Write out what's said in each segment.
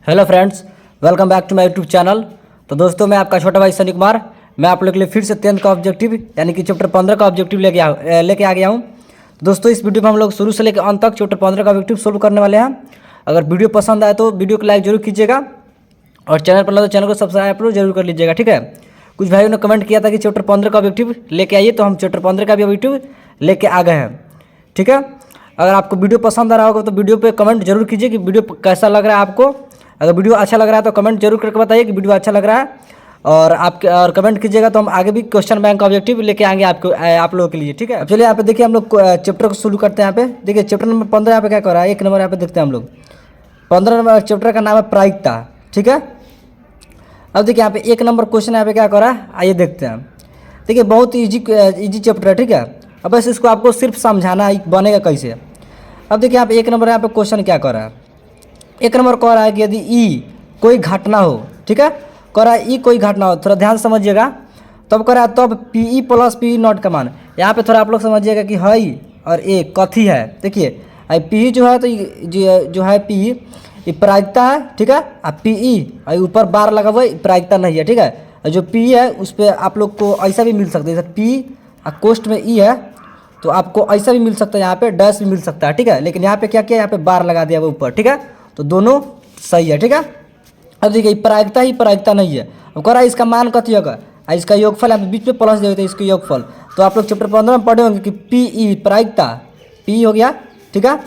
Hello friends, welcome back to my YouTube channel. तो दोस्तों, मैं आपका छोटा भाई सनी कुमार। मैं आप लोग के लिए फिर से 10th का ऑब्जेक्टिव यानी कि चैप्टर 15 का ऑब्जेक्टिव लेके आ गया हूँ। दोस्तों, इस वीडियो में हम लोग शुरू से लेकर अंत तक चैप्टर 15 का ऑब्जेक्टिव सोल्व करने वाले हैं। अगर वीडियो पसंद आए तो वीडियो को लाइक जरूर कीजिएगा और चैनल पर तो चैनल को सब्सक्राइब जरूर कर लीजिएगा, ठीक है। कुछ भाइयों ने कमेंट किया था कि चैप्टर 15 का ऑब्जेक्टिव लेके आइए, तो हम चैप्टर 15 का भी ऑब्जेक्टिव लेके आ गए हैं, ठीक है। अगर आपको वीडियो पसंद आ रहा होगा तो वीडियो पे कमेंट जरूर कीजिए कि वीडियो कैसा लग रहा है आपको। अगर वीडियो अच्छा लग रहा है तो कमेंट जरूर करके बताइए कि वीडियो अच्छा लग रहा है, और कमेंट कीजिएगा तो हम आगे भी क्वेश्चन बैंक का ऑब्जेक्टिव लेके आएंगे आप लोगों के लिए, ठीक है। अब चलिए यहाँ पे देखिए, हम लोग चैप्टर को शुरू करते हैं। यहाँ पे देखिए चैप्टर नंबर 15 यहाँ पे क्या कर रहा है। 1 नंबर यहाँ पे देखते हैं हम लोग। 15 नंबर चैप्टर का नाम है प्रायिकता, ठीक है। अब देखिए यहाँ पे 1 नंबर क्वेश्चन यहाँ पे क्या कर रहा है, आइए देखते हैं। देखिए बहुत इजी चैप्टर है, ठीक है। अब बस इसको आपको सिर्फ समझाना बनेगा कैसे। अब देखिए यहाँ पे 1 नंबर यहाँ पे क्वेश्चन क्या कर रहा है। 1 नंबर कह रहा है कि यदि ई कोई घटना हो, ठीक है, कह रहा है ई कोई घटना हो, थोड़ा ध्यान समझिएगा। तब कह रहा है तब P E plus P not का मान, यहाँ पे थोड़ा आप लोग समझिएगा कि हई और ए कथी है। देखिए पी जो है तो जो है पी ये प्रायिकता है, ठीक है। अब पी ई ऊपर बार लगा हुआ है, प्रायिकता नहीं है, ठीक है। और जो पी है उस पर आप लोग को ऐसा भी मिल सकता है, जैसे पी कोष्ट में ई है तो आपको ऐसा भी मिल सकता है, यहाँ पे डैश भी मिल सकता है, ठीक है। लेकिन यहाँ पे क्या किया, यहाँ पे बार लगा दिया वो ऊपर, ठीक है। तो दोनों सही है, ठीक है। अब देखिए प्रायिकता ही प्रायिकता नहीं है। अब कह रहा है इसका मान कथी होगा, इसका योगफल आप बीच में प्लस दे देते हैं, इसके योगफल। तो आप लोग चैप्टर 15 में पढ़े होंगे कि पी ई प्रायिकता पी हो गया, ठीक है।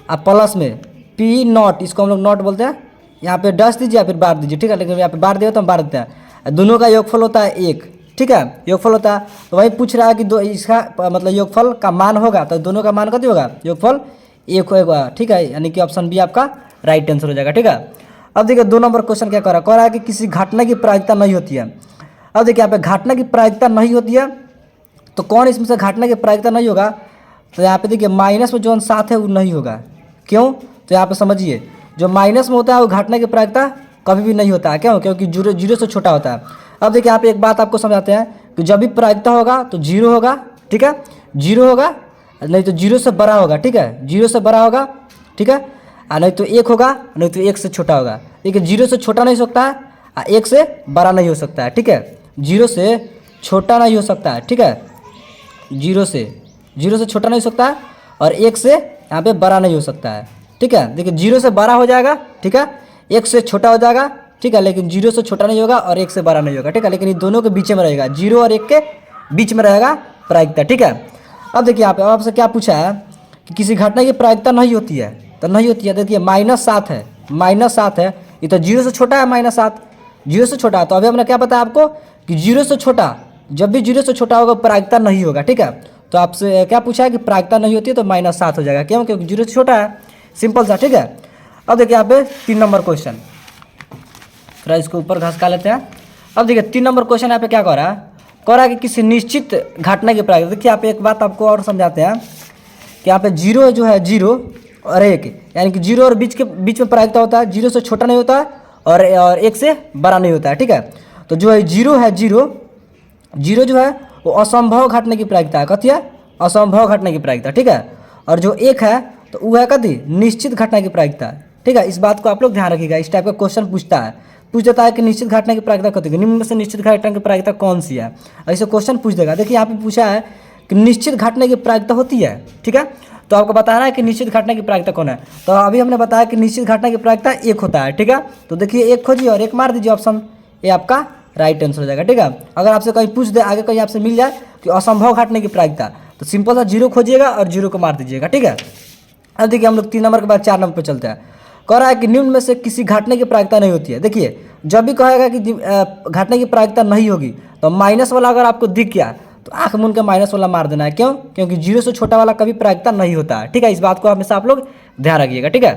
अब प्लस में पी नॉट, इसको हम लोग नॉट बोलते हैं, यहाँ पे डैश दीजिए फिर बार दीजिए, ठीक है। लेकिन यहाँ पे बार दिए तो हम बार देते हैं। दोनों का योगफल होता है 1, ठीक है, योगफल होता है। तो वही पूछ रहा है कि इसका मतलब योगफल का मान होगा, तो दोनों का मान कथी होगा, योगफल 1 होगा, ठीक है। यानी कि ऑप्शन बी आपका राइट आंसर हो जाएगा, ठीक है। अब देखिए 2 नंबर क्वेश्चन क्या कह रहा है कि किसी घटना की प्रायिकता नहीं होती है। अब देखिए यहाँ पे घटना की प्रायिकता नहीं होती है, तो कौन इसमें से घटना की प्रायिकता नहीं होगा। तो यहाँ पे देखिए माइनस में जो 7 है वो नहीं होगा, क्यों। तो यहाँ पे समझिए, जो माइनस में होता है वो घटना की प्रायिकता कभी भी नहीं होता है, क्यों, क्योंकि जीरो से छोटा होता है। अब देखिए यहाँ पे एक बात आपको समझाते हैं कि जब भी प्रायिकता होगा तो 0 होगा, ठीक है, 0 होगा, नहीं तो 0 से बड़ा होगा, ठीक है, 0 से बड़ा होगा, ठीक है, नहीं तो 1 होगा, नहीं तो 1 से छोटा होगा। लेकिन 0 से छोटा नहीं हो सकता है, 1 से बड़ा नहीं हो सकता है, ठीक है। 0 से छोटा नहीं हो सकता है, ठीक है, 0 से छोटा नहीं हो सकता है, और 1 से यहाँ पे बड़ा नहीं हो सकता है, ठीक है। देखिए 0 से बड़ा हो जाएगा, ठीक है, 1 से छोटा हो जाएगा, ठीक है, लेकिन 0 से छोटा नहीं होगा और 1 से बड़ा नहीं होगा, ठीक है। लेकिन ये दोनों के बीच में रहेगा, 0 और 1 के बीच में रहेगा प्रायिकता, ठीक है। अब देखिए यहाँ पे आपसे क्या पूछा है कि किसी घटना की प्रायिकता नहीं होती है, तो नहीं होती है। देखिए -7 है, -7 है, ये तो 0 से छोटा है, -7 0 से छोटा है। तो अभी हमने क्या बताया आपको कि 0 से छोटा, जब भी 0 से छोटा होगा प्रायिकता नहीं होगा, ठीक है। तो आपसे क्या पूछा है कि प्रायिकता नहीं होती है, तो -7 हो जाएगा, क्यों, क्योंकि 0 से छोटा है, सिंपल सा, ठीक है। अब देखिए यहाँ पे 3 नंबर क्वेश्चन, थोड़ा इसको ऊपर घसका लेते हैं। अब देखिए 3 नंबर क्वेश्चन यहाँ पे क्या कह रहा है कि किसी निश्चित घटना की प्रायिकता। देखिए यहाँ पे एक बात आपको और समझाते हैं कि यहाँ पे 0 जो है 0 और 1, यानी कि 0 और बीच में प्रायिकता होता है, 0 से छोटा नहीं होता है और 1 से बड़ा नहीं होता है, ठीक है। तो जो है 0 है, 0 जो है वो असंभव घटना की प्रायिकता है, कथी है, असंभव घटना की प्रायिकता, ठीक है। और जो 1 है तो वो है कथी, निश्चित घटना की प्रायिकता, ठीक है। इस बात को आप लोग ध्यान रखिएगा, इस टाइप का क्वेश्चन पूछ देता है कि निश्चित घटना की प्रायिकता कथी है, निम्न में से निश्चित घटना की प्रायिकता कौन सी है, ऐसे क्वेश्चन पूछ देगा। देखिए यहाँ पे पूछा है कि निश्चित घटना की प्रायिकता होती है, ठीक है। तो आपको बताना है कि निश्चित घटना की प्रायिकता कौन है। तो अभी हमने बताया कि निश्चित घटना की प्रायिकता 1 होता है, ठीक है। तो देखिए 1 खोजिए और 1 मार दीजिए, ऑप्शन ए आपका राइट आंसर हो जाएगा, ठीक है। अगर आपसे कहीं पूछ दे, आगे कहीं आपसे मिल जाए कि असंभव घटना की प्रायिकता, तो सिंपल सा 0 खोजिएगा और 0 को मार दीजिएगा, ठीक है। अब देखिए हम लोग 3 नंबर के बाद 4 नंबर पर चलते हैं। कह रहा है कि निम्न में से किसी घटना की प्रायिकता नहीं होती है। देखिए जब भी कहेगा कि घटना की प्रायिकता नहीं होगी, तो माइनस वाला अगर आपको दिख गया तो आंख मूंद के माइनस वाला मार देना है, क्यों, क्योंकि 0 से छोटा वाला कभी प्रायिकता नहीं होता है, ठीक है। इस बात को हमेशा आप लोग ध्यान रखिएगा, ठीक है।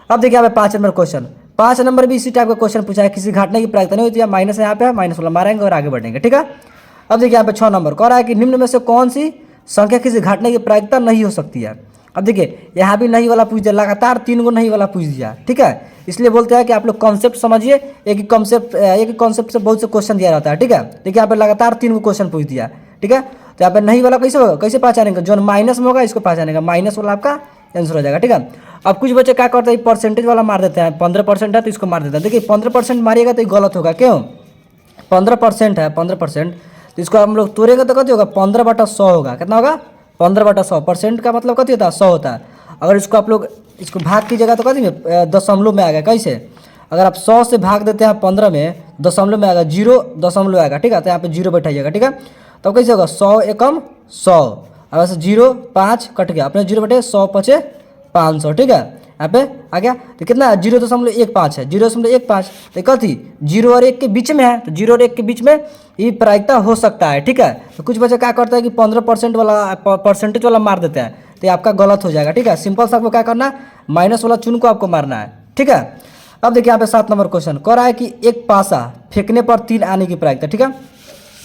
अब देखिए यहाँ पे 5 नंबर क्वेश्चन, 5 नंबर भी इसी टाइप का क्वेश्चन पूछा है, किसी घटना की प्रायिकता नहीं होती है, माइनस यहाँ पे है, माइनस वाला मारेंगे और आगे बढ़ेंगे, ठीक है। अब देखिए यहाँ पे 6 नंबर कह रहा है कि निम्न में से कौन सी संख्या किसी घटना की प्रायिकता नहीं हो सकती है। अब देखिए यहाँ भी नहीं वाला पूछ दिया, लगातार 3 गो नहीं वाला पूछ दिया, ठीक है। इसलिए बोलते हैं कि आप लोग कॉन्सेप्ट समझिए, एक ही कॉन्सेप्ट से बहुत से क्वेश्चन दिया जाता है, ठीक है। देखिए यहाँ पे लगातार 3 गो क्वेश्चन पूछ दिया, ठीक है। तो यहाँ पे नहीं वाला कैसे होगा, कैसे पहचानेंगे, जो माइनस में होगा इसको पहचानेगा, माइनस वाला आपका आंसर हो जाएगा। ठीक है, अब कुछ बच्चे क्या करते हैं, परसेंटेज वाला मार देते हैं, 15% है तो इसको मार देता है। देखिए 15% मारिएगा तो ये गलत होगा, क्यों? 15% है, 15%, तो इसको हम लोग तोड़ेंगे तो कति होगा, 15/100 होगा। कितना होगा, 15/100। परसेंट का मतलब कति होता है, 100 होता है। अगर इसको आप लोग इसको भाग कीजिएगा तो कति में, दशमलव में आएगा। कैसे, अगर आप 100 से भाग देते हैं 15 में, दशमलव में आएगा, 0 दशमलव आएगा। ठीक है, तो यहाँ पे 0 बैठाइएगा। ठीक है, तो कैसे होगा, 100 एकम 100, अब ऐसे 0 5 कट गया, अपने 0 बटे 100 पचे 500। ठीक है, यहाँ पे आ गया, तो कितना है, 0.15 है, 0.15, तो कथी 0 और 1 के बीच में है, तो 0 और 1 के बीच में ये प्रायिकता हो सकता है। ठीक है, तो कुछ बच्चे क्या करते हैं कि 15% वाला परसेंटेज वाला मार देते हैं, तो ये आपका गलत हो जाएगा। ठीक है, सिंपल सा आपको क्या करना है, माइनस वाला चुन को आपको मारना है। ठीक है, अब देखिए यहाँ पे 7 नंबर क्वेश्चन कह रहा है कि एक पासा फेंकने पर 3 आने की प्रायिकता। ठीक है,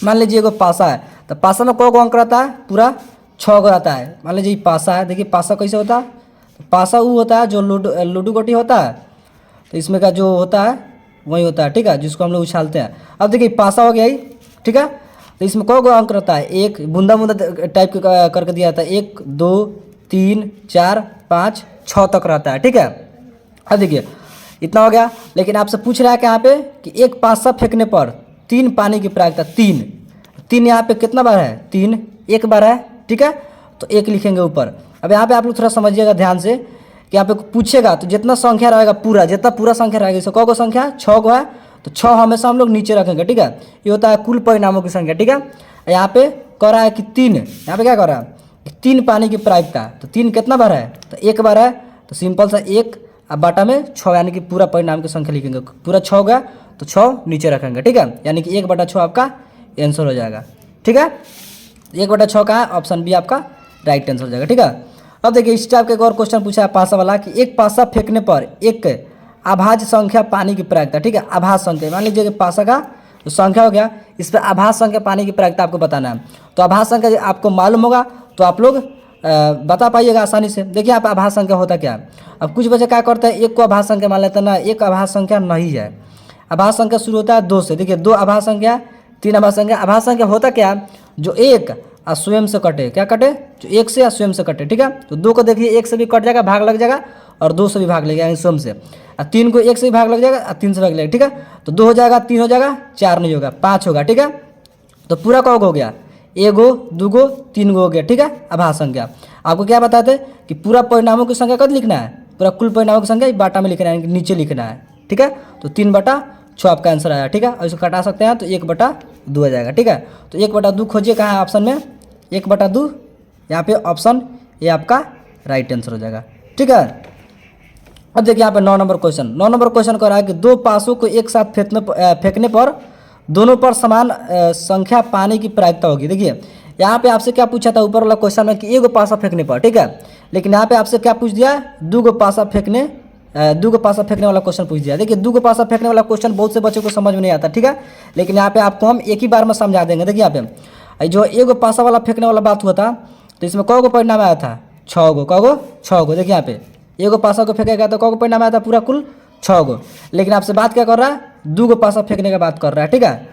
मान लीजिए एगो पासा है, तो पासा में कौ अंक रहता है, पूरा 6 गो रहता है। मान लीजिए पासा है, देखिए पासा कैसे होता है, पासा वो होता है जो लूडो गोटी होता है, तो इसमें का जो होता है वही होता है। ठीक है, जिसको हम लोग उछालते हैं। अब देखिए पासा हो गया ही। ठीक है, तो इसमें कौ गो अंक रहता है, एक बूंदा बूंदा टाइप करके दिया जाता है, 1 2 3 4 5 6 तक रहता है। ठीक है, अब देखिए इतना हो गया, लेकिन आपसे पूछ रहा है कि यहाँ पे कि एक पासा फेंकने पर 3 पानी की प्रायिकता, 3 यहाँ पे कितना बार है, 3 एक बार है। ठीक है, तो 1 लिखेंगे ऊपर। अब यहाँ पे आप लोग थोड़ा समझिएगा ध्यान से कि यहाँ पे पूछेगा तो जितना संख्या रहेगा पूरा, जितना पूरा संख्या रहेगा, इसको कौ संख्या 6 गो है, तो 6 हमेशा हम लोग नीचे रखेंगे। ठीक है, ये होता है कुल परिणामों की संख्या। ठीक है, यहाँ पे कह रहा है कि 3, यहाँ पे क्या कह रहा है, 3 पानी की प्रायिकता, तो 3 कितना बार है, तो 1 बार है, तो सिंपल सा 1 अब बाटा में 6, यानी कि पूरा परिणाम की संख्या लिखेंगे। पूरा 6 गया तो 6 नीचे रखेंगे। ठीक है, यानी कि 1/6 आपका आंसर हो जाएगा। ठीक है, 1/6 का है, ऑप्शन बी आपका राइट आंसर हो जाएगा। ठीक है, अब देखिए इस टाइप का एक और क्वेश्चन पूछा है पासा वाला कि एक पासा फेंकने पर एक अभाज्य संख्या पानी की प्रायिकता। ठीक है, अभाज्य संख्या, मान लीजिए कि पासा का जो संख्या हो गया, इस पर अभाज्य संख्या पानी की प्रायिकता आपको बताना है। तो अभाज्य संख्या आपको मालूम होगा तो आप लोग बता पाइएगा आसानी से। देखिए आप अभाज्य संख्या होता क्या है। अब कुछ बच्चे क्या करते हैं, एक को अभाज्य संख्या मान लेते हैं ना, एक अभाज्य संख्या नहीं है। अभाज्य संख्या शुरू होता है 2 से। देखिए 2 अभाज्य संख्या, 3 अभाज्य संख्या। अभाज्य संख्या होता क्या है, जो 1 और स्वयं से कटे, क्या कटे, जो 1 से या स्वयं से कटे। ठीक है, तो 2 को देखिए 1 से भी कट जाएगा, भाग लग जाएगा, और 2 से भी भाग लगेगा, यानी स्वयं से। और 3 को 1 से भी भाग लग जाएगा और 3 से भाग लगेगा। ठीक है, तो 2 हो जाएगा, 3 हो जाएगा, 4 नहीं होगा, 5 होगा। ठीक है, तो पूरा कौ हो गया, 1 गो 2 गो 3 गो हो गया। ठीक है, अभाज्य संख्या। आपको क्या बताते हैं कि पूरा परिणामों की संख्या कब लिखना है, पूरा कुल परिणामों की संख्या बाटा में लिखना है, नीचे लिखना है। ठीक है, तो 3/6 आपका आंसर आया। ठीक है, और इसको कटा सकते हैं तो 1/2 आ जाएगा। ठीक है, तो 1/2 खोजिए कहाँ है ऑप्शन में, 1/2 यहाँ पे ऑप्शन ये आपका राइट आंसर हो जाएगा। ठीक है, अब देखिए यहाँ पे 9 नंबर क्वेश्चन। 9 नंबर क्वेश्चन कह रहा है कि 2 पासों को एक साथ फेंकने पर दोनों पर समान संख्या पानी की प्रायिकता होगी। देखिए यहाँ पे आपसे क्या पूछा था ऊपर वाला क्वेश्चन में कि 1 पासा फेंकने पर। ठीक है, लेकिन यहाँ पे आपसे क्या पूछ दिया, 2 पासा फेंकने 2 पासा फेंकने वाला क्वेश्चन पूछ दिया। देखिए 2 पासा फेंकने वाला क्वेश्चन बहुत से बच्चों को समझ में नहीं आता। ठीक है, लेकिन यहाँ पे आपको हम एक ही बार में समझा देंगे। देखिए यहाँ पे जो 1 पासा वाला फेंकने वाला बात हुआ था, तो इसमें कौ गो परिणाम आया था, 6 गो। कौ गो, 6 गो। देखिए यहाँ पे 1 पासा को फेंकेगा तो कौ गो परिणाम आया था, पूरा कुल 6 गो। लेकिन आपसे बात क्या कर रहा है, 2 पासा फेंकने का बात कर रहा है। ठीक है,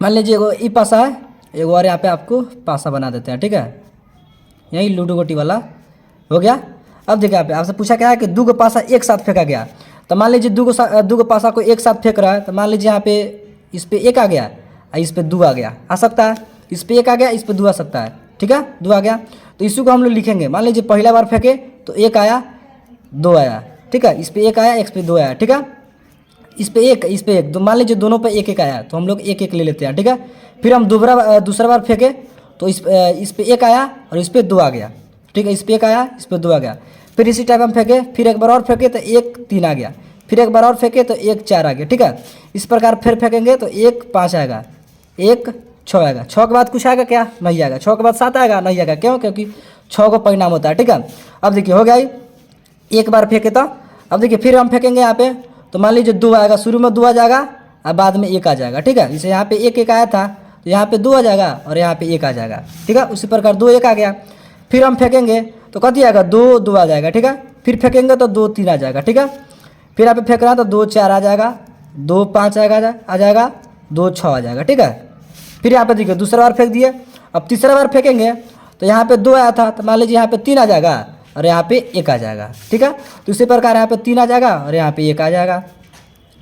मान लीजिए एगो ई पासा है, एगो और यहाँ पे आपको पासा बना देते हैं। ठीक है, यही लूडो गोटी वाला हो गया। अब देखिए यहाँ पे आपसे पूछा क्या है कि 2 पासा एक साथ फेंका गया, तो मान लीजिए 2 पासा को एक साथ फेंक रहा है, तो मान लीजिए यहाँ पे इस पे 1 आ गया और इस पे 2 आ गया, आ सकता है। इस पे 1 आ गया, इस पे 2 आ सकता है। ठीक है, 2 आ गया, तो इसी को हम लोग लिखेंगे। मान लीजिए पहला बार फेंके तो 1 आया, 2 आया। ठीक है, इस पे 1 आया, इस पे 2 आया। ठीक है, इस पे 1, इस पे 1, तो मान लीजिए दोनों पे 1 आया, तो हम लोग 1 ले लेते हैं। ठीक है, फिर हम दूसरा बार फेंके तो इस पे 1 आया और इस पे 2 आ गया। ठीक है, इस पे 1 आया, इस पे 2 आ गया। फिर इसी टाइप हम फेंके, फिर एक बार और फेंके तो 1 3 आ गया, फिर एक बार और फेंके तो 1 4 आ गया। ठीक है, इस प्रकार फिर फेंकेंगे तो 1 5 आएगा, 1 6 आएगा। 6 के बाद कुछ आएगा क्या, नहीं आएगा। 6 के बाद 7 आएगा, नहीं आएगा। क्यों, क्योंकि 6 को परिणाम होता है। ठीक है, अब देखिए हो गया, एक बार फेंके तो अब देखिए फिर हम फेंकेंगे यहाँ पे, तो मान लीजिए 2 आएगा, शुरू में 2 आ जाएगा और बाद में 1 आ जाएगा। ठीक है, जैसे यहाँ पे 1 आया था तो यहाँ पे 2 आ जाएगा और यहाँ पे 1 आ जाएगा। ठीक है, उसी प्रकार 2 1 आ गया, फिर हम फेंकेंगे तो कति आएगा, 2 2 आ जाएगा। ठीक है, फिर फेंकेंगे तो 2 3 आ जाएगा। ठीक है, फिर यहाँ पे फेंक रहा है तो 2 4 आ जाएगा, 2 5 आ जाएगा, 2 6 आ जाएगा। ठीक है, फिर यहाँ पे देखिए दूसरा बार फेंक दिए। अब तीसरा बार फेंकेंगे तो यहाँ पे 2 आया था, तो मान लीजिए यहाँ पे 3 आ जाएगा और यहाँ पे 1 आ जाएगा। ठीक है, तो इसी प्रकार यहाँ पे 3 आ जाएगा और यहाँ पे 1 आ जाएगा,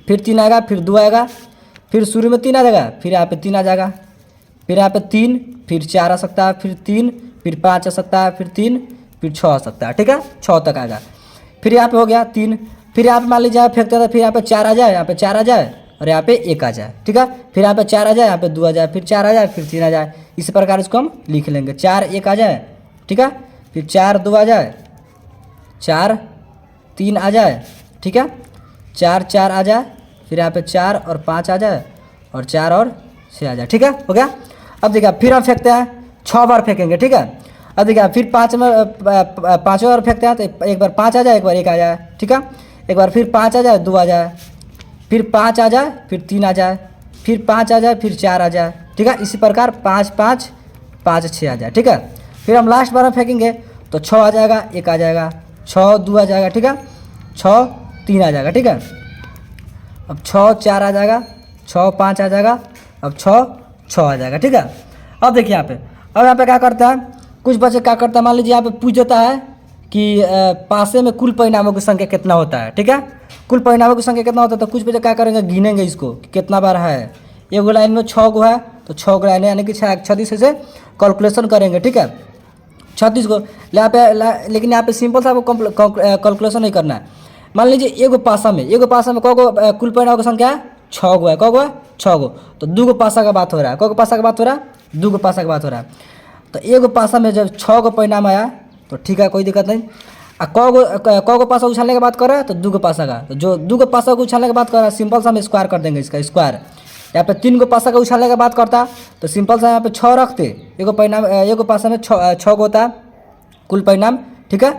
फिर 3 आएगा, फिर 2 आएगा, फिर शुरू में 3 आ जाएगा, फिर यहाँ पे 3 आ जाएगा, फिर यहाँ पे 3, फिर 4 आ सकता है, फिर 3, फिर 5 आ सकता है, फिर 3, फिर 6 आ सकता है। ठीक है, 6 तक आएगा। फिर यहाँ पे हो गया 3, फिर यहाँ पे मान लीजिए फेंकते हैं, फिर यहाँ पे 4 आ जाए, यहाँ पे 4 आ जाए और यहाँ पे 1 आ जाए। ठीक है, फिर यहाँ पे 4 आ जाए, यहाँ पे 2 आ जाए, फिर 4 आ जाए, फिर 3 आ जाए। इसी प्रकार इसको हम लिख लेंगे। 4 1 आ जाए, ठीक है, फिर 4 2 आ जाए, 4 3 आ जाए, ठीक है, 4 4 आ जाए, फिर यहाँ पे 4 और 5 आ जाए और 4 और 6 आ जाए। ठीक है, हो गया। अब देखिए फिर हम फेंकते हैं, 6 बार फेंकेंगे। ठीक है, अब देखिए फिर 5 बार फेंकते हैं, तो एक बार 5 आ जाए, एक बार 1 आ जाए। ठीक है, एक बार फिर 5 आ जाए, 2 आ जाए, फिर 5 आ जाए, फिर 3 आ जाए, फिर 5 आ जाए, फिर 4 आ जाए। ठीक है, इसी प्रकार 5 5 5 6 आ जाए। ठीक है, फिर हम लास्ट बार में फेंकेंगे तो 6 आ जाएगा, 1 आ जाएगा, 6 2 आ जाएगा। ठीक है, 6 3 आ जाएगा। ठीक है, अब 6 4 आ जाएगा, 6 5 आ जाएगा, अब 6 6 आ जाएगा। ठीक है, अब देखिए अब यहाँ पे क्या करता है, कुछ बच्चे क्या करता है, मान लीजिए यहाँ पे पूछ देता है कि पासे में कुल परिणामों की संख्या कितना होता है। ठीक है, कुल परिणामों की संख्या कितना होता है, तो कुछ बच्चे क्या करेंगे, गिनेंगे इसको कि कितना बार है। एक लाइन में 6 गो है, तो 6 गो लाइन यानी कि 36 से कैलकुलेशन करेंगे। ठीक है, 36 को लेकिन यहाँ पे सिंपल सा आपको कैलकुलेशन नहीं करना है। मान लीजिए एगो पासा में क गो कुल परिणामों की संख्या है, 6 गो है। क गो है, 6 गो, तो 2 गो पासा का बात हो रहा है। क गो पासा का बात हो रहा है, 2 गो पासा का बात हो रहा है। तो एगो पासा में जब 6 गो परिणाम आया तो ठीक है, कोई दिक्कत नहीं। क गो पासा उछालने की बात कर रहा है, तो 2 गो पासा का, तो जो 2 गो पासा को उछालने की बात कर रहा है, सिंपल सा हम स्क्वायर कर देंगे इसका स्क्वायर। यहाँ पे 3 गो पासा का उछालने की बात करता, तो सिंपल सा यहाँ पे 6 रखते, एगो पासा में 6 गो होता है कुल परिणाम। ठीक है,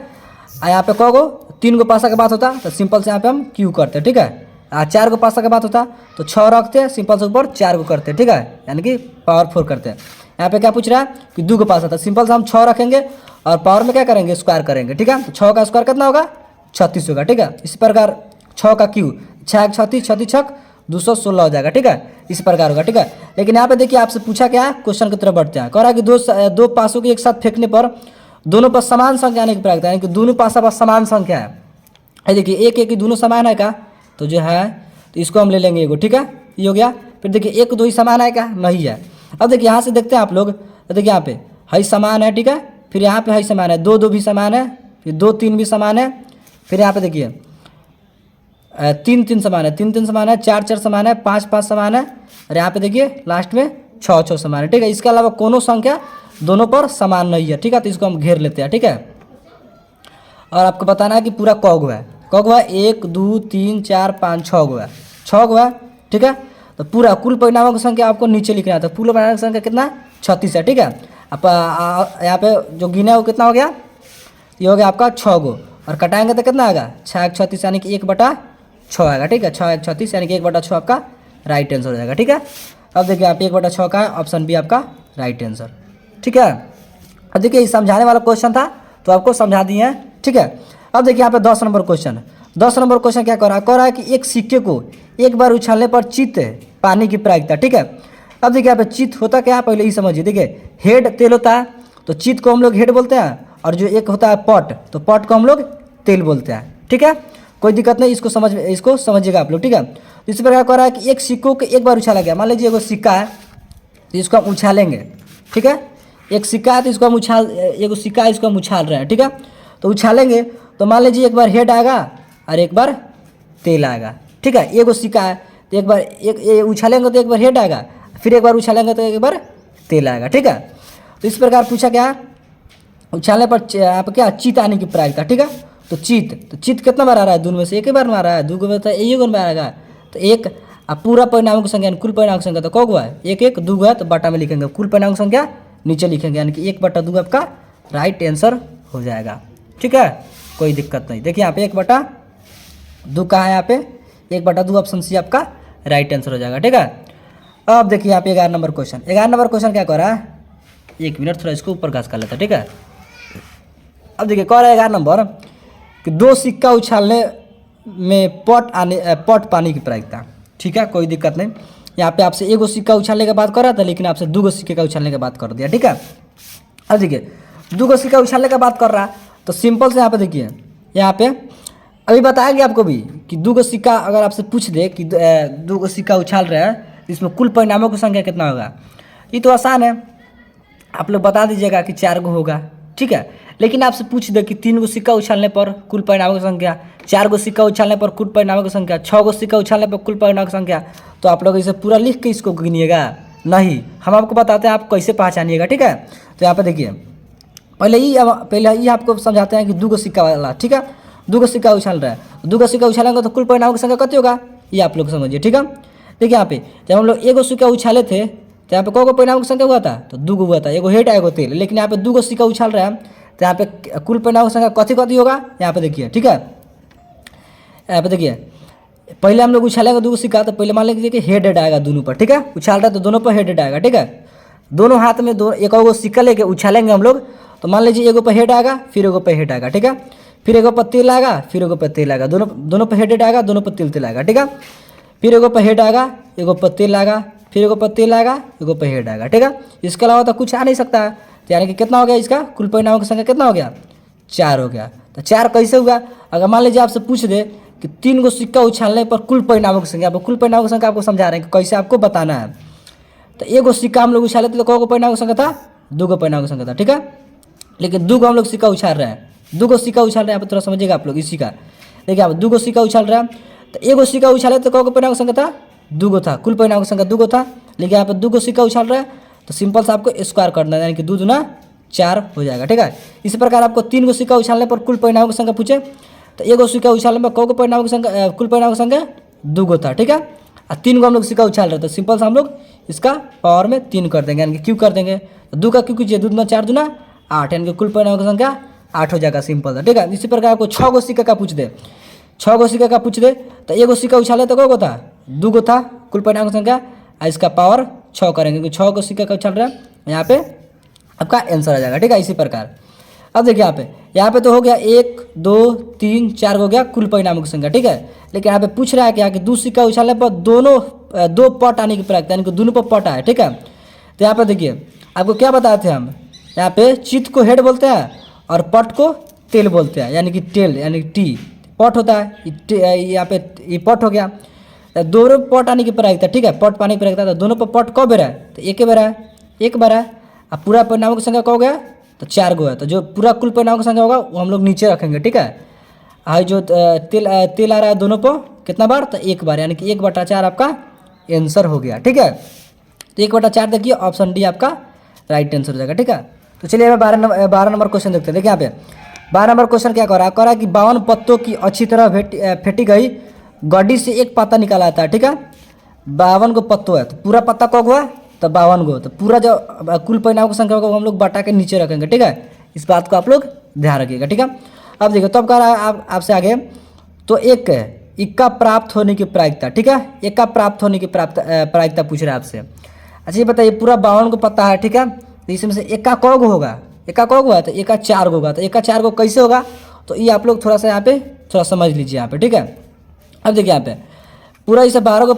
यहाँ पे क गो 3 गो पासा का बात होता, तो सिंपल से यहाँ पे हम क्यू करते। ठीक है, 4 गो पासा का बात होता तो 6 रखते, सिंपल से ऊपर 4 गो करते। ठीक है, यानी कि पावर 4 करते हैं। यहाँ पे क्या पूछ रहा है कि 2 गो पासा था, सिंपल से हम 6 रखेंगे और पावर में क्या करेंगे, स्क्वायर करेंगे। ठीक है, तो 6 का स्क्वायर कितना होगा, 36 होगा। ठीक है, इस प्रकार 6 का क्यू, 6 36 36 छक 216 हो जाएगा। ठीक है, इस प्रकार होगा। ठीक है, लेकिन यहाँ पे देखिए आपसे पूछा क्या है, क्वेश्चन की तरफ बढ़ते हैं। कह रहा है कि दो पासों के एक साथ फेंकने पर दोनों पर समान संख्या आने की प्रायिकता, यानी कि दोनों पासा पर समान संख्या है। देखिए एक एक दोनों समान है क्या, तो जो है तो इसको हम ले लेंगे एगो। ठीक है, ये हो गया। फिर देखिए 1 2 ही समान है क्या, नहीं है। अब देखिए यहाँ से देखते हैं आप लोग, तो देखिए यहाँ पे हई समान है। ठीक है, फिर यहाँ पे हई समान है, 2 2 भी समान है, फिर 2 3 भी समान है, फिर यहाँ पे देखिए 3 3 समान है, 3 3 समान है, 4 4 समान है, 5 5 समान है, और यहाँ पे देखिए लास्ट में 6 6 समान है। ठीक है, इसके अलावा कोनो संख्या दोनों पर समान नहीं है। ठीक है, तो इसको हम घेर लेते हैं। ठीक है, और आपको बताना है कि पूरा क गो है, 1 2 3 4 5 6 गो है, 6 गो है। ठीक है, तो पूरा कुल परिणामों की संख्या आपको नीचे लिखना है, तो कुल परिणामों की संख्या कितना, 36 है। ठीक है, आप यहाँ पे जो गिना है वो कितना हो गया, ये हो गया आपका 6 गो, और कटाएंगे तो कितना आएगा, 6 36 यानी कि 1/6 आएगा। ठीक है, 6 36 यानी कि 1/6 आपका राइट आंसर हो जाएगा। ठीक है, अब देखिए आप 1/6 का ऑप्शन बी आपका राइट आंसर। ठीक है, अब देखिए ये समझाने वाला क्वेश्चन था तो आपको समझा दिए हैं। ठीक है, अब देखिए यहाँ पे 10 नंबर क्वेश्चन, 10 नंबर क्वेश्चन क्या कर रहा है कि एक सिक्के को एक बार उछालने पर चित पानी की प्रायिकता। ठीक है, अब देखिए यहाँ पे चित होता क्या है, पहले ये समझिए। देखिए हेड तेल होता है, तो चित को हम लोग हेड बोलते हैं, और जो एक होता है पट, तो पट को हम लोग तेल बोलते हैं। ठीक है, कोई दिक्कत नहीं, इसको समझिएगा आप लोग। ठीक है, तो इस प्रकार कर रहा है कि एक सिक्कों को एक बार उछाला गया, मान लीजिए एगो सिक्का है तो इसको हम उछालेंगे। ठीक है, एक सिक्का है तो इसको हम एगो सिक्का है, इसको हम उछाल रहे हैं। ठीक है, तो उछालेंगे तो मान लीजिए एक बार हेड आएगा और एक बार तेल आएगा। ठीक है, एगो सिक्का है तो एक बार उछालेंगे तो एक बार हेड आएगा, फिर एक बार उछालेंगे तो एक बार तेल आएगा। ठीक है, तो इस प्रकार पूछा क्या, उछालने पर आप क्या चित आने की प्रायिकता। ठीक है, तो चित कितना बार आ रहा है, दोनों में से एक ही बार में आ रहा है, 2 गो में तो एक बार में आएगा, तो एक पूरा परिणामों की संख्या कुल परिणाम की संख्या तो कौ है, 1 1 2 है, तो बटा में लिखेंगे, कुल परिणाम की संख्या नीचे लिखेंगे, यानी कि 1/2 आपका राइट आंसर हो जाएगा। ठीक है, कोई दिक्कत नहीं। देखिए यहाँ पे 1/2 कहाँ है, यहाँ पे 1/2 ऑप्शन सी आपका राइट आंसर हो जाएगा। ठीक है, अब देखिए यहाँ पे 11 नंबर क्वेश्चन, 11 नंबर क्वेश्चन क्या कर रहा है, 1 मिनट थोड़ा इसको ऊपर घास कर लेता है। ठीक है, अब देखिए कह रहा है 11 नंबर कि 2 सिक्का उछालने में पट पानी की प्रायिकता। ठीक है, कोई दिक्कत नहीं। यहाँ पे आपसे एगो सिक्का उछालने की बात कर रहा था, लेकिन आपसे 2 गो सिक्के का उछालने की बात कर दिया। ठीक है, अब देखिए 2 गो सिक्का उछालने की बात कर रहा है, तो सिंपल से यहाँ पे देखिए, यहाँ पे अभी बताया गया आपको भी कि दो गो सिक्का अगर आपसे पूछ दे कि दो गो सिक्का उछाल रहा है, इसमें कुल परिणामों की संख्या कितना होगा। ये तो आसान है, आप लोग बता दीजिएगा कि 4 गो होगा, ठीक है। लेकिन आपसे पूछ दे कि 3 गो सिक्का उछालने पर कुल परिणामों की संख्या, 4 गो सिक्का उछालने पर कुल परिणामों की संख्या, 6 गो सिक्का उछालने पर कुल परिणामों की संख्या, तो आप लोग इसे पूरा लिख के इसको गिनिएगा। नहीं, हम आपको बताते हैं आप कैसे पहचानिएगा, ठीक है। तो यहाँ पे देखिए, पहले ही आपको समझाते हैं कि 2 गो सिक्का वाला, ठीक है। 2 गो सिक्का उछाल रहा है, 2 गो सिक्का उछालेंगे तो कुल परिणामों की संख्या कितनी होगा, ये आप लोग समझिए, ठीक है। देखिए यहाँ पे जब हम लोग 1 गो सिक्का उछाले थे तो यहाँ पे कौ परिणाम की संख्या हुआ था, तो 2 गो हुआ था, एगो हेड एगो तेल। लेकिन यहाँ पे 2 गो सिक्का उछाल रहा है तो यहाँ पे कुल परिणाम की संख्या कथी होगा, यहाँ पे देखिए, ठीक है। यहाँ पे देखिए, पहले हम लोग उछालेंगे 2 गो सिक्का, तो पहले मान लीजिए कि हेड आएगा दोनों पर, ठीक है। उछाल रहा है तो दोनों पर हेड आएगा, ठीक है। दोनों हाथ में एक गो सिक्का लेके उछालेंगे हम लोग, तो मान लीजिए एगो पर हेड आएगा, फिर एगो पर हेड आएगा, ठीक है। फिर एगो पर तेल आएगा, फिर एगो पर तेल आएगा, दोनों पर हेड आएगा, दोनों पर तेल आएगा, ठीक है। फिर एगो पर हेड आएगा, एगो पर तेल आएगा, फिर एगो पर तेल आएगा, एगो पर हेड आएगा, ठीक है। इसके अलावा तो कुछ आ नहीं सकता है। तो यानी कि कितना हो गया इसका कुल परिणामों की संख्या कितना हो गया, 4 हो गया। तो 4 कैसे हुआ, अगर मान लीजिए आपसे पूछ दे कि 3 गो सिक्का उछालने पर कुल परिणामों की संख्या, कुल परिणामों की संख्या आपको समझा रहे हैं कि कैसे आपको बताना है। तो 1 गो सिक्का हम लोग उछाले थे तो कौ परिणामों की संख्या था, 2 गो परिणामों की संख्या था, ठीक है। लेकिन 2 गो हम लोग सिक्का उछाल रहे हैं, 2 गो सिक्का उछाल रहे हैं, यहाँ पर थोड़ा समझिएगा आप लोग इसी का। देखिए आप 2 गो सिक्का उछाल रहे हैं, तो 1 गो सिक्का उछाले तो कौ परिणाम की संख्या था, 2 गो था, कुल परिणाम की संख्या 2 गो था। लेकिन यहाँ पर 2 गो सिक्का उछाल रहा है तो सिंपल से आपको स्क्वायर करना है, यानी कि 2 दूना 4 हो जाएगा, ठीक है। इसी प्रकार आपको 3 गो सिक्का उछालने पर कुल परिणामों की संख्या पूछे तो 1 गो सिक्का उछालने पर कौ परिणामों की संख्या, कुल परिणामों की संख्या 2 गो था, ठीक है। और 3 गो हम लोग सिक्का उछाल रहे, तो सिंपल से हम लोग इसका पावर में 3 कर देंगे, यानी कि क्यू कर देंगे। तो 2 का क्यू कीजिए, 2 दूना 4 दूना 8, यानी कि कुल परिणामों की संख्या 8 हो जाएगा, सिंपल था, ठीक है। इसी प्रकार आपको 6 गो सिक्का का पूछ दे, 6 गो सिक्का का पूछ दे तो 1 गो सिक्का उछाले तो कौ गो था, 2 गो था, कुल परिणाम की संख्या, इसका पावर 6 करेंगे क्योंकि 6 गो सिक्का का उछाल रहा है, यहाँ पे आपका आंसर आ जाएगा, ठीक है। इसी प्रकार अब देखिए यहाँ पे तो हो गया 1 2 3 4 हो गया कुल परिणामों की संख्या, ठीक है। लेकिन यहाँ पे पूछ रहा है क्या कि 2 सिक्का उछालने पर दोनों 2 पट आने की प्रक्रिया, यानी कि दोनों पर पट आए, ठीक है। तो यहाँ पे देखिए आपको क्या बताए थे हम, यहाँ पे चित्त को हेड बोलते हैं और पट को तेल बोलते हैं, यानी कि टेल, यानी कि टी पट होता है। यहाँ पे ये पट हो गया, दोनों पट आने की प्रक्रिया, ठीक है। पट पाने की प्रक्रिया, तो दोनों पर पट कब बेरा है, तो एक बार है, एक बार है। अब पूरा परिणामों की संख्या कब हो गया, तो 4 गो है। तो जो पूरा कुल परिणामों की संख्या होगा वो हम लोग नीचे रखेंगे, ठीक है। और जो तेल आ रहा है दोनों पर कितना बार, तो 1 बार, यानी कि 1/4 आपका आंसर हो गया, ठीक है। तो 1/4 देखिए ऑप्शन डी आपका राइट आंसर हो जाएगा, ठीक है। तो चलिए हमें 12 नंबर क्वेश्चन देखते हैं। देखिए यहाँ पे 12 नंबर क्वेश्चन क्या कर रहा है कि 52 पत्तों की अच्छी तरह फेंटी गई गड्डी से एक पत्ता निकाला आता है, ठीक है। 52 गो पत्तों है, तो पूरा पत्ता कब हुआ, तो 52 गो। तो पूरा जो कुल परिणामों की संख्या को हम लोग बटा के नीचे रखेंगे, ठीक है। इस बात को आप लोग ध्यान रखिएगा, ठीक है। अब देखिए तो अब कह रहा है आपसे आगे, तो एक इक्का प्राप्त होने की प्रायिकता, ठीक है। इक्का प्राप्त होने की प्रायिकता पूछ रहा है आपसे। अच्छा ये बताइए पूरा 52 को पत्ता है, ठीक है। तो इसमें से इक्का कौ गो होगा, इक्का कौ गो है, तो इक्का 4 गो होगा। तो इक्का 4 गो कैसे होगा, तो ये आप लोग थोड़ा सा यहाँ पे थोड़ा समझ लीजिए यहाँ पे, ठीक है। अब देखिए यहाँ पे पूरा इसे 12 को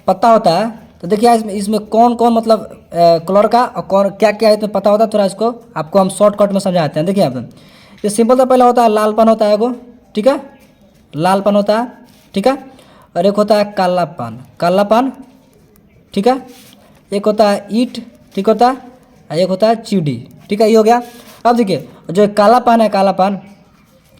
पत्ता होता है, तो देखिए इसमें कौन कौन मतलब कलर का और कौन क्या क्या इसमें पता होता है, थोड़ा इसको आपको हम शॉर्टकट में समझाते हैं। देखिए यहाँ पे ये सिंपल सा पहला होता है लालपन होता है एगो, ठीक है, लालपन होता है, ठीक है। और एक होता है कालापन, कालापन, ठीक है। एक होता है ईट, ठीक होता है, और एक होता है चीडी, ठीक है। ये हो गया। अब देखिए जो कालापन है, कालापन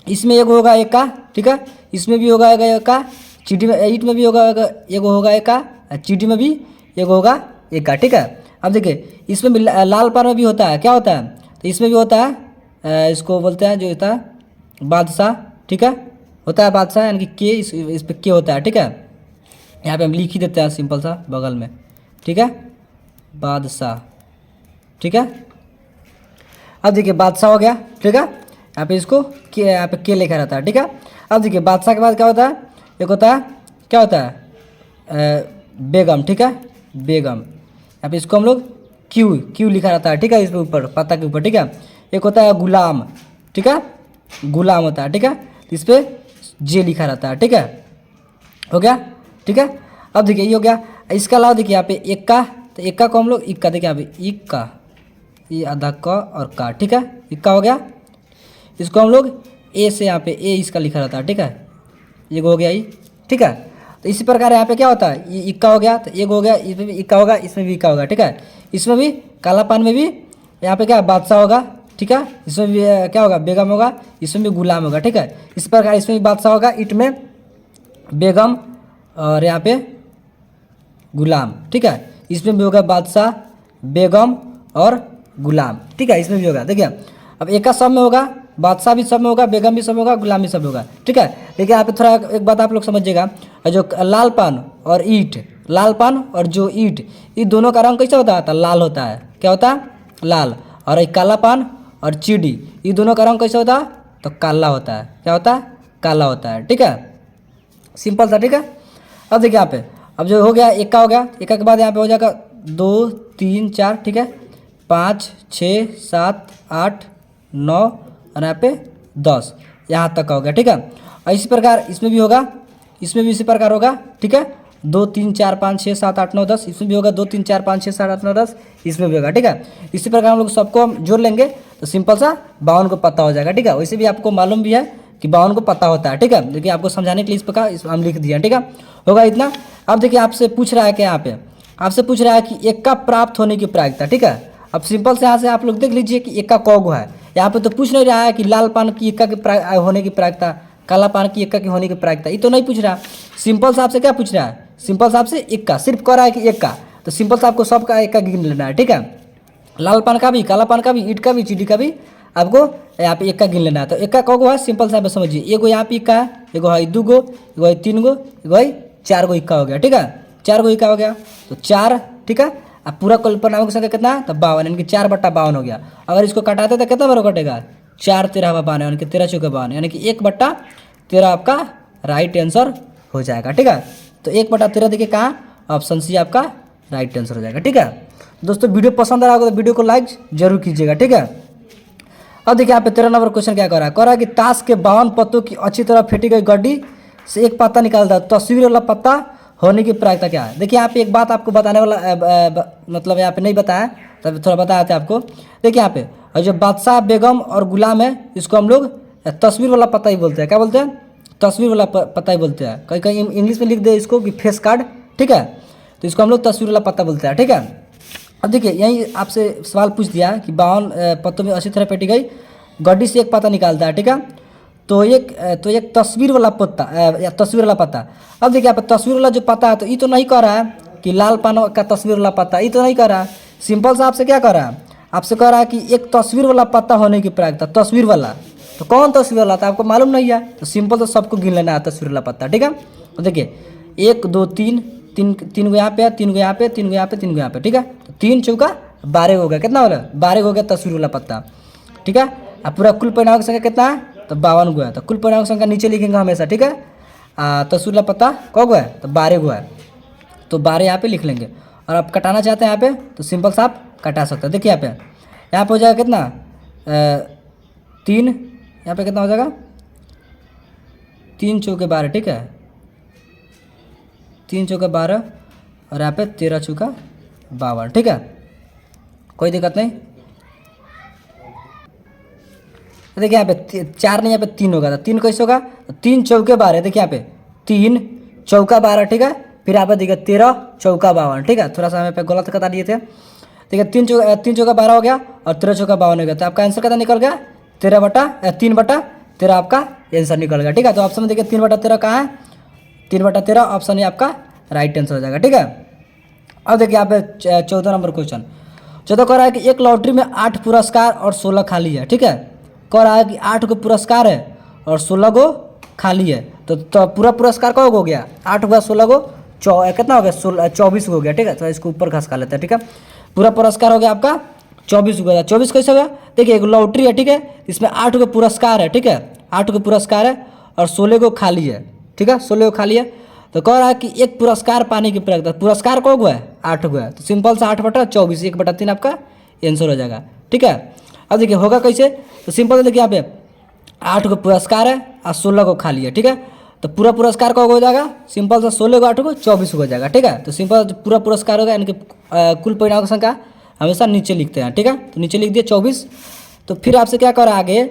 इसमें एक होगा एक का, ठीक है। इसमें भी होगा एक का, चीटी में ईट में भी होगा एक होगा एक का, चीटी में भी एक होगा एक का, ठीक है। अब देखिए इसमें भी लालपन में भी होता है, क्या होता है, तो इसमें भी होता है इसको बोलते हैं जो होता है बादशाह, ठीक है, होता है बादशाह, यानी कि के इस पर के होता है, ठीक है। यहाँ पे हम लिख ही देते हैं सिंपल सा बगल में, ठीक है, बादशाह, ठीक है। अब देखिए बादशाह हो गया, ठीक है। यहाँ पे इसको के, यहाँ पे के लिखा रहता है, ठीक है। अब देखिए बादशाह के बाद क्या होता है, एक होता है क्या होता है बेगम, ठीक है, बेगम। यहाँ पे इसको हम लोग क्यू क्यू लिखा रहता है, ठीक है, इस पे ऊपर पत्ता के ऊपर, ठीक है। एक होता है गुलाम, ठीक है, गुलाम होता है, ठीक है, इस पे जे लिखा रहता है, ठीक है, हो गया, ठीक है। अब देखिए ये हो गया। इसके अलावा देखिए यहाँ पे इक्का, तो इक्का को हम लोग इक्का, देखिए यहाँ पे इक्का, ये आधा क और का, ठीक है, इक्का हो गया। इसको हम लोग ए से यहाँ पे ए इसका लिखा रहता है, ठीक है, ये हो गया ये, ठीक है। तो इसी प्रकार यहाँ पे क्या होता है, ये इक्का हो गया तो एक हो गया, इसमें भी इक्का होगा, इसमें भी इक्का होगा, ठीक है। इसमें भी काला पान में भी यहाँ पे क्या बादशाह होगा, ठीक है, इसमें भी क्या होगा बेगम होगा, इसमें भी गुलाम होगा, ठीक है। इस प्रकार इसमें भी बादशाह होगा, ईट में बेगम और यहाँ पे गुलाम, ठीक है। इसमें भी होगा बादशाह, बेगम और गुलाम, ठीक है, इसमें भी होगा। देखिए अब एक का सब में होगा, बादशाह भी सब में होगा, बेगम भी सब में होगा, गुलाम भी सब में होगा, ठीक है। लेकिन यहाँ पे थोड़ा एक बात आप लोग समझिएगा, जो लाल पान और ईंट, लाल पान और जो ईंट, ये दोनों का रंग कैसा होता है, लाल होता है, क्या होता है, लाल। और एक काला पान और चीडी, ये दोनों का रंग कैसा होता है, तो काला होता है, क्या होता है, काला होता है, ठीक है, सिंपल सा, ठीक है। अब देखिए यहाँ पे, अब जो हो गया एक का हो गया, एक के बाद यहाँ पे हो जाएगा 2 3 4, ठीक है, 5 6 7 8 9 और यहाँ पे 10, यहाँ तक का हो गया, ठीक है। और इसी प्रकार इसमें भी होगा, इसमें भी इसी प्रकार होगा, ठीक है, 2 3 4 5 6 7 8 9 10, इसमें भी होगा 2 3 4 5 6 7 8 9 10, इसमें भी होगा, ठीक है। इसी प्रकार हम लोग सबको हम जोड़ लेंगे तो सिंपल सा 52 को पता हो जाएगा, ठीक है। वैसे भी आपको मालूम भी है कि 52 को पता होता है, ठीक है, लेकिन आपको समझाने के लिए इस प्रकार हम लिख दिया, ठीक है, होगा इतना। अब देखिए आपसे पूछ रहा है कि यहाँ पे आपसे पूछ रहा है कि एक का प्राप्त होने की प्रायिकता, ठीक है। अब सिंपल से यहाँ से आप लोग देख लीजिए कि एक का कौगो है, यहाँ पे तो पूछ नहीं रहा है कि लाल पान की इक्का की होने की प्रायिकता, काला पान की इक्का की होने की प्रायिकता, ये तो नहीं पूछ रहा। सिंपल सा आपसे क्या पूछ रहा है, सिंपल सा आपसे इक्का, सिर्फ कह रहा है कि एक का, तो सिंपल सा आपको सबका एक का गिन लेना है, ठीक है। लाल पान का भी, काला पान का भी, ईंट का भी, चीडी का भी आपको यहाँ पे एक का गिन लेना है। तो एक का कौगो है, सिंपल सा आप समझिए, एगो यहाँ पे इक्का है, एगो है 2 गो, एगो है 3 गो, एगो है 4 गो इक्का हो गया, ठीक है, 4 गो इक्का हो गया तो 4, ठीक है। अब पूरा कल्पनाओं की संख्या कितना है, तो 52, यानी कि 4/52 हो गया। अगर इसको कटाते तो कितना बार कटेगा, 4 13 52, यानी कि 13 चौके 52, यानी कि 1/13 आपका राइट आंसर हो जाएगा, ठीक है। तो 1/13 देखिए कहाँ, ऑप्शन सी आपका राइट आंसर हो जाएगा, ठीक है। दोस्तों वीडियो पसंद आ रहा होगा तो वीडियो को लाइक जरूर कीजिएगा, ठीक है। अब देखिए यहाँ पे 13 नंबर क्वेश्चन क्या कर रहा है कि ताश के 52 पत्तों की अच्छी तरह फेंटी गई गड्डी से एक पत्ता निकालता है, तस्वीर वाला पत्ता होने की प्रायिकता क्या है। देखिए यहाँ पे एक बात आपको बताने वाला मतलब यहाँ पे नहीं बताया, तब थोड़ा बताया था आपको। देखिए यहाँ पे और जो बादशाह, बेगम और गुलाम है, इसको हम लोग तस्वीर वाला पत्ता ही बोलते हैं, क्या बोलते हैं, तस्वीर वाला पत्ता ही बोलते हैं। कहीं कहीं इंग्लिश में लिख दे इसको कि फेस कार्ड, ठीक है, तो इसको हम लोग तस्वीर वाला पत्ता बोलते हैं, ठीक है। अब देखिए यहीं आपसे सवाल पूछ दिया कि 52 पत्तों में अच्छी तरह फेंटी गई गड्डी से एक पत्ता निकालता है, ठीक है, तो एक तस्वीर वाला पत्ता या तस्वीर वाला पत्ता। अब देखिए यहाँ पे तस्वीर वाला जो पत्ता है, तो ये तो नहीं कह रहा है कि लाल पान का तस्वीर वाला पत्ता, ये तो नहीं कह रहा है। सिंपल सा आपसे क्या कह रहा है, आपसे कह रहा है कि एक तस्वीर वाला पत्ता होने की प्रायिकता, तस्वीर वाला, तो कौन तस्वीर वाला था आपको मालूम नहीं है, तो सिंपल तो सबको गिन लेना है तस्वीर वाला पत्ता, ठीक है। तो देखिए 1 2 3 3 गो यहाँ पे, 3 गो यहाँ पे, 3 गो यहाँ पे, 3 गो यहाँ पे, ठीक है, तो 3 चौका 12 हो गया, कितना हो गया, 12 हो गया तस्वीर वाला पत्ता, ठीक है। अब पूरा कुल परिणाम की संख्या कितना है, तो 52 गो है, तो कुल परिणाम की संख्या नीचे लिखेंगे हमेशा, ठीक है। तस्वीर वाला पत्ता कौ गो है, तो 12 गो है, तो 12 यहाँ पे लिख लेंगे। और आप कटाना चाहते हैं यहाँ पे तो सिंपल सा आप कटा सकते हैं। देखिए यहाँ पे हो जाएगा कितना, 3, यहाँ पे कितना हो जाएगा, 3 चौके 12, ठीक है, 3 चौके 12 और यहाँ पे 13 चौका 52, ठीक है, कोई दिक्कत नहीं। देखिए यहाँ पे 4 नहीं, यहाँ पे 3 होगा, तो 3 कैसे होगा, 3 चौके 12, देखिए यहाँ पे 3 चौका 12, ठीक है, फिर यहाँ पे देखिए 13 चौका 52, ठीक है, थोड़ा सा हमें पे गलत कटा दिए थे। देखिए 3 चौका 12 हो गया और 13 चौका 52 हो गया, तो आपका आंसर कितना निकल गया, 3/13 आपका आंसर निकल गया, ठीक है। तो ऑप्शन में देखिए 3/13 कहाँ है, 3/13 ऑप्शन ही आपका राइट आंसर हो जाएगा, ठीक है। अब देखिए यहाँ पे 14 नंबर क्वेश्चन, 14 कह रहा है कि एक लॉटरी में 8 पुरस्कार और 16 खाली है, ठीक है, कह रहा है कि 8 गो पुरस्कार है और 16 गो खाली है, तो पूरा पुरस्कार कौ हो गया, 8 हुआ 16 गो, कितना हो गया, 24 हो गया, ठीक है। तो इसको ऊपर घसका लेते हैं, ठीक है, पूरा पुरस्कार हो गया आपका 24 हो गया। 24 कैसे हो गया, देखिए एक लॉटरी है, ठीक है, इसमें 8 गो पुरस्कार है, ठीक है, 8 गो पुरस्कार है और 16 गो खाली है, ठीक है, 16 गो खाली है। तो कह रहा है कि एक पुरस्कार पाने की प्रायिकता, पुरस्कार कौ गो है, 8 गो है, तो सिंपल से 8/24, 1/3 आपका आंसर हो जाएगा, ठीक है। अब देखिए होगा कैसे, तो सिंपल देखिए यहाँ पे 8 गो पुरस्कार है और 16 गो खाली है, ठीक है, तो पूरा पुरस्कार कौ हो जाएगा, सिंपल से 16 गो 8 गो 24 हो जाएगा, ठीक है। तो सिंपल पूरा पुरस्कार होगा, यानी कि कुल परिणाम की संख्या हमेशा नीचे लिखते हैं, ठीक है, तो नीचे लिख दिए 24। तो फिर आपसे क्या कर रहा है आगे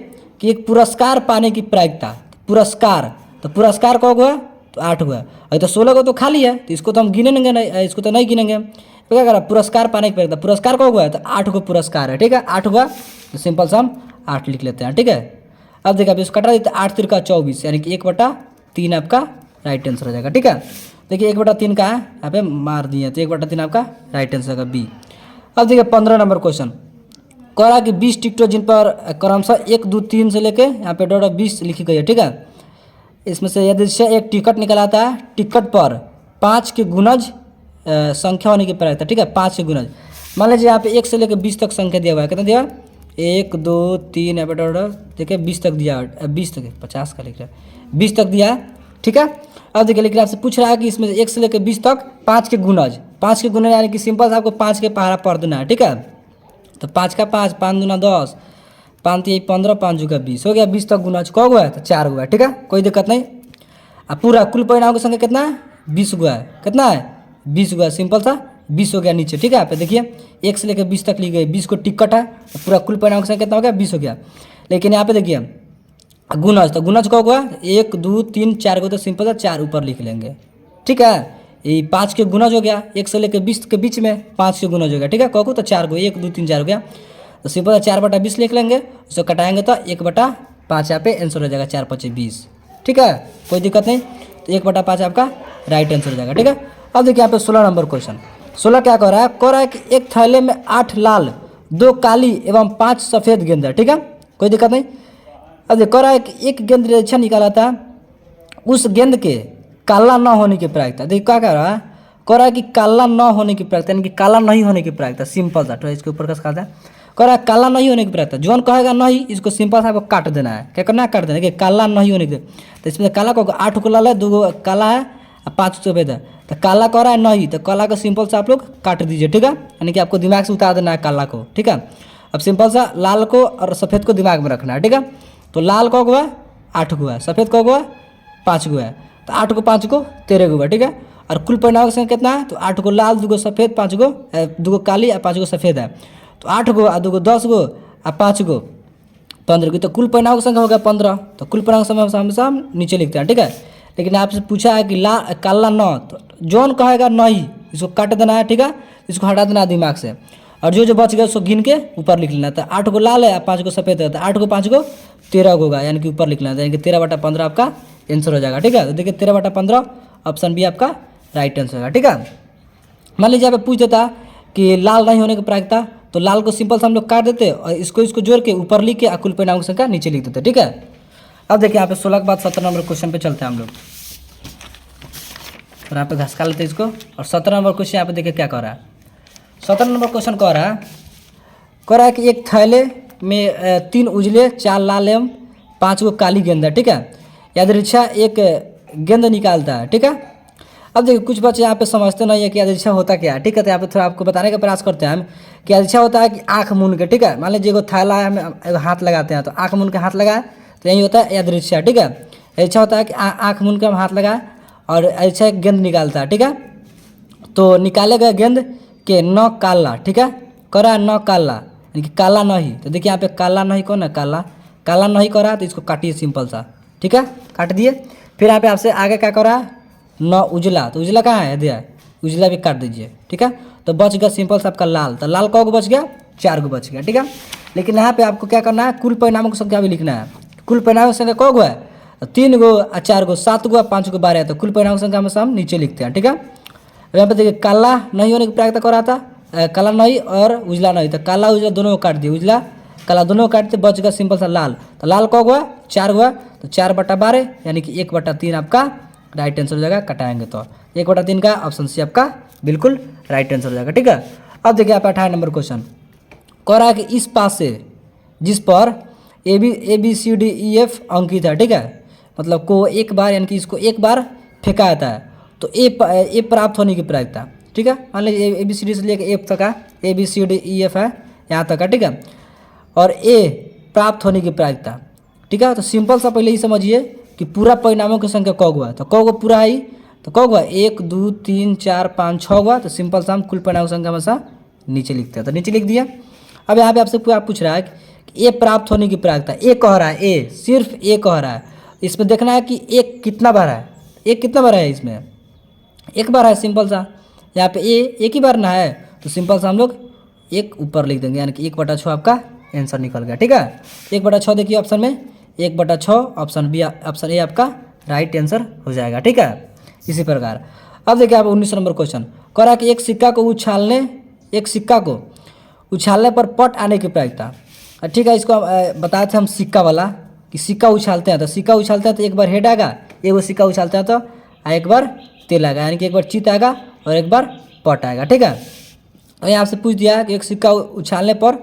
कि एक पुरस्कार पाने की प्रायिकता, पुरस्कार, तो पुरस्कार कौ हुआ, तो 8 हुआ। अभी तो 16 को तो खाली है, तो इसको तो हम गिनेंगे नहीं, इसको तो नहीं गिनेंगे। तो क्या करा, पुरस्कार पाने की प्रायिकता, पुरस्कार कौ हुआ है, तो 8 को पुरस्कार है, ठीक है, 8 हुआ, तो सिंपल सा हम 8 लिख लेते हैं, ठीक है। अब देखिए आप इसको कटा देते, 8 तिरका 24, यानी कि 1/3 आपका राइट आंसर हो जाएगा, ठीक है। देखिए 1/3 का है, यहाँ पे मार दिए, तो 1/3 आपका राइट आंसर होगा बी। अब देखिए 15 नंबर क्वेश्चन कह रहा है कि 20 टिकटों जिन पर क्रमशः 1, 2, 3 से लेके यहाँ पे डॉट 20 लिखी गई है, ठीक है। इसमें से यदि एक टिकट निकल आता है, टिकट पर 5 के गुणज संख्या होने की प्रायिकता, ठीक है, 5 के गुणज। मान लीजिए यहाँ पे 1 से लेकर 20 तक संख्या दिया हुआ है, कितना दिया, 1, 2, 3 यहाँ पे डॉट देखिए 20 तक दिया, 20 तक, 50 का लिख रहा है, 20 तक दिया है, ठीक है। अब देखिए लेकिन आपसे पूछ रहा है कि इसमें 1 से लेकर 20 तक 5 के गुणज, 5 के गुणज यानी कि सिंपल आपको 5 के पहाड़ा पढ़ देना है, ठीक है। तो 5 का 5, 5 दूना 10, 5 3 15, 5 का 20 हो गया, 20 तक गुणज कौ हुआ है, तो 4 हुआ है, ठीक है, कोई दिक्कत नहीं। अब पूरा कुल परिणाम की संख्या कितना है, 20 हुआ है, कितना है, 20 हुआ है, सिंपल सा 20 हो गया नीचे, ठीक है। यहाँ पे देखिए 1 से लेकर 20 तक ली गई, 20 को टिकट है, तो पूरा कुल परिणाम की संख्या कितना हो गया, 20 हो गया। लेकिन यहाँ पे देखिए गुणज, तो गुणज कौ हुआ, 1, 2, 3, 4 को, तो सिंपल सा 4 ऊपर लिख लेंगे, ठीक है। ये 5 के गुणज हो गया, 1 से लेकर 20 के बीच में 5 के गुणज हो गया, ठीक है, कौ, तो 4 को, 1, 2, 3, 4 हो गया, तो सिंपल 4/20 लिख लेंगे, उसको कटाएंगे तो 1/5 यहाँ पे आंसर हो जाएगा, 4 5 20, ठीक है, कोई दिक्कत नहीं। तो 1/5 आपका राइट आंसर हो जाएगा, ठीक है। अब देखिए यहाँ पे 16 नंबर क्वेश्चन, 16 क्या कह रहा है कि एक थैले में 8 लाल, 2 काली एवं 5 सफ़ेद गेंद है, ठीक है, कोई दिक्कत नहीं। अब कह रहा है कि एक गेंद निरीक्षण निकाला था, उस गेंद के काला न होने की प्रायिकता, देखिए क्या कह रहा है कि काला न होने की प्रायिकता, यानी कि काला नहीं होने की प्रायिकता, सिंपल सा, तो इसके ऊपर का खाता है, कह रहा है काला नहीं होने की प्रायिकता, जोन कहेगा नहीं, इसको सिंपल सा आपको काट देना है, क्या करना है, काट देना है, कि काला नहीं होने की, तो इसमें काला को 8 को लाल है, 2 काला है और 5 सफ़ेद है, तो काला कह रहा है नहीं, तो काला को सिंपल सा आप लोग काट दीजिए, ठीक है, यानी कि आपको दिमाग से उतार देना है काला को, ठीक है। अब सिंपल सा लाल को और सफ़ेद को दिमाग में रखना है, ठीक है। तो लाल कौ हुआ, 8 हुआ है, सफ़ेद कौ हुआ, 5 हुआ है, तो 8 को 5 को 13 हुआ, ठीक है। और कुल परिणाम की संख्या कितना है, तो 8 को लाल, 2 को सफ़ेद, 5 को 2 को काली और 5 को सफ़ेद है, तो 8 को और 2 को 10 को और 5 को 15 की, तो कुल परिणाम की संख्या हो गया 15। तो कुल परिणाम की संख्या हमेशा हम नीचे लिखते हैं, ठीक है। लेकिन आपसे पूछा है कि काला न, तो जोन कहेगा नहीं, इसको काट देना है, ठीक है, इसको हटा देना है दिमाग से, और जो बच गया उसको गिन के ऊपर लिख लेना। तो 8 को लाल है, 5 को सफ़ेद है, तो 8 को 5 को 13 होगा, यानी कि ऊपर लिख लेना, यानी कि 13/15 आपका आंसर हो जाएगा, ठीक है। तो देखिए 13/15 ऑप्शन बी आपका राइट आंसर होगा, ठीक है। मान लीजिए आप पूछ देता कि लाल नहीं होने की प्रायिकता, तो लाल को सिंपल से हम लोग काट देते और इसको जोड़ के ऊपर लिख के कुल परिणाम की संख्या नीचे लिख देते, ठीक है। अब देखिए यहाँ पे 16 के बाद 17 नंबर क्वेश्चन पे चलते हैं हम लोग, और यहाँ पे घसका लेते हैं इसको, और 17 नंबर क्वेश्चन यहाँ पे देखिए क्या कह रहा है। 17 नंबर क्वेश्चन कह रहा है कि एक थैले में 3 उजले, 4 लाल एवं 5 को काली गेंद है, ठीक है। यादृच्छा एक गेंद निकालता है, ठीक है। अब देखिए कुछ बच्चे यहाँ पे समझते नहीं है कि यादृच्छा होता क्या है, ठीक है। तो यहाँ पे थोड़ा आपको बताने का प्रयास करते हैं हम कि यादृच्छा होता है कि आँख मूंद के, ठीक है। मान लीजिए एगो थैला है, हम एगो हाथ लगाते हैं, तो आँख मूंद के हाथ लगाए, तो यही होता है यादृच्छा, ठीक है। यादृच्छा होता है कि आँख मूंद के हम हाथ लगाए और यादृच्छा एक गेंद निकालता है, ठीक है। तो निकाले गए गेंद के न काला, ठीक है, करा न काला, यानी कि काला नहीं। तो देखिए यहाँ पे काला नहीं कौन है, काला नहीं करा, तो इसको काटिए सिंपल सा, ठीक है, काट दिए। फिर यहाँ पे आपसे आगे क्या करा, न उजला, तो उजला कहाँ है, दिया उजला भी काट दीजिए, ठीक है। तो बच गया सिंपल सा आपका लाल, तो लाल कौ को बच गया, 4 को बच गया, ठीक है। लेकिन यहाँ पे आपको क्या करना है, कुल परिणामों की संख्या भी लिखना है। कुल परिणाम की संख्या कौ गो है, 3 गो, 4 गो, 7 गो, 5 को 12 है, तो कुल परिणाम की संख्या हमेशा हम नीचे लिखते हैं, ठीक है। यहाँ पे देखिए काला नहीं होने की प्रायिकता कर रहा था, काला नहीं और उजला नहीं, तो काला उजला दोनों को काट दिए, उजला काला दोनों को काट दिए, बच गया सिंपल सा लाल। तो लाल कौ हुआ, 4 हुआ, तो 4/12 यानी कि 1/3 आपका राइट आंसर हो जाएगा, कटाएंगे तो 1/3 का ऑप्शन सी आपका बिल्कुल राइट आंसर हो जाएगा, ठीक है। अब देखिए आप 18 नंबर क्वेश्चन कह रहा है कि इस पास से जिस पर ABCDEF अंकित है, ठीक है, मतलब को एक बार, यानी कि इसको एक बार फेंका जाता है, तो ए प्राप्त होने की प्रायिकता, ठीक है। मान लीजिए ABCD से लेकर F तक है, ABCDEF है यहाँ तक है, ठीक है, और ए प्राप्त होने की प्रायिकता, ठीक है। तो सिंपल सा पहले ही समझिए कि पूरा परिणामों की संख्या कौ हुआ, तो कौ को पूरा आई, तो कौ हुआ 1 2 3 4 5 6 हुआ, तो सिंपल सा हम कुल परिणामों की संख्या हमेशा नीचे लिखते हैं, तो नीचे लिख दिया। अब यहाँ पे आपसे पूछ रहा है कि ए प्राप्त होने की प्रायिकता, ए कह रहा है, ए सिर्फ ए कह रहा है। इसमें देखना है कि एक कितना बार है, एक कितना बार है, इसमें एक बार है, सिंपल सा। यहाँ पे ए एक ही बार ना है, तो सिंपल सा हम लोग एक ऊपर लिख देंगे, यानी कि 1/6 आपका आंसर निकल गया। ठीक है, 1/6 देखिए ऑप्शन में 1/6, ऑप्शन बी, ऑप्शन ए आपका राइट आंसर हो जाएगा। ठीक है, इसी प्रकार अब देखिए आप 19 नंबर क्वेश्चन कह रहा है कि एक सिक्का को उछालने पर पट आने की प्रायिकता। ठीक है, इसको बताए थे हम सिक्का वाला कि सिक्का उछालते हैं, तो सिक्का उछालते हैं तो एक बार हेड आएगा, एक बार सिक्का उछालते हैं तो एक बार तेल आएगा, यानी कि एक बार चित आएगा और एक बार पट आएगा। ठीक है, तो यहाँ से पूछ दिया कि एक सिक्का उछालने पर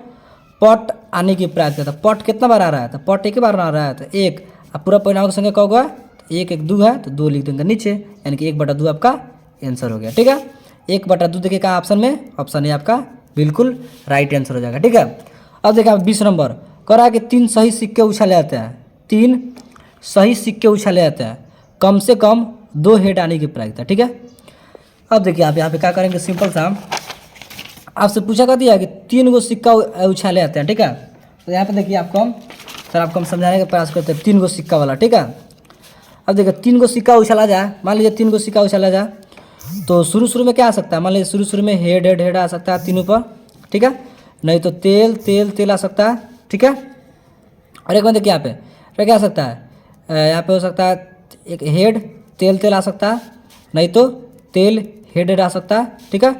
पट आने की प्रायिकता, तो पट कितना बार आ रहा है, तो पट एक ही बार आ रहा है, तो एक। अब पूरा परिणाम की संख्या कौ गया, तो 1 1 2 है, तो 2 लिख देंगे नीचे, यानी कि 1/2 आपका आंसर हो गया। ठीक है, 1/2 देखिए कहाँ ऑप्शन में, ऑप्शन ए आपका बिल्कुल राइट आंसर हो जाएगा। ठीक है, अब देखिए 20 नंबर कह रहा है कि 3 सही सिक्के उछाले जाते हैं, 3 सही सिक्के उछाले जाते हैं, कम से कम 2 हेड आने की प्रायिकता। ठीक है, अब देखिए आप यहाँ पे क्या करेंगे, सिंपल सा आपसे पूछा कर दिया कि 3 गो सिक्का उछाले जाते हैं। ठीक है, तो यहाँ पे देखिए आपको हम समझाने का प्रयास करते हैं 3 गो सिक्का वाला। ठीक है, अब देखिए 3 गो सिक्का उछाला जाए, मान लीजिए 3 गो सिक्का उछाला जाए, तो शुरू में क्या आ सकता है, मान लीजिए शुरू में हेड आ सकता है तीनों पर। ठीक है, नहीं तो तेल आ सकता है। ठीक है, और एक बार देखिए यहाँ पे क्या आ सकता है, यहाँ पे हो सकता है एक हेड तेल आ सकता है, नहीं तो तेल हेड आ सकता है। ठीक है,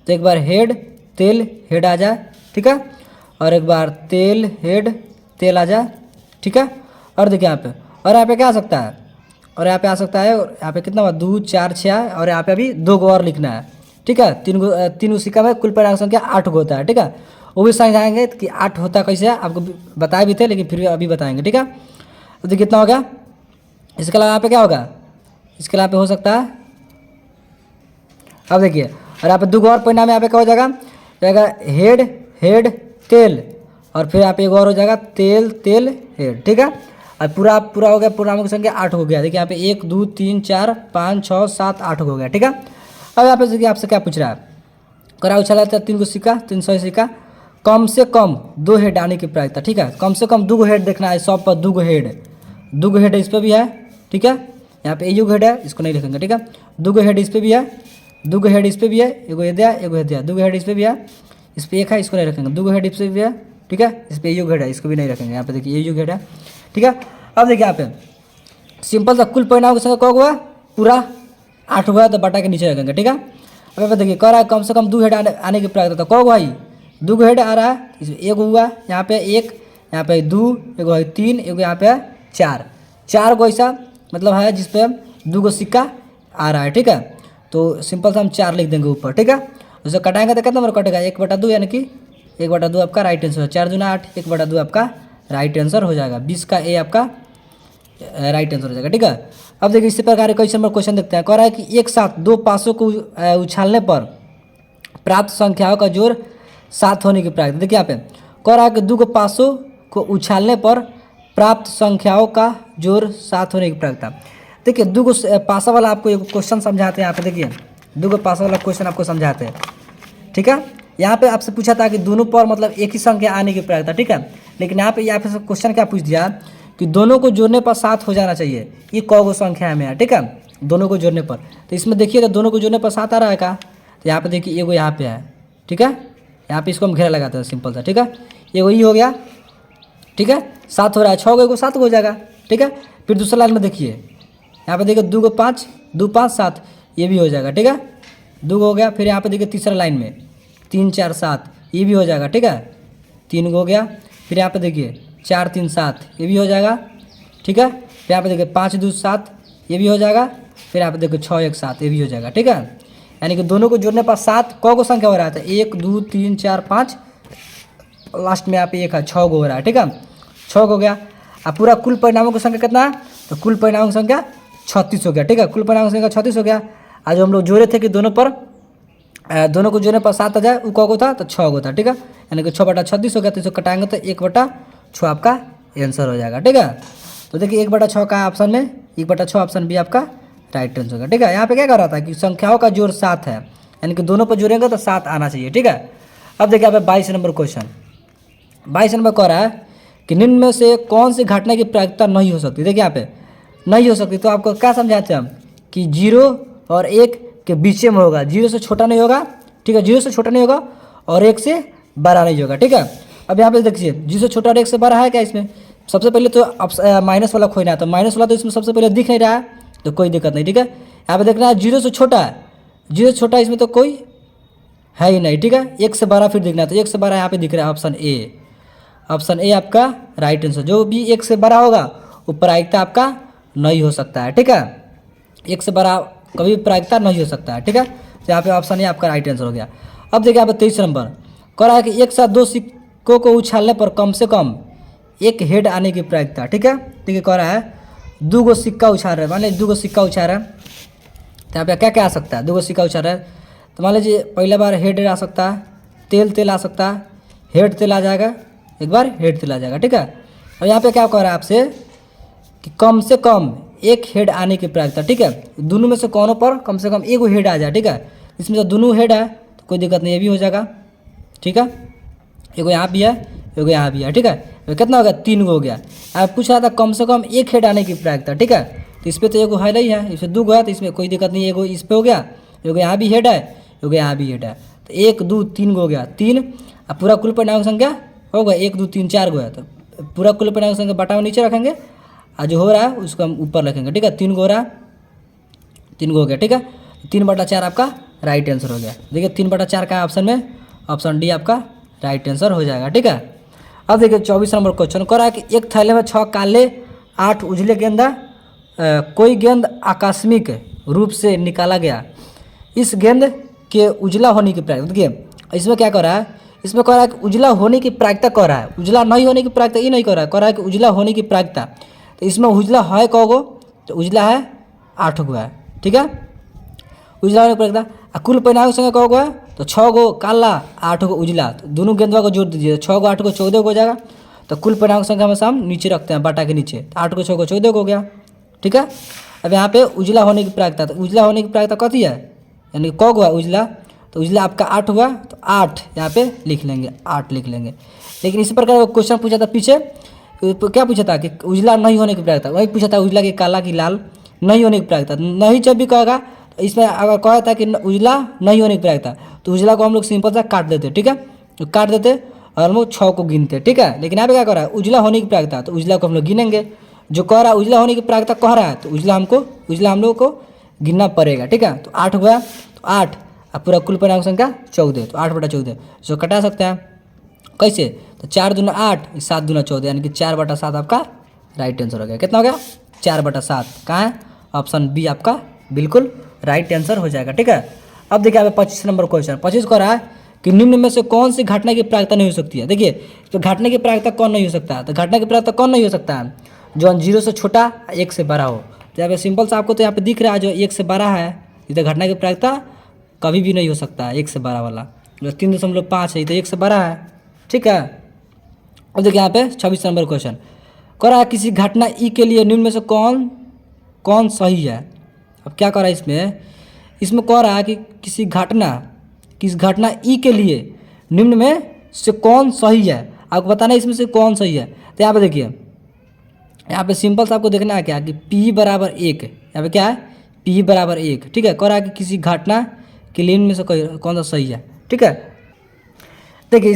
तो एक बार हेड आ जाए। ठीक है, और एक बार तेल आ जाए। ठीक है, और देखिए यहाँ पे क्या आ सकता है, और यहाँ पे आ सकता है, और यहाँ पे कितना हुआ 2 4 6, और यहाँ पे अभी 2 गो और लिखना है। ठीक है, 3 गो सिक्का में कुल परिणाम संख्या 8 गो होता है। ठीक है, वो भी समझाएंगे कि 8 होता कैसे है, आपको बताए भी थे लेकिन फिर भी अभी बताएंगे। ठीक है, तो देखिए कितना हो गया, इसके अलावा यहाँ पे क्या होगा, इसके अलावा पे हो सकता है, अब देखिए, और यहाँ पे 2 गो और परिणाम यहाँ पे क्या हो जाएगा हेड तेल, और फिर यहाँ पे एक और हो जाएगा तेल हेड। ठीक है, और पूरा हो गया, पूर्णांकों की संख्या 8 हो गया। देखिए यहाँ पे 1 2 3 4 5 6 7 8 हो गया। ठीक है, अब यहाँ पे देखिए आपसे क्या पूछ रहा है, करा उछाला था 3 गो सिक्का, 300 सिक्का, कम से कम 2 हेड आने की प्रायिकता। ठीक है, कम से कम 2 गो हेड देखना है, सब पर 2 गो हेड इस पर भी है। ठीक है, यहाँ पे एक हेड है, इसको नहीं लिखेंगे। ठीक है, 2 गो हेड इस पर भी है, 2 गो हेड इस पर भी है, एगो ये दिया, 2 गो हेड इस पर भी है, इस पर एक है, इसको नहीं रखेंगे। 2 गो हेड इस पर भी है। ठीक है, इस पर एक हेड है, इसको भी नहीं रखेंगे। यहाँ पे देखिए ये हेड है। ठीक है, अब देखिए यहाँ पे सिंपल सा कुल परिणाम की संख्या कौ हुआ, पूरा 8 हुआ, तो बटा के नीचे रखेंगे। ठीक है, अब यहाँ पे देखिए कह रहा है कम से कम 2 हेड आने की प्रायिकता, तो कौ भाई 2 गो हेड आ रहा है, इसमें एक हुआ, यहाँ पे 1, यहाँ पे 2, एगो है 3, एगो यहाँ पे है 4 गो ऐसा मतलब है जिसपे 2 गो सिक्का आ रहा है। ठीक है, तो सिंपल सा हम 4 लिख देंगे ऊपर। ठीक है, उसे कटाएंगे तो कितना नंबर कटेगा, 1/2, यानी कि 1/2 आपका राइट आंसर है। 4 दूना 8, 1/2 आपका राइट आंसर हो जाएगा। 20 का ए आपका राइट आंसर हो जाएगा। ठीक है, अब देखिए इसी प्रकार के क्वेश्चन देखते हैं। कह रहा है कि एक साथ 2 पासों को उछालने पर प्राप्त संख्याओं का जोड़ 7 होने की प्रायिकता। देखिए यहाँ पे कह रहा है कि 2 गो पासों को उछालने पर प्राप्त संख्याओं का जोड़ 7 होने की प्रायिकता। देखिए 2 गो पासा वाला आपको एक क्वेश्चन समझाते हैं। यहाँ पे देखिए 2 गो पासा वाला क्वेश्चन आपको समझाते हैं। ठीक है, यहाँ पे आपसे पूछा था कि दोनों पर मतलब एक ही संख्या आने की प्रायिकता। ठीक है, लेकिन यहाँ पे क्वेश्चन क्या पूछ दिया कि दोनों को जोड़ने पर 7 हो जाना चाहिए। ये कौ गो संख्या में है। ठीक है, दोनों को जोड़ने पर, तो इसमें देखिए तो दोनों को जोड़ने पर 7 आ रहा है का, तो यहाँ पे देखिए एगो यहाँ पे है। ठीक है, यहाँ पे इसको हम घेरा लगाते हैं सिंपल सा। ठीक है, एगो ये हो गया। ठीक है, 7 हो रहा है, 6 गो 7 हो जाएगा। ठीक है, फिर दूसरा लाइन में देखिए, यहाँ पे देखिए 2 गो 5, 2 5 7, ये भी हो जाएगा। ठीक है, 2 गो हो गया। फिर यहाँ पे देखिए तीसरा लाइन में 3 4 7, ये भी हो जाएगा। ठीक है, 3 गो हो गया। फिर यहाँ पे देखिए 4 3 7, ये भी हो जाएगा। ठीक है, फिर यहाँ पे देखिए 5 2 7, ये भी हो जाएगा। फिर यहाँ पे देखिए 6 1 7, ये भी हो जाएगा। ठीक है, यानी कि दोनों को जोड़ने पर 7 कौ गो संख्या हो रहा था, 1 2 3 4 5, लास्ट में यहाँ पे 1 है, 6 गो हो रहा है। ठीक है, 6 गो हो गया। अब पूरा कुल परिणामों की संख्या कितना है, तो कुल परिणामों की संख्या 36 हो गया। ठीक है, कुल परिणामों की संख्या 36 हो गया। आज जो हम लोग जोड़े थे कि दोनों को जोड़ने पर 7 आ जाए, वो कौ गो था, तो 6 गो था। ठीक है, यानी कि 6/36 हो गया, तो इसको कटाएंगे तो 1/6 आपका आंसर हो जाएगा। ठीक है, तो देखिए 1/6 का ऑप्शन में 1/6 ऑप्शन बी आपका राइट आंसर होगा। ठीक है, यहाँ पे क्या कर रहा था कि संख्याओं का जोड़ 7 है, यानी कि दोनों पर जोड़ेंगे तो 7 आना चाहिए। ठीक है, अब देखिए यहाँ पे 22 नंबर क्वेश्चन, 22 नंबर कह रहा है कि निम्न में से कौन सी घटना की प्रायिकता नहीं हो सकती। देखिए यहाँ पे नहीं हो सकती, तो आपको क्या समझाते हैं हम कि 0 और 1 के बीच में होगा, 0 से छोटा नहीं होगा, ठीक है, 0 से छोटा नहीं होगा और 1 से बड़ा नहीं होगा, ठीक है। अब यहाँ पे देखिए 0 से छोटा और 1 से बड़ा है क्या इसमें, सबसे पहले तो माइनस वाला खोजना है, तो माइनस वाला तो इसमें सबसे पहले दिख नहीं रहा है, तो कोई दिक्कत नहीं, ठीक है। यहाँ पे देखना है 0 से छोटा है, 0 से छोटा इसमें तो कोई है ही नहीं, ठीक है। 1 से बड़ा फिर दिखना है, तो 1 से बड़ा यहाँ पे दिख रहा है ऑप्शन ए। ऑप्शन ए आपका राइट आंसर। जो भी 1 से बड़ा होगा वो प्रायिकता आपका नहीं हो सकता है, ठीक है। 1 से बड़ा कभी प्रायिकता नहीं हो सकता है, ठीक है। तो यहाँ पे ऑप्शन ए आपका राइट आंसर हो गया। अब देखिए यहाँ पे 23 नंबर कह रहा है कि एक साथ 2 सिक्कों को उछालने पर कम से कम 1 हेड आने की प्रायिकता, ठीक है। देखिए कह रहा है 2 गो सिक्का उछाल रहा है, मान लीजिए 2 गो सिक्का उछाल रहा है, तो यहाँ पे क्या क्या आ सकता है, 2 गो सिक्का उछाल रहा है, तो मान लीजिए पहला बार हेड आ सकता है, तेल आ सकता है, हेड तेल आ जाएगा, एक बार हेड तेल आ जाएगा, ठीक है। और यहाँ पे क्या कह रहा है आपसे कि कम से कम 1 हेड आने की प्रायिकता, ठीक है। दोनों में से कौनों पर कम से कम 1 हेड आ जाए, ठीक है। इसमें तो दोनों हेड है तो कोई दिक्कत नहीं, ये भी हो जाएगा, ठीक है। एगो यहाँ भी है, एगो यहाँ भी है, ठीक है। तो कितना हो गया, 3 गो हो गया। आप पूछ रहा था कम से कम 1 हेड आने की प्रायिकता, ठीक है। तो इस पर तो एगो है नहीं है, इसमें 2 गो है, तो इसमें कोई दिक्कत नहीं, एगो इस पर हो गया, एगो यहाँ भी हेड है, एगो यहाँ भी हेड है, तो 1 2 3 गो हो गया, 3। अब पूरा कुल परिणाम संख्या होगा 1 2 3 4 गो है, तो पूरा कुल परिणाम संख्या बटा में नीचे रखेंगे और जो हो रहा है उसको हम ऊपर रखेंगे, ठीक है। 3 गो हो रहा है, 3 गो हो गया, ठीक है। 3/4 आपका राइट आंसर हो गया। देखिए 3/4 का ऑप्शन में ऑप्शन डी आपका राइट आंसर हो जाएगा, ठीक है। अब देखिए 24 नंबर क्वेश्चन कह रहा है कि एक थैले में 6 काले 8 उजले गेंदा, कोई गेंद आकस्मिक रूप से निकाला गया, इस गेंद के उजला होने की प्रायिकता। देखिए इसमें क्या कर रहा है, इसमें कह रहा है कि उजला होने की प्रायिकता कह रहा है, उजला नहीं होने की प्रायिकता ये नहीं कह रहा है कि उजला होने की प्रायिकता। तो इसमें उजला है कौ गो, तो उजला है 8 गो है, ठीक है। उजला होने की प्रायिकता कुल परिणाम संख्या कौ गो है, तो 6 गो काला 8 गो उजला, तो दोनों गेंदवा को जोड़ दीजिए, 6 गो 8 गो 14 गो हो जाएगा। तो कुल परिणाम संख्या में से हम नीचे रखते हैं बाटा के नीचे, तो 8 को 6 को 14 को हो गया, ठीक है। अब यहाँ पे उजला होने की प्रायिकता, तो उजला होने की प्रायिकता कथी है, यानी कौ गो है उजला, तो उजला आपका 8 हुआ, तो 8 यहाँ पे लिख लेंगे, 8 लिख लेंगे। लेकिन इसी प्रकार क्वेश्चन पूछा था पीछे, क्या पूछा था कि उजला नहीं होने की प्रायिकता, वही पूछा था उजला की काला की लाल नहीं होने की प्रायिकता। नहीं जब भी कहेगा तो इसमें अगर कहा था कि उजला नहीं होने की प्रायिकता, तो उजला को हम लोग सिंपल सा काट देते, ठीक है, तो काट देते और हम लोग 6 को गिनते, ठीक है। लेकिन यहाँ पे क्या कर रहा है, उजला होने की प्रायिकता, तो उजला को हम लोग गिनेंगे। जो कह रहा है उजला होने की प्रायिकता कह रहा है, तो उजला हम लोग को गिनना पड़ेगा, ठीक है। तो 8 हुआ, तो 8 अब पूरा कुल परिणाम संख्या 14, तो 8/14 जो कटा सकते हैं कैसे, तो 4 दूना 8, 7 दूना 14, यानी कि 4/7 आपका राइट आंसर हो गया। कितना हो गया, 4/7, कहाँ है, ऑप्शन बी आपका बिल्कुल राइट आंसर हो जाएगा, ठीक है। अब देखिए यहाँ पे 25 नंबर क्वेश्चन 25 कह रहा है कि निम्न में से कौन सी घटना की प्रायिकता नहीं हो सकती है। देखिए तो घटना की प्रायिकता कौन नहीं हो सकता है, तो घटना की प्रायिकता कौन नहीं हो सकता है, जो 0 से छोटा 1 से बड़ा हो। तो यहाँ पे सिंपल सा आपको तो यहाँ पे दिख रहा है जो 1 से बड़ा है, ये तो घटना की प्रायिकता कभी भी नहीं हो सकता है 1 से बड़ा वाला, जो 3.5 है, ये तो 1 से बड़ा है, ठीक है। अब देखिए यहाँ पे 26 नंबर क्वेश्चन कह रहा है किसी घटना ई के लिए निम्न में से कौन सही है। अब क्या कर रहा है इसमें कह रहा है कि किस घटना ई के लिए निम्न में से कौन सही है, आपको बताना है इसमें से कौन सही है। तो यहाँ पे देखिए, यहाँ पे सिंपल से आपको देखना है क्या कि P बराबर 1, यहाँ पे क्या है P बराबर 1, ठीक है। कह रहा है कि किसी घटना के लिए इनमें से कौन सा सही है, ठीक है। देखिए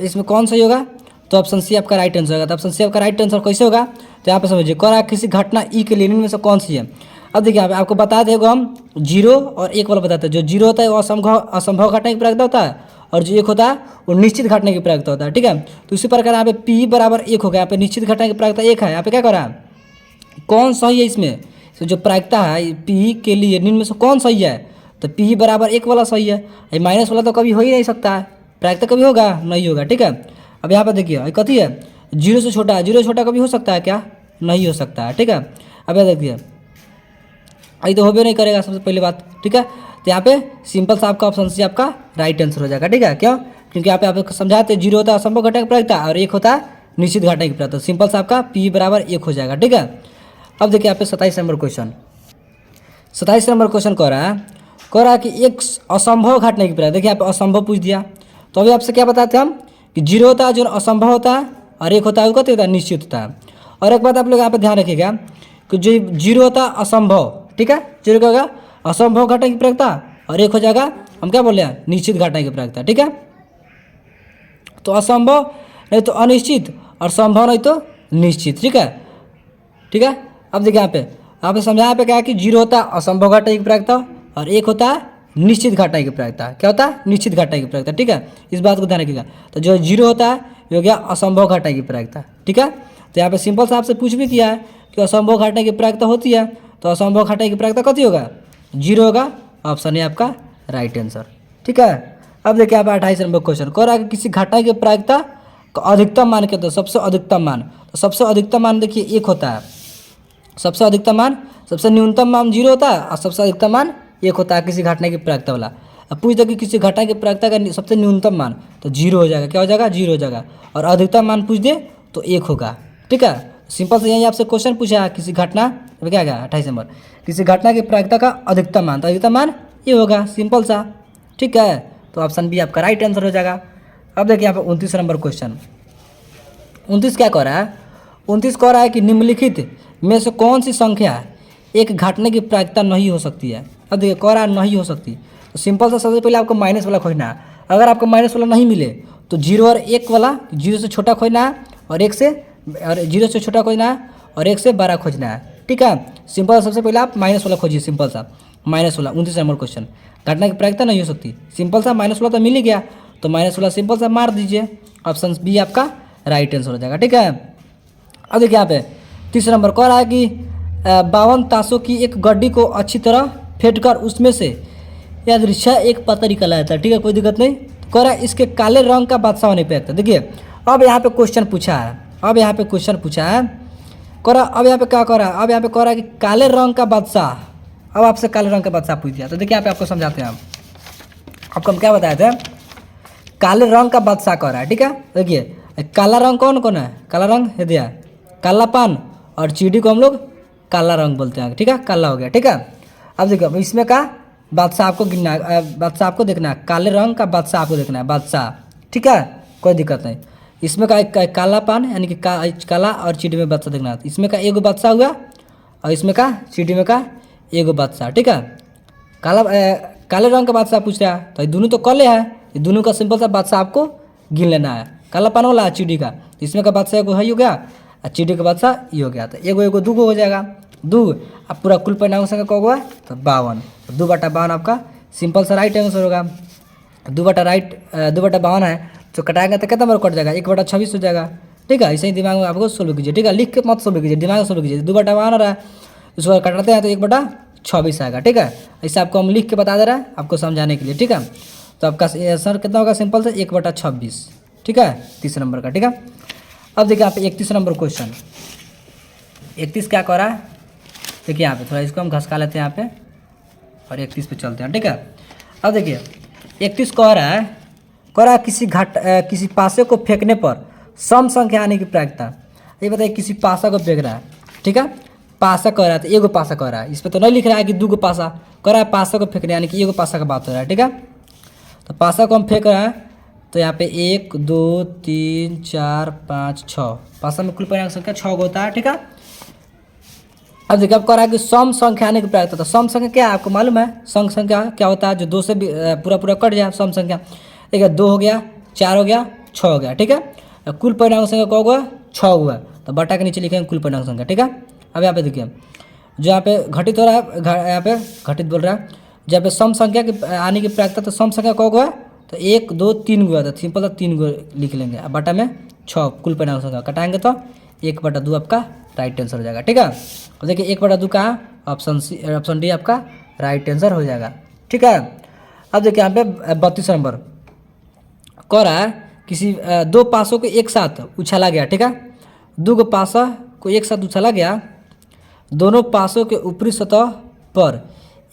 इसमें कौन सही होगा, तो ऑप्शन सी आपका राइट आंसर होगा। तो ऑप्शन सी आपका राइट आंसर कैसे होगा, तो यहाँ पे समझिए कह रहा है किसी घटना ई के लिए इनमें से कौन सी है। अब देखिए यहाँ पे आपको बता देगा हम 0 और 1 वाला बताते हैं। जो 0 होता है वो असंभव घटना की प्रायिकता होता है, और जो 1 होता है वो निश्चित घटना की प्रायिकता होता है, ठीक है। तो इसी प्रकार यहाँ पे P बराबर 1 हो गया, यहाँ पे निश्चित घटना की प्रायिकता 1 है। यहाँ पे क्या कर रहा है, कौन सही है इसमें, तो जो प्रायिकता है P के लिए निम्न में से कौन सही है, तो P बराबर 1 वाला सही है। ये माइनस वाला तो कभी हो ही नहीं सकता है, प्रायिकता कभी होगा नहीं होगा, ठीक है। अब यहाँ पर देखिए कथी है 0 से छोटा, 0 से छोटा कभी हो सकता है क्या, नहीं हो सकता है, ठीक है। अब यहाँ देखिए ये तो होबे नहीं करेगा सबसे पहली बात, ठीक है। तो यहाँ पे सिंपल सा आपका ऑप्शन सी आपका राइट आंसर हो जाएगा, ठीक है। क्यों, क्योंकि यहाँ पे आप समझाते 0 होता है असंभव घटना की प्रायिकता और 1 होता है निश्चित घटना की प्रायिकता। सिंपल सा आपका P बराबर 1 हो जाएगा, ठीक है। अब देखिए यहाँ पे 27 नंबर क्वेश्चन कह रहा है कि एक असंभव घटना की प्रायिकता। देखिए यहाँ पे असंभव पूछ दिया, तो अभी आपसे क्या बताते हैं हम कि 0 होता है जो असंभव होता है और एक होता है वो कहते होता है निश्चित होता है। और एक बात आप लोग यहाँ पे ध्यान रखिएगा कि जो जीरो होता है असंभव, ठीक है, जीरो क्या होगा असंभव घटना की प्रायिकता, और एक हो जाएगा हम क्या बोल रहे हैं निश्चित घटना की प्रायिकता, ठीक है। तो असंभव नहीं तो अनिश्चित और संभव नहीं तो निश्चित, ठीक है, ठीक है। अब देखिए यहाँ पे समझाया पे क्या है कि जीरो होता है असंभव घटना की प्रायिकता और एक होता है निश्चित घटना की प्रायिकता। क्या होता है निश्चित घटना की प्रायिकता, ठीक है, इस बात को ध्यान रखिएगा। तो जो जीरो होता है ये हो गया असंभव घटना की प्रायिकता, ठीक है। तो यहाँ पे सिंपल से आपसे पूछ भी किया है कि असंभव घटना की प्रायिकता होती है, तो असंभव घटना की प्रायिकता कथी होगा जीरो होगा, ऑप्शन है आपका राइट आंसर, ठीक है। अब देखिए आप 28 नंबर क्वेश्चन कह रहा है कि किसी घटना की प्रायिकता का अधिकतम मान क्या होता है, सबसे अधिकतम मान। तो सबसे अधिकतम मान देखिए एक होता है, सबसे अधिकतम मान, सबसे न्यूनतम मान जीरो होता है और सबसे अधिकतम मान एक होता है किसी घटना की प्रायिकता वाला। अब पूछ दो कि किसी घटना की प्रायिकता का सबसे न्यूनतम मान, तो जीरो हो जाएगा, क्या हो जाएगा जीरो हो जाएगा, और अधिकतम मान पूछ दे तो एक होगा, ठीक है। सिंपल से यही आपसे क्वेश्चन पूछा है किसी घटना, क्या गया 28 नंबर, किसी घटना की प्रायिकता का अधिकतम मान, तो अधिकतम मान ये होगा, सिंपल सा, ठीक है। तो ऑप्शन बी आपका राइट आंसर हो जाएगा। अब देखिए यहाँ पे 29 नंबर क्वेश्चन, 29 क्या कह रहा है, 29 कह रहा है कि निम्नलिखित में से कौन सी संख्या एक घटना की प्रायिकता नहीं हो सकती है। अब देखिए कह रहा है नहीं हो सकती, तो सिंपल सा सबसे पहले आपको माइनस वाला खोजना है। अगर आपको माइनस वाला नहीं मिले तो जीरो और एक वाला, जीरो से छोटा खोजना है और एक से, और जीरो से छोटा खोजना है और एक से बड़ा खोजना है, ठीक है। सिंपल सबसे पहले आप माइनस वाला खोजिए, सिंपल सा माइनस वाला। 29 नंबर क्वेश्चन, घटना की प्रायिकता नहीं हो सकती, सिंपल सा माइनस वाला तो मिल ही गया, तो माइनस वाला सिंपल सा मार दीजिए, ऑप्शन बी आपका राइट आंसर हो जाएगा, ठीक है। अब देखिए यहाँ पे 30 नंबर कह रहा है कि 52 ताशों की एक गड्डी को अच्छी तरह फेंट कर उसमें से यादृच्छा एक पत्ता निकला जाता है, ठीक है, कोई दिक्कत नहीं। कह रहा है इसके काले रंग का बादशाह होने पे। देखिए अब यहाँ पे क्वेश्चन पूछा है, अब यहाँ पे क्वेश्चन पूछा है, कह रहा अब यहाँ पे क्या कह रहा है, अब यहाँ पे कह रहा है कि काले रंग का बादशाह। अब आपसे काले रंग का बादशाह पूछ दिया, तो देखिए यहाँ पे आपको समझाते हैं, आपको हम क्या बताए थे, काले रंग का बादशाह कह रहा है, ठीक है। देखिए काला रंग कौन कौन है, काला रंग है दिया काला पान, और चींटी को हम लोग काला रंग बोलते हैं, ठीक है, काला हो गया, ठीक है। अब देखो इसमें का बादशाह आपको गिनना है, बादशाह आपको देखना है, काले रंग का बादशाह आपको देखना है, बादशाह, ठीक है, कोई दिक्कत नहीं। इसमें का काला पान यानी कि काला और चींटी में बादशाह देखना है, इसमें का एगो बादशाह हुआ और इसमें का चींटी में का एगो बादशाह, ठीक है। काले रंग का बादशाह पूछ रहा है, तो ये दोनों तो काले हैं, ये दोनों का सिंपल सा बादशाह आपको गिन लेना है, काला पान वाला चींटी का, इसमें का बादशाह एगो है हो गया और चींटी का बादशाह ये हो गया, तो एगो एगो दूगो हो जाएगा, दू अब पूरा कुल परिणाम संख्या कौ हुआ तो 52, 2/52 आपका सिंपल सा राइट आंसर होगा। 2/52 है तो कटाएंगे तो कितना नंबर कट जाएगा, 1/26 हो जाएगा, ठीक है। ऐसे ही दिमाग में आपको सोल्व कीजिए, ठीक है, लिख के मत सोल्व कीजिए, दिमाग में सोल्व कीजिए। 2/52 रहा है, उसको कटाते हैं तो 1/26 आएगा, ठीक है। ऐसे आपको हम लिख के बता दे रहे हैं आपको समझाने के लिए, ठीक है। तो आपका आंसर कितना होगा, सिंपल से 1/26, ठीक है, 30 नंबर का, ठीक है। अब देखिए यहाँ पे 31 नंबर क्वेश्चन, 31 क्या कह रहा है, देखिए यहाँ पे थोड़ा इसको हम घसका लेते हैं यहाँ पे और 31 पे चलते हैं, ठीक है। अब देखिए 31 कह रहा है किसी पासे को फेंकने पर सम संख्या आने की प्रायिकता। ये बताइए किसी पासा को फेंक रहा है, ठीक है, पासा कह रहा है, तो एगो पासा कह रहा है, इस पर तो नहीं लिख रहा है कि दूगो पासा, कह रहा है पासा को फेंकने यानी कि एगो पासा का बात हो रहा है, ठीक है। तो पासा को हम फेंक रहे हैं तो यहाँ पे 1 2 3 4 5 6 पासा में कुल परिणाम संख्या 6 होता है, ठीक है। अब देखिए अब कह रहा है कि सम संख्या आने की प्रायिकता, तो सम संख्या क्या है आपको मालूम है, सम संख्या क्या होता है, जो 2 से पूरा पूरा कट जाए सम संख्या, ठीक है, 2 हो गया 4 हो गया 6 हो गया, ठीक है। कुल परिणाम संख्या क्या हुआ 6 हुआ, तो बटा के नीचे लिखेंगे कुल परिणाम संख्या, ठीक है। अब यहाँ पे देखिए जो यहाँ पे घटित हो रहा है, यहाँ पे घटित बोल रहा है, जहाँ पे सम संख्या की आने की प्रायिकता, तो सम संख्या क्या हुआ तो 1 2 3 हुआ, तो सिंपल सा 3 लिख लेंगे, अब बटा में 6 कुल परिणाम संख्या कटाएंगे तो 1/2 आपका राइट आंसर हो जाएगा, ठीक है। और देखिए 1/2 का ऑप्शन डी आपका राइट आंसर हो जाएगा, ठीक है। अब देखिए यहाँ पे 32 नंबर कह रहा है किसी 2 पासों को एक साथ उछाला गया, ठीक है, 2 पासा को एक साथ उछाला गया, दोनों पासों के ऊपरी सतह पर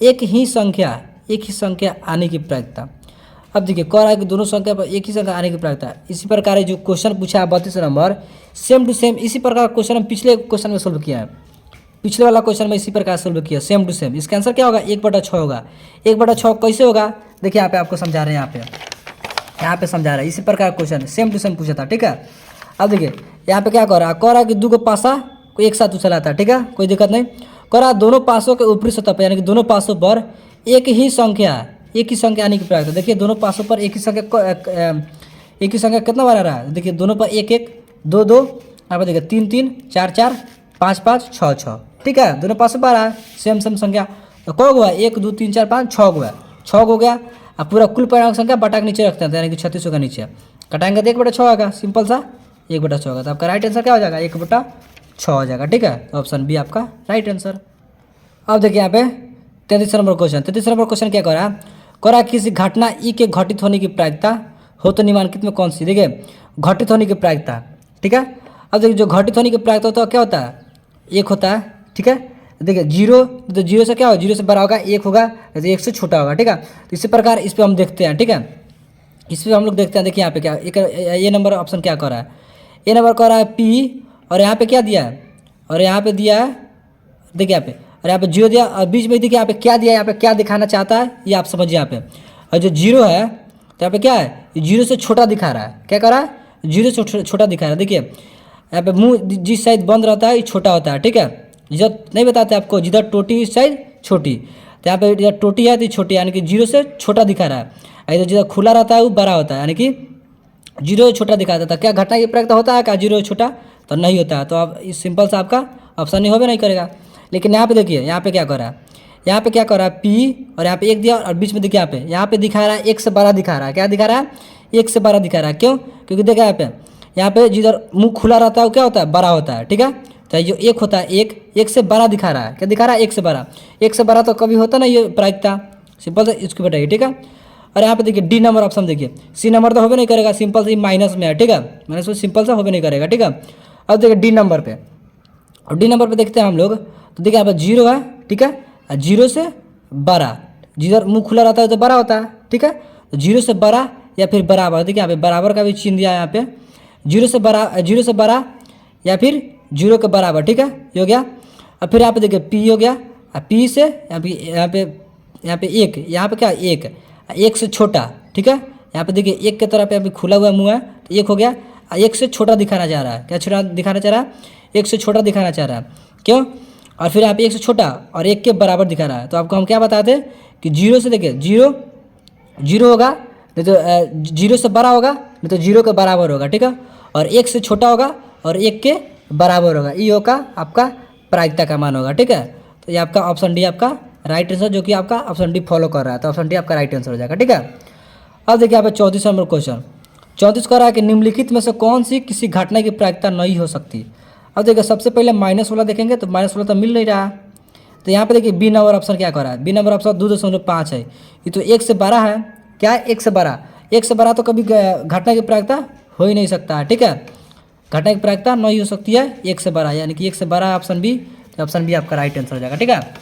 एक ही संख्या आने की प्रायिकता। अब देखिए कह रहा है कि दोनों संख्या पर एक ही संख्या आने की प्रायिकता है। इसी प्रकार जो क्वेश्चन पूछा है 32 नंबर, सेम टू सेम इसी प्रकार क्वेश्चन हम पिछले क्वेश्चन में सोल्व किया है, पिछले वाला क्वेश्चन में इसी प्रकार सोल्व किया, सेम टू सेम। इसका आंसर क्या होगा 1/6 होगा। 1/6 कैसे होगा देखिए यहाँ पे आपको समझा रहे हैं, यहाँ पे समझा रहे हैं, इसी प्रकार क्वेश्चन सेम टू सेम पूछा था, ठीक है। अब देखिए यहाँ पे क्या कह रहा है कि 2 को पासा को एक साथ उछलाता है, ठीक है, कोई दिक्कत नहीं। कह रहा दोनों पासों के ऊपरी सतह पर यानी कि दोनों पासों पर एक ही संख्या आने की प्राप्त है। देखिए दोनों पासों पर एक ही संख्या कितना बार आ रहा है, देखिए दोनों पर 1 1 2 2, यहाँ पर देखिए 3 3 4 4 5 5 6 6, ठीक है, दोनों पासों पर आ रहा है सेम संख्या। तो कौ हुआ 1 2 3 4 5 6 हुआ, 6 हो गया। अब पूरा कुल पूर्णांक संख्या बटा के नीचे रखते हैं, यानी कि 36 का नीचे कटाएंगे तो 1/6 आएगा, सिंपल सा 1/6 होगा। तो आपका राइट आंसर क्या हो जाएगा, 1/6 हो जाएगा, ठीक है। तो ऑप्शन बी आपका राइट आंसर। अब देखिए यहाँ पे 33 नंबर क्वेश्चन क्या कह रहा है किसी घटना ई के घटित होने की प्रायिकता हो तो निम्नलिखित में कौन सी, देखिए घटित होने की प्रायिकता, ठीक है। अब देखिए जो घटित होने की प्रायिकता होता है क्या होता है, 1 होता है, ठीक है। देखिए 0 तो 0 से क्या होगा, 0 से बड़ा होगा 1 होगा, तो 1 से छोटा होगा, ठीक है। तो इसी प्रकार इस पर हम देखते हैं, ठीक है, इस पर हम लोग देखते हैं। देखिए यहाँ पे क्या ये नंबर ऑप्शन क्या कर रहा है, ये नंबर कह रहा है P, और यहाँ पे क्या दिया है, और यहाँ पे दिया है, देखिए यहाँ पे, और यहाँ पे 0 दिया, और बीच में देखिए यहाँ पे क्या दिया है, यहाँ पे क्या दिखाना चाहता है ये आप समझिए यहाँ पे। और जो 0 है तो यहाँ पे क्या है, 0 से छोटा दिखा रहा है, क्या कर रहा है, 0 से छोटा दिखा रहा है। देखिए यहाँ पे मुंह जिस साइड बंद रहता है ये छोटा होता है, ठीक है, जिधर नहीं बताते आपको, जिधर टोटी इस साइड छोटी, तो यहाँ पे इधर टोटी है तो छोटी, यानी कि 0 से छोटा दिखा रहा है। इधर जिधर खुला रहता है वो बड़ा होता है, यानी कि 0 से छोटा दिखाता था। क्या घटना ये प्रायिकता होता है क्या 0 से छोटा, तो नहीं होता है। तो अब इस सिंपल से आपका ऑप्शन नहीं होगा, नहीं करेगा। लेकिन यहाँ पे देखिए यहाँ पे क्या कर रहा है, यहाँ पे क्या कर रहा है P, और यहाँ पे 1 दिया, और बीच में देखिए यहाँ पे दिखा रहा है 1 से बड़ा दिखा रहा है, क्या दिखा रहा है, 1 से बड़ा दिखा रहा है। क्यों, क्योंकि देखा यहाँ पे जिधर मुंह खुला रहता है वो क्या होता है, बड़ा होता है, ठीक है। तो जो 1 होता है 1 से बड़ा दिखा रहा है, क्या दिखा रहा है, 1 से बड़ा, 1 से बड़ा तो कभी होता ना ये प्रायिकता, सिंपल से इसको बताइए, ठीक है। और यहाँ पे देखिए डी नंबर ऑप्शन, देखिए सी नंबर तो होबे नहीं करेगा, सिंपल से माइनस में है, ठीक है, माइनस में सिंपल से होबे नहीं करेगा, ठीक है। अब देखिए डी नंबर पे, और डी नंबर पे देखते हैं हम लोग, तो देखिए यहाँ पे 0 है, ठीक है, 0 से बड़ा, जिधर मुंह खुला रहता है तो बड़ा होता है, ठीक है। तो 0 से बड़ा या फिर बराबर, देखिए यहाँ पे बराबर का भी चिन्ह दिया है यहाँ पे, 0 से बड़ा या फिर 0 के बराबर, ठीक है, ये हो गया। अब फिर यहाँ पे देखिए P हो गया, और P से यहाँ पे 1, यहाँ पे क्या 1 से छोटा, ठीक है। यहाँ पे देखिए 1 के तरफ अभी खुला हुआ मुँह है तो 1 हो गया, 1 से छोटा दिखाना चाह रहा है, क्या छोटा दिखाना चाह रहा है, 1 से छोटा दिखाना चाह रहा है, क्यों, और फिर यहाँ पे 1 से छोटा और 1 के बराबर दिखा रहा है। तो आपको हम क्या बताते कि 0 से देखिए 0 होगा, नहीं तो 0 से बड़ा होगा, नहीं तो 0 के बराबर होगा, ठीक है, और 1 से छोटा होगा और 1 के बराबर होगा, ये होगा आपका प्रायिकता का मान होगा, ठीक है। तो ये आपका ऑप्शन डी आपका राइट आंसर, जो कि आपका ऑप्शन डी फॉलो कर रहा है, तो ऑप्शन डी आपका राइट आंसर हो जाएगा, ठीक है। अब देखिए यहाँ पे 34 नंबर क्वेश्चन, 34 कह रहा है कि निम्नलिखित में से कौन सी किसी घटना की प्रायिकता नहीं हो सकती। अब देखिए सबसे पहले माइनस वाला देखेंगे, तो माइनस वाला तो मिल नहीं रहा, तो यहाँ पे देखिए बी नंबर ऑप्शन क्या कर रहा है, बी नंबर ऑप्शन 2.5 है, ये तो 1 से बड़ा है, क्या है 1 से बड़ा तो कभी घटना की प्रायिकता हो ही नहीं सकता है, ठीक है, घटना की प्रायिकता नहीं हो सकती है 1 से बड़ा, यानी कि 1 से बड़ा ऑप्शन बी, तो ऑप्शन बी आपका राइट आंसर हो जाएगा, ठीक है।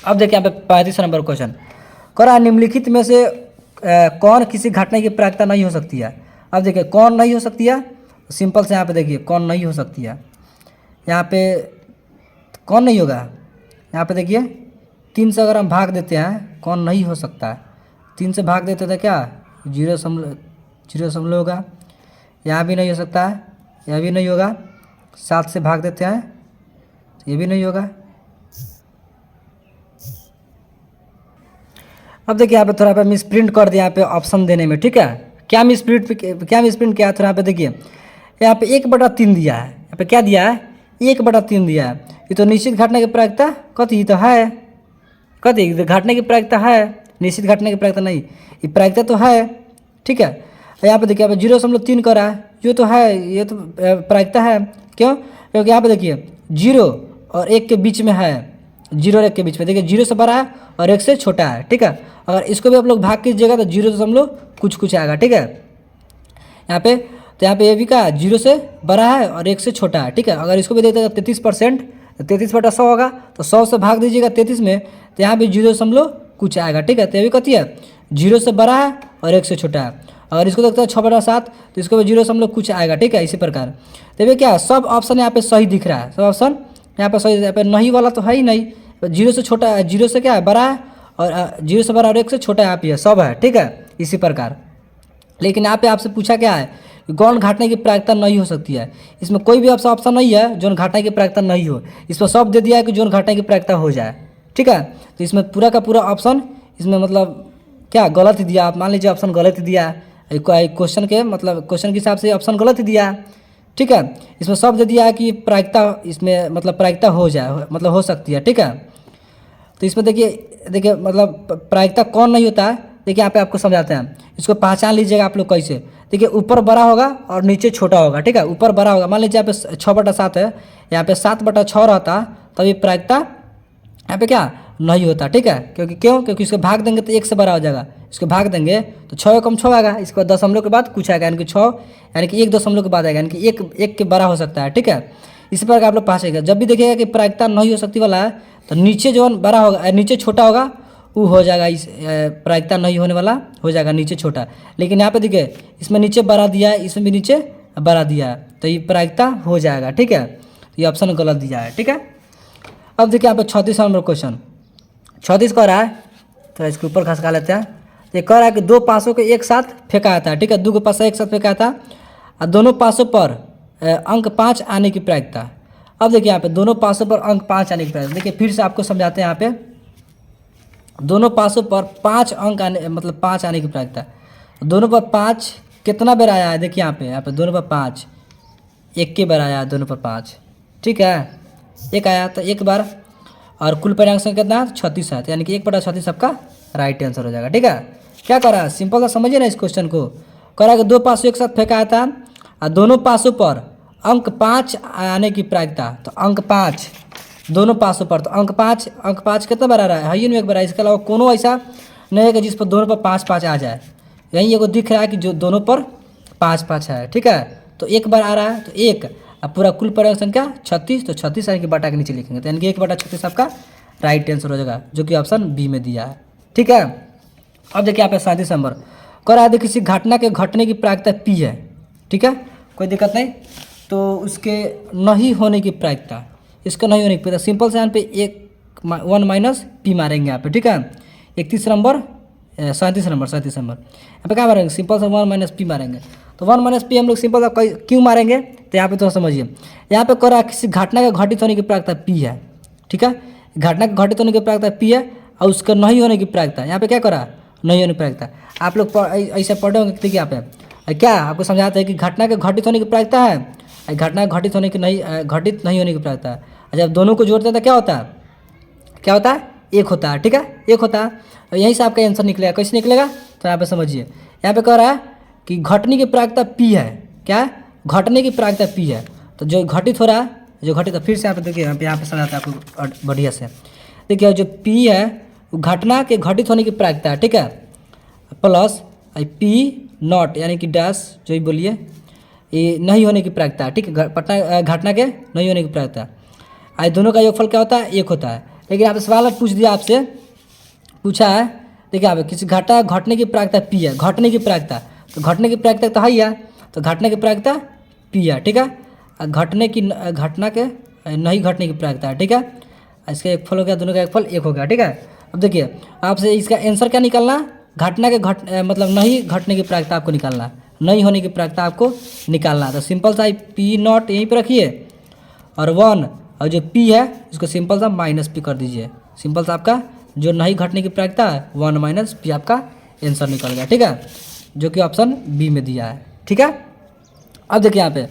अब देखिए यहाँ पे 35 नंबर क्वेश्चन कह रहा है निम्नलिखित में से कौन किसी घटना की प्रायिकता नहीं हो सकती है। अब देखिए कौन नहीं हो सकती है, सिंपल से यहाँ पे देखिए कौन नहीं हो सकती है, यहाँ पे कौन नहीं होगा, यहाँ पे देखिए 3 से अगर हम भाग देते हैं कौन नहीं हो सकता है, 3 से भाग देते थे क्या 0 होगा, यहाँ भी नहीं हो सकता है, यह भी नहीं होगा, 7 से भाग देते हैं ये भी नहीं होगा। अब देखिए यहाँ पे थोड़ा पे मिसप्रिंट कर दिया यहाँ पे ऑप्शन देने में, ठीक है, क्या मिसप्रिंट किया है, थोड़ा यहाँ पे देखिए यहाँ पे 1/3 दिया है, यहाँ पे क्या दिया है 1/3 दिया है, ये तो निश्चित घटना की प्रायिकता कथी तो है, कथी घटना की प्रायिकता है, निश्चित घटना की प्रायिकता नहीं, ये प्रायिकता तो है, ठीक है। यहाँ पे देखिए यहाँ पे 0.3 कर रहा है, ये तो है, ये तो प्रायिकता है, क्यों, क्योंकि यहाँ पे देखिए 0 और 1 के बीच में है, 0 और 1 के बीच में, देखिए 0 से बड़ा है और 1 से छोटा है, ठीक है। अगर इसको भी आप लोग भाग कीजिएगा तो 0 आएगा, ठीक है, यहाँ पे, तो यहाँ पे ये भी का 0 से बड़ा है और 1 से छोटा है, ठीक है। अगर इसको भी देते हैं 33%, 33/100 होगा, तो 100 से भाग दीजिएगा 33 में, तो यहाँ भी 0 आएगा, ठीक है। तो ये भी कथी है 0 से बड़ा है और 1 से छोटा है। अगर इसको देखते हैं 6/7, तो इसको भी 0 आएगा, ठीक है, इसी प्रकार। तो ये क्या सब ऑप्शन यहाँ पे सही दिख रहा है, सब ऑप्शन यहाँ पे सही, यहाँ पे नहीं वाला तो है ही नहीं, 0 से छोटा है, 0 से क्या है बड़ा है, और 0 से बड़ा और 1 से छोटा यहाँ पे है, सब है, ठीक है, इसी प्रकार। लेकिन यहाँ पे आपसे पूछा क्या है गौण घटाने की प्रायिकता नहीं हो सकती है। इसमें कोई भी ऑप्शन नहीं है जो घटाने की प्रायिकता नहीं हो। इसमें सब दे दिया है कि जो घटाने की प्रायिकता हो जाए, ठीक है। तो इसमें पूरा का पूरा ऑप्शन इसमें मतलब क्या गलत दिया। आप मान लीजिए ऑप्शन गलत दिया, क्वेश्चन के मतलब क्वेश्चन के हिसाब से ऑप्शन गलत दिया, ठीक है। इसमें सब दे दिया है कि प्रायिकता इसमें मतलब प्रायिकता हो जाए, मतलब हो सकती है, ठीक है। तो इसमें देखिए मतलब प्रायिकता कौन नहीं होता है, देखिए यहाँ पे आपको समझाते हैं। इसको पहचान लीजिएगा आप लोग कैसे। देखिए ऊपर बड़ा होगा और नीचे छोटा होगा, ठीक है। ऊपर बड़ा होगा, मान लीजिए यहाँ पे 6/7 है, यहाँ पे 7/6 रहता, तभी प्रायिकता यहाँ पे क्या नहीं होता, ठीक है। क्योंकि इसको भाग देंगे तो 1 से बड़ा हो जाएगा, इसको भाग देंगे तो 6 कम 6 आएगा, इसके बाद दशमलव के बाद कुछ आएगा, यानी कि 6 यानी कि 1 दशमलव के बाद आएगा, यानी कि एक के बड़ा हो सकता है, ठीक है। इसी प्रकार आप लोग पहुँचेगा। जब भी देखिएगा कि प्रायिकता नहीं हो सकती वाला है तो नीचे जो बड़ा होगा नीचे छोटा होगा वो हो जाएगा, इस प्रायिकता नहीं होने वाला हो जाएगा नीचे छोटा। लेकिन यहाँ पे देखिए इसमें नीचे बड़ा दिया है, इसमें भी नीचे बड़ा दिया है, तो ये प्रायिकता हो जाएगा, ठीक है। ये ऑप्शन गलत दिया है, ठीक है। अब देखिए यहाँ पे 36 नंबर क्वेश्चन 36 कह रहा है, तो इसके ऊपर खसका लेते हैं। ये कह रहा है कि 2 पासों को एक साथ फेंका जाता है, ठीक है। 2 पासा एक साथ फेंका था और दोनों पासों पर अंक 5 आने की प्रायिकता। अब देखिए यहाँ पे दोनों पासों पर अंक 5 आने की प्रायिकता। देखिए फिर से आपको समझाते हैं। यहाँ पे दोनों पासों पर 5 अंक आने मतलब 5 आने की प्रायिकता। दोनों पर 5 कितना बार आया है, देखिए यहाँ पे दोनों पर 5 एक के बार आया है, दोनों पर 5, ठीक है। एक आया तो एक बार, और कुल परिणाम संख्या कितना 36 है, यानी कि 1/36 आपका राइट आंसर हो जाएगा, ठीक है। क्या कर रहा है, सिंपल सा समझिए ना इस क्वेश्चन को। कह रहा है कि 2 पासों एक साथ फेंका था और दोनों पासों पर अंक 5 आने की प्रायिकता। तो अंक 5 दोनों पासों पर, तो अंक 5 कितना बार आ रहा है, ही एक बार। इसके अलावा कोनो ऐसा नहीं है कि जिस पर दोनों पर 5 आ जाए। यहीं एगो दिख रहा है कि जो दोनों पर 5 है, ठीक है। तो एक बार आ रहा है तो एक, अब पूरा कुल परिणाम संख्या 36, तो 36 यानी कि बटा के नीचे लिखेंगे, तो यानी कि 1/36 आपका राइट आंसर हो जाएगा, जो कि ऑप्शन बी में दिया है, ठीक है। अब देखिए यहाँ पे 37 नंबर कह रहा है किसी घटना के घटने की प्रायिकता पी है, ठीक है, कोई दिक्कत नहीं। तो उसके नहीं होने की प्रायिकता, इसका नहीं होने की प्रायिकता सिंपल से यहाँ पे 1 - पी मारेंगे यहाँ पे, ठीक है। 37 नंबर यहाँ पे क्या मारेंगे, सिंपल से 1 - पी मारेंगे। तो 1 - पी हम लोग सिंपल सा क्यों मारेंगे, तो यहाँ पे थोड़ा समझिए। यहाँ पे कह रहा है किसी घटना के घटित होने की प्रायिकता पी है, ठीक है। घटना के घटित होने की प्रायिकता पी है और उसका नहीं होने की प्रायिकता यहाँ पे क्या करा, नहीं होने की प्रायिकता। आप लोग ऐसे पढ़े होंगे, देखिए यहाँ पे क्या आपको समझाते हैं कि घटना के घटित होने की प्रायिकता है, घटना घटित होने की घटित नहीं होने की प्रायिकता है। जब दोनों को जोड़ते हैं तो क्या होता है, एक होता है, ठीक है, एक होता है। यहीं से आपका आंसर निकलेगा, कैसे निकलेगा, तो यहाँ पे समझिए। यहाँ पे कह रहा है कि घटने की प्रायिकता पी है, क्या है, घटने की प्रायिकता पी है। तो जो घटित हो रहा है, जो घटित, फिर से यहाँ पे देखिए, यहाँ पे समझाता है आपको बढ़िया से। देखिए जो पी है वो घटना के घटित होने की प्रायिकता है, ठीक है, प्लस पी नॉट यानी कि डैश जो ही बोलिए, ये नहीं होने की प्रायिकता है, ठीक है। घटना के नहीं होने की प्रायिकता, आई दोनों का योगफल क्या होता है, एक होता है। लेकिन यहाँ पे सवाल पूछ दिया, आपसे पूछा है, देखिए यहाँ पे किसी घटना घटने की प्रायिकता पी है, घटने की प्रायिकता, तो घटने की प्रायिकता तो है, तो घटने की प्रायिकता पी है, ठीक है। घटना के नहीं घटने की प्रायिकता है, ठीक है। इसका एक फल हो गया, दोनों का एक फल एक हो गया, ठीक है। अब देखिए आपसे इसका आंसर क्या निकालना, घटना के मतलब नहीं घटने की प्रायिकता आपको निकालना, नहीं होने की प्रायिकता आपको निकालना। तो सिंपल सा पी नॉट यहीं पे रखिए और 1, और जो पी है इसको सिंपल सा -p कर दीजिए। सिंपल सा आपका जो नहीं घटने की प्रायिकता है 1 - p आपका आंसर निकल गया, ठीक है, जो कि ऑप्शन बी में दिया है, ठीक है। अब देखिए यहाँ पे,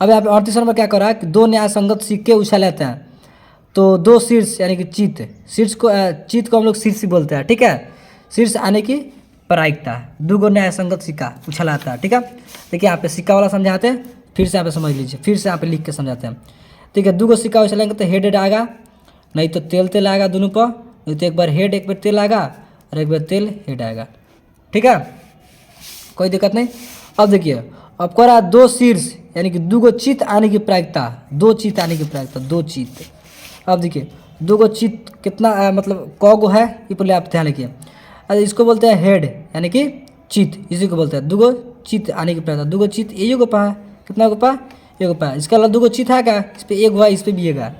अब यहाँ पे 38 नंबर क्या कर रहा है कि 2 न्याय संगत सिक्के उछालते हैं, तो 2 शीर्ष यानी कि चित को हम लोग शीर्ष बोलते हैं, ठीक है। शीर्ष आने की प्रायिकता, 2 न्याय संगत सिक्का उछालाता है, ठीक है। देखिए यहाँ पे सिक्का वाला समझाते हैं, फिर से यहाँ पे समझ लीजिए, फिर से यहाँ पे लिख के समझाते हैं। ठीक है, 2 सिक्का उछालेंगे तो हेड आएगा, नहीं तो तेल आएगा दोनों पर, नहीं तो एक बार हेड एक बार तेल आएगा और एक बार तेल हेड आएगा, ठीक है, कोई दिक्कत नहीं। अब देखिए अब कह रहा 2 शीर्ष यानी कि 2 चित आने की प्रायिकता, 2 चित आने की प्रायिकता, 2 चित। अब देखिए 2 चित कितना मतलब कौगो है, ये पहले आप ध्यान रखिए। अच्छा इसको बोलते हैं हेड यानी कि चित, इसी को बोलते हैं 2 चित आने की प्रायिकता। 2 चित ये गो पा, कितना गो पा, एक पा। इसके अलावा 2 चित है क्या, इस पर एक हुआ, इस पर भी एक है,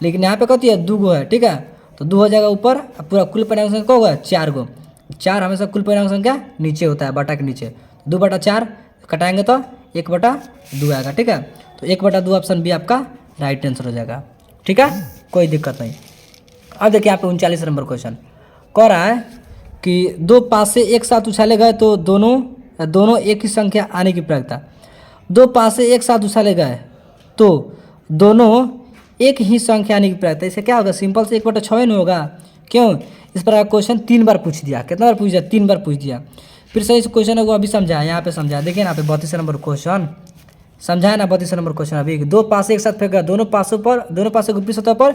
लेकिन यहाँ पे कहती है 2 है, ठीक है। तो 2 हो जाएगा ऊपर, पूरा कुल परिणाम संख्या क्या होगा 4 4 हमेशा कुल परिणाम संख्या नीचे होता है, बटा के नीचे। 2/4 कटाएंगे तो 1/2 आएगा। ठीक है, तो 1/2 ऑप्शन बी आपका राइट आंसर हो जाएगा। ठीक है, कोई दिक्कत नहीं। अब देखिए यहाँ पे 39 नंबर क्वेश्चन कह रहा है कि दो पासे एक साथ उछाले गए तो दोनों एक ही संख्या आने की प्रायिकता। दो पासे एक साथ उछाले गए तो दोनों एक ही संख्या आने की प्रायिकता। इससे क्या होगा, सिंपल से 1/6 नहीं होगा। क्यों, इस पर क्वेश्चन 3 बार पूछ दिया। कितना बार पूछ दिया, 3 बार पूछ दिया। फिर से इस क्वेश्चन को अभी समझाया, यहाँ पे समझाया। देखिए ना, यहाँ पे 32 नंबर क्वेश्चन समझाया ना, 32 नंबर क्वेश्चन अभी। दो पासे एक साथ फेंका, दोनों पासों के ऊपरी सतह पर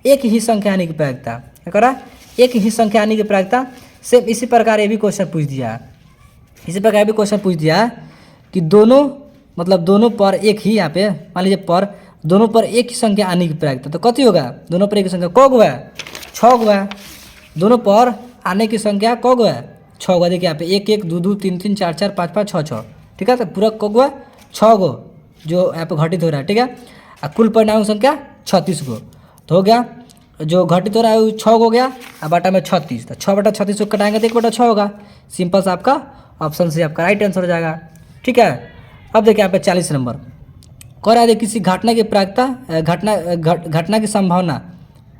एक ही संख्या आने की प्रायिकता। क्या करा, एक ही संख्या आने की प्रायिकता। सेम इसी प्रकार ये भी क्वेश्चन पूछ दिया, इसी प्रकार भी क्वेश्चन पूछ दिया कि दोनों मतलब दोनों पर एक ही, यहाँ पे मान लीजिए पर दोनों पर एक ही संख्या आने की प्रायिकता। तो कति होगा, दोनों पर एक ही संख्या को है 6 है। दोनों पर आने की संख्या को है 6 देखिए यहाँ पे 1 1 2 2 3 3 4 4 5 5 6 6। ठीक है, तो पूरा को है 6 जो यहाँ पे घटित हो रहा है। ठीक है, कुल परिणाम संख्या 36 तो हो गया। जो घटित हो रहा है वो 6 हो गया, और बटा में 36, तो 6/36 को कटाएंगे तो 1/6 होगा। सिंपल सा आपका ऑप्शन सी आपका राइट आंसर हो जाएगा। ठीक है, अब देखिए यहाँ पे 40 नंबर कह रहा है किसी घटना की प्रायिकता घटना की संभावना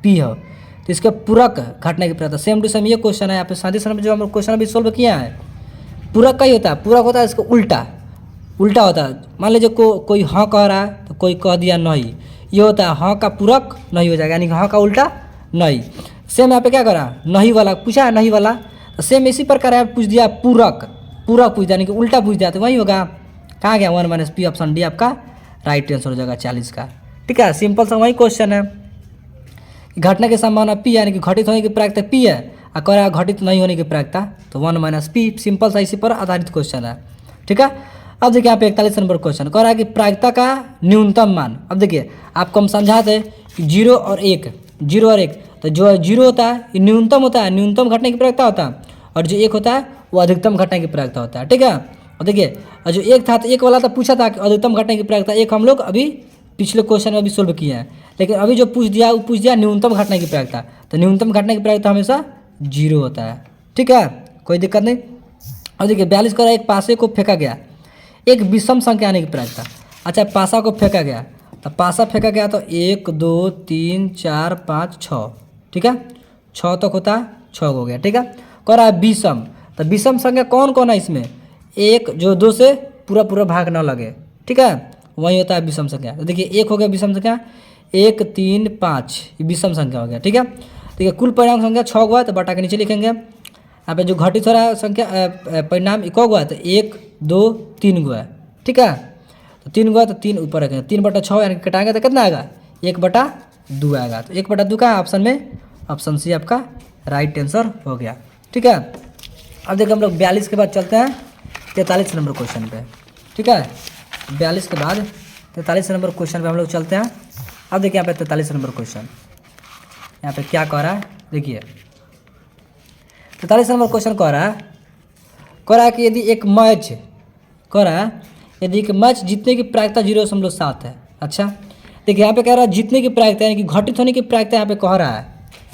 पी हो, तो इसके पूरक घटना की प्रायिकता। सेम टू सेम ये क्वेश्चन है यहाँ पे 37 नंबर जो हम क्वेश्चन अभी सोल्व किया है। पूरक का ही होता है, पूरक होता है इसका उल्टा होता है। मान लीजिए कोई हाँ कह रहा है तो कोई कह दिया नहीं, ये होता है हाँ का पूरक नहीं हो जाएगा, यानी हाँ का उल्टा नहीं। सेम यहाँ पे क्या करा, नहीं वाला पूछा है, नहीं वाला। तो सेम इसी प्रकार यहाँ पूछ दिया पूरक पूछ दिया, यानी कि उल्टा पूछ दिया, तो वही होगा। कहाँ गया 1 - P, ऑप्शन डी आपका राइट आंसर हो जाएगा 40 का। ठीक है, सिंपल सा वही क्वेश्चन है। घटना की संभावना पी यानी कि घटित होने की प्रायिकता पी है, और कह रहा है घटित नहीं होने की प्रायिकता, तो 1 - P। सिंपल सा इसी पर आधारित क्वेश्चन है। ठीक है, अब देखिए यहाँ पे 41 नंबर क्वेश्चन कह रहा है कि प्रायिकता का न्यूनतम मान। अब देखिए आपको हम समझाते कि 0 और 1, तो जो 0 होता है ये न्यूनतम होता है, न्यूनतम घटने की प्रायिकता होता है, और जो 1 होता है वो अधिकतम घटने की प्रायिकता होता है। ठीक है, और देखिए और जो 1 था तो 1 वाला तो पूछा था कि अधिकतम घटने की प्रायिकता 1 हम लोग अभी पिछले क्वेश्चन में अभी सोल्व किए हैं, लेकिन अभी जो पूछ दिया वो पूछ दिया न्यूनतम घटने की प्रायिकता। तो न्यूनतम घटने की प्रायिकता हमेशा 0 होता है। ठीक है, कोई दिक्कत नहीं। और देखिए 42 का एक पासे को फेंका गया, एक विषम संख्या आने की प्रायिकता। अच्छा, पासा को फेंका गया, तो पासा फेंका गया तो 1 2 3 4 5 6। ठीक है, 6 तक होता है, 6 हो गया। ठीक है, कह रहा है विषम, तो विषम संख्या कौन कौन है इसमें, एक जो 2 से पूरा भाग न लगे। ठीक है, वही होता है विषम संख्या। तो देखिए 1 हो गया विषम संख्या, 1 3 5 ये विषम संख्या हो गया। ठीक है, देखिए कुल परिणाम संख्या 6 हुआ, तो बटा के नीचे लिखेंगे। यहाँ पे जो घटित हो रहा है संख्या परिणाम को हुआ, तो 1 2 3 हुआ है। ठीक है, तो 3 हुआ तो 3 ऊपर रखेंगे, 3/6 यानी कटाएंगे तो कितना आएगा 1/2 आएगा। तो 1/2 का ऑप्शन में ऑप्शन सी आपका राइट आंसर हो गया। ठीक है, अब देखिए हम लोग 42 के बाद चलते हैं 43 नंबर क्वेश्चन पे। ठीक है, 42 के बाद 43 नंबर क्वेश्चन पे हम लोग चलते हैं। अब देखिए यहाँ पे 43 नंबर क्वेश्चन यहाँ पे क्या कह रहा है, देखिए 43 नंबर क्वेश्चन कह रहा है कि यदि एक मैच जीतने की प्रायिकता 0.7 है। अच्छा, देखिए यहाँ पे कह रहा है जीतने की प्रायिकता यानी कि घटित होने की प्रायिकता यहाँ पे कह रहा है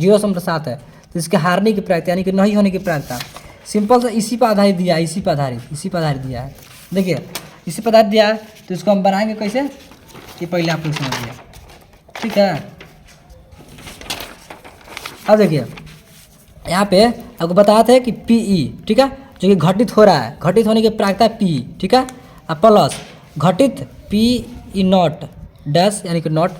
0.7 है, तो इसके हारने की प्रायिकता यानी कि नहीं होने की प्रायिकता। सिंपल सा इसी पर आधारित दिया है, इसी पर आधारित दिया है। देखिए इसी पर आधारित दिया है, तो इसको हम बनाएंगे कैसे, ये पहले आप लोग समझिए। ठीक है, अब देखिए यहाँ पे आपको बताया था कि PE, ठीक है, जो कि घटित हो रहा है, घटित होने की प्रायिकता PE। ठीक है, प्लस घटित PE नॉट डैश यानी कि नॉट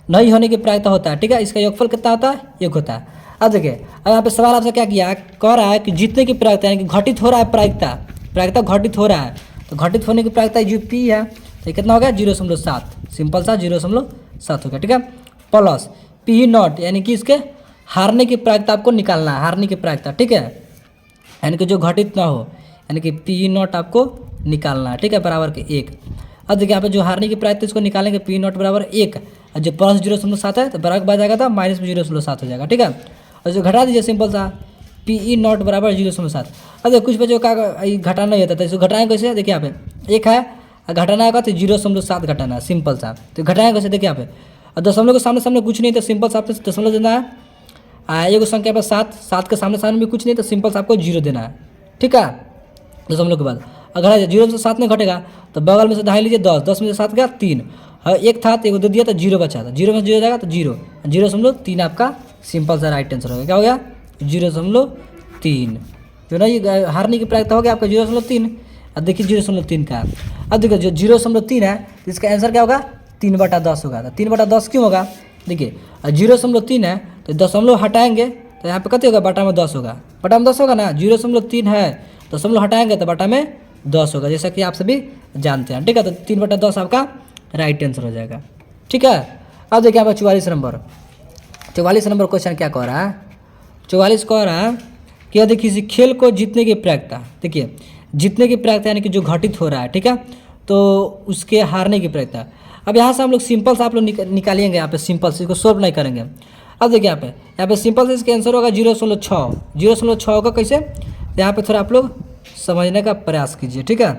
नहीं होने की प्रायिकता होता है। ठीक है, इसका योगफल कितना होता है, 1 होता है। अब देखिए अब यहाँ पे सवाल आपसे क्या किया, कह रहा है कि जीतने की प्रायिकता यानी कि घटित हो रहा है, प्रायिकता घटित हो रहा है, तो घटित होने की प्रायिकता जो P है तो कितना हो गया 0.7। सिंपल सा 0.7 हो गया। ठीक है, प्लस PE नॉट यानी कि इसके हारने की प्रायिकता आपको निकालना है, हारने की प्रायिकता। ठीक है, यानी कि जो घटित ना हो, यानी कि PE नॉट आपको निकालना है। ठीक है, बराबर के 1। अब देखिए यहाँ पे जो हारने की प्रायिकता इसको निकालेंगे, PE नॉट बराबर 1, और जो प्लस 0.7 है तो बराबर बाद जाएगा था माइनस में 0.7 हो जाएगा। ठीक है, और जो घटा दीजिए सिंपल सा PE नॉट बराबर 0.7। अब देखिए कुछ बच्चों का घटाना नहीं होता, तो इसको घटाएंगे कैसे, देखिए यहाँ पे 1 है, घटाना आएगा तो 0.7 घटाना है, सिंपल सा। तो घटाएंगे कैसे, देखिए यहाँ पे और दशमलव के सामने कुछ नहीं, तो सिंपल सा आपको दशमलव देना है। एक संख्या पर 7 के सामने भी कुछ नहीं, तो सिंपल सा आपको 0 देना है। ठीक है, दशमलव के बाद अगर 0 से 7 नहीं घटेगा तो बगल में से दहाई लीजिए 10, 10 में से 7 गया 3, एक था तो एक दे दिया तो 0 बचा था, 0 में से 0 जाएगा तो 0, 0.3 आपका सिंपल सा राइट आंसर हो गया। क्या हो गया? 0.3। जो ना ये हारने की प्रायिकता हो गया आपका 0.3। अब देखिए 0.3 का, अब देखिए जो 0.3 है तो इसका आंसर क्या होगा? 3/10 होगा। तो 3/10 क्यों होगा? देखिए 0.3 है तो दशमलव हटाएंगे तो यहाँ पे कितने होगा? बटा में 10 होगा, बटा में 10 होगा ना। 0.3 है, दशमलव हटाएंगे तो बटा में 10 होगा, जैसा कि आप सभी जानते हैं। ठीक है, तो 3/10 आपका राइट आंसर हो जाएगा। ठीक है, अब देखिए आपका 44 नंबर, 44 नंबर क्वेश्चन क्या कह रहा है? 44 कह रहा है कि यदि किसी खेल को जीतने की प्रायिकता, देखिए जीतने की प्रायिकता यानी कि जो घटित हो रहा है, ठीक है, तो उसके हारने की प्रायिकता। अब यहाँ से हम लोग सिंपल से आप लोग निकालिएंगे, यहाँ पे सिंपल से इसको सोल्व नहीं करेंगे। अब देखिए यहाँ पे सिंपल से इसका आंसर होगा 0.6, 0.6 होगा कैसे? यहाँ पे थोड़ा आप लोग समझने का प्रयास कीजिए। ठीक है,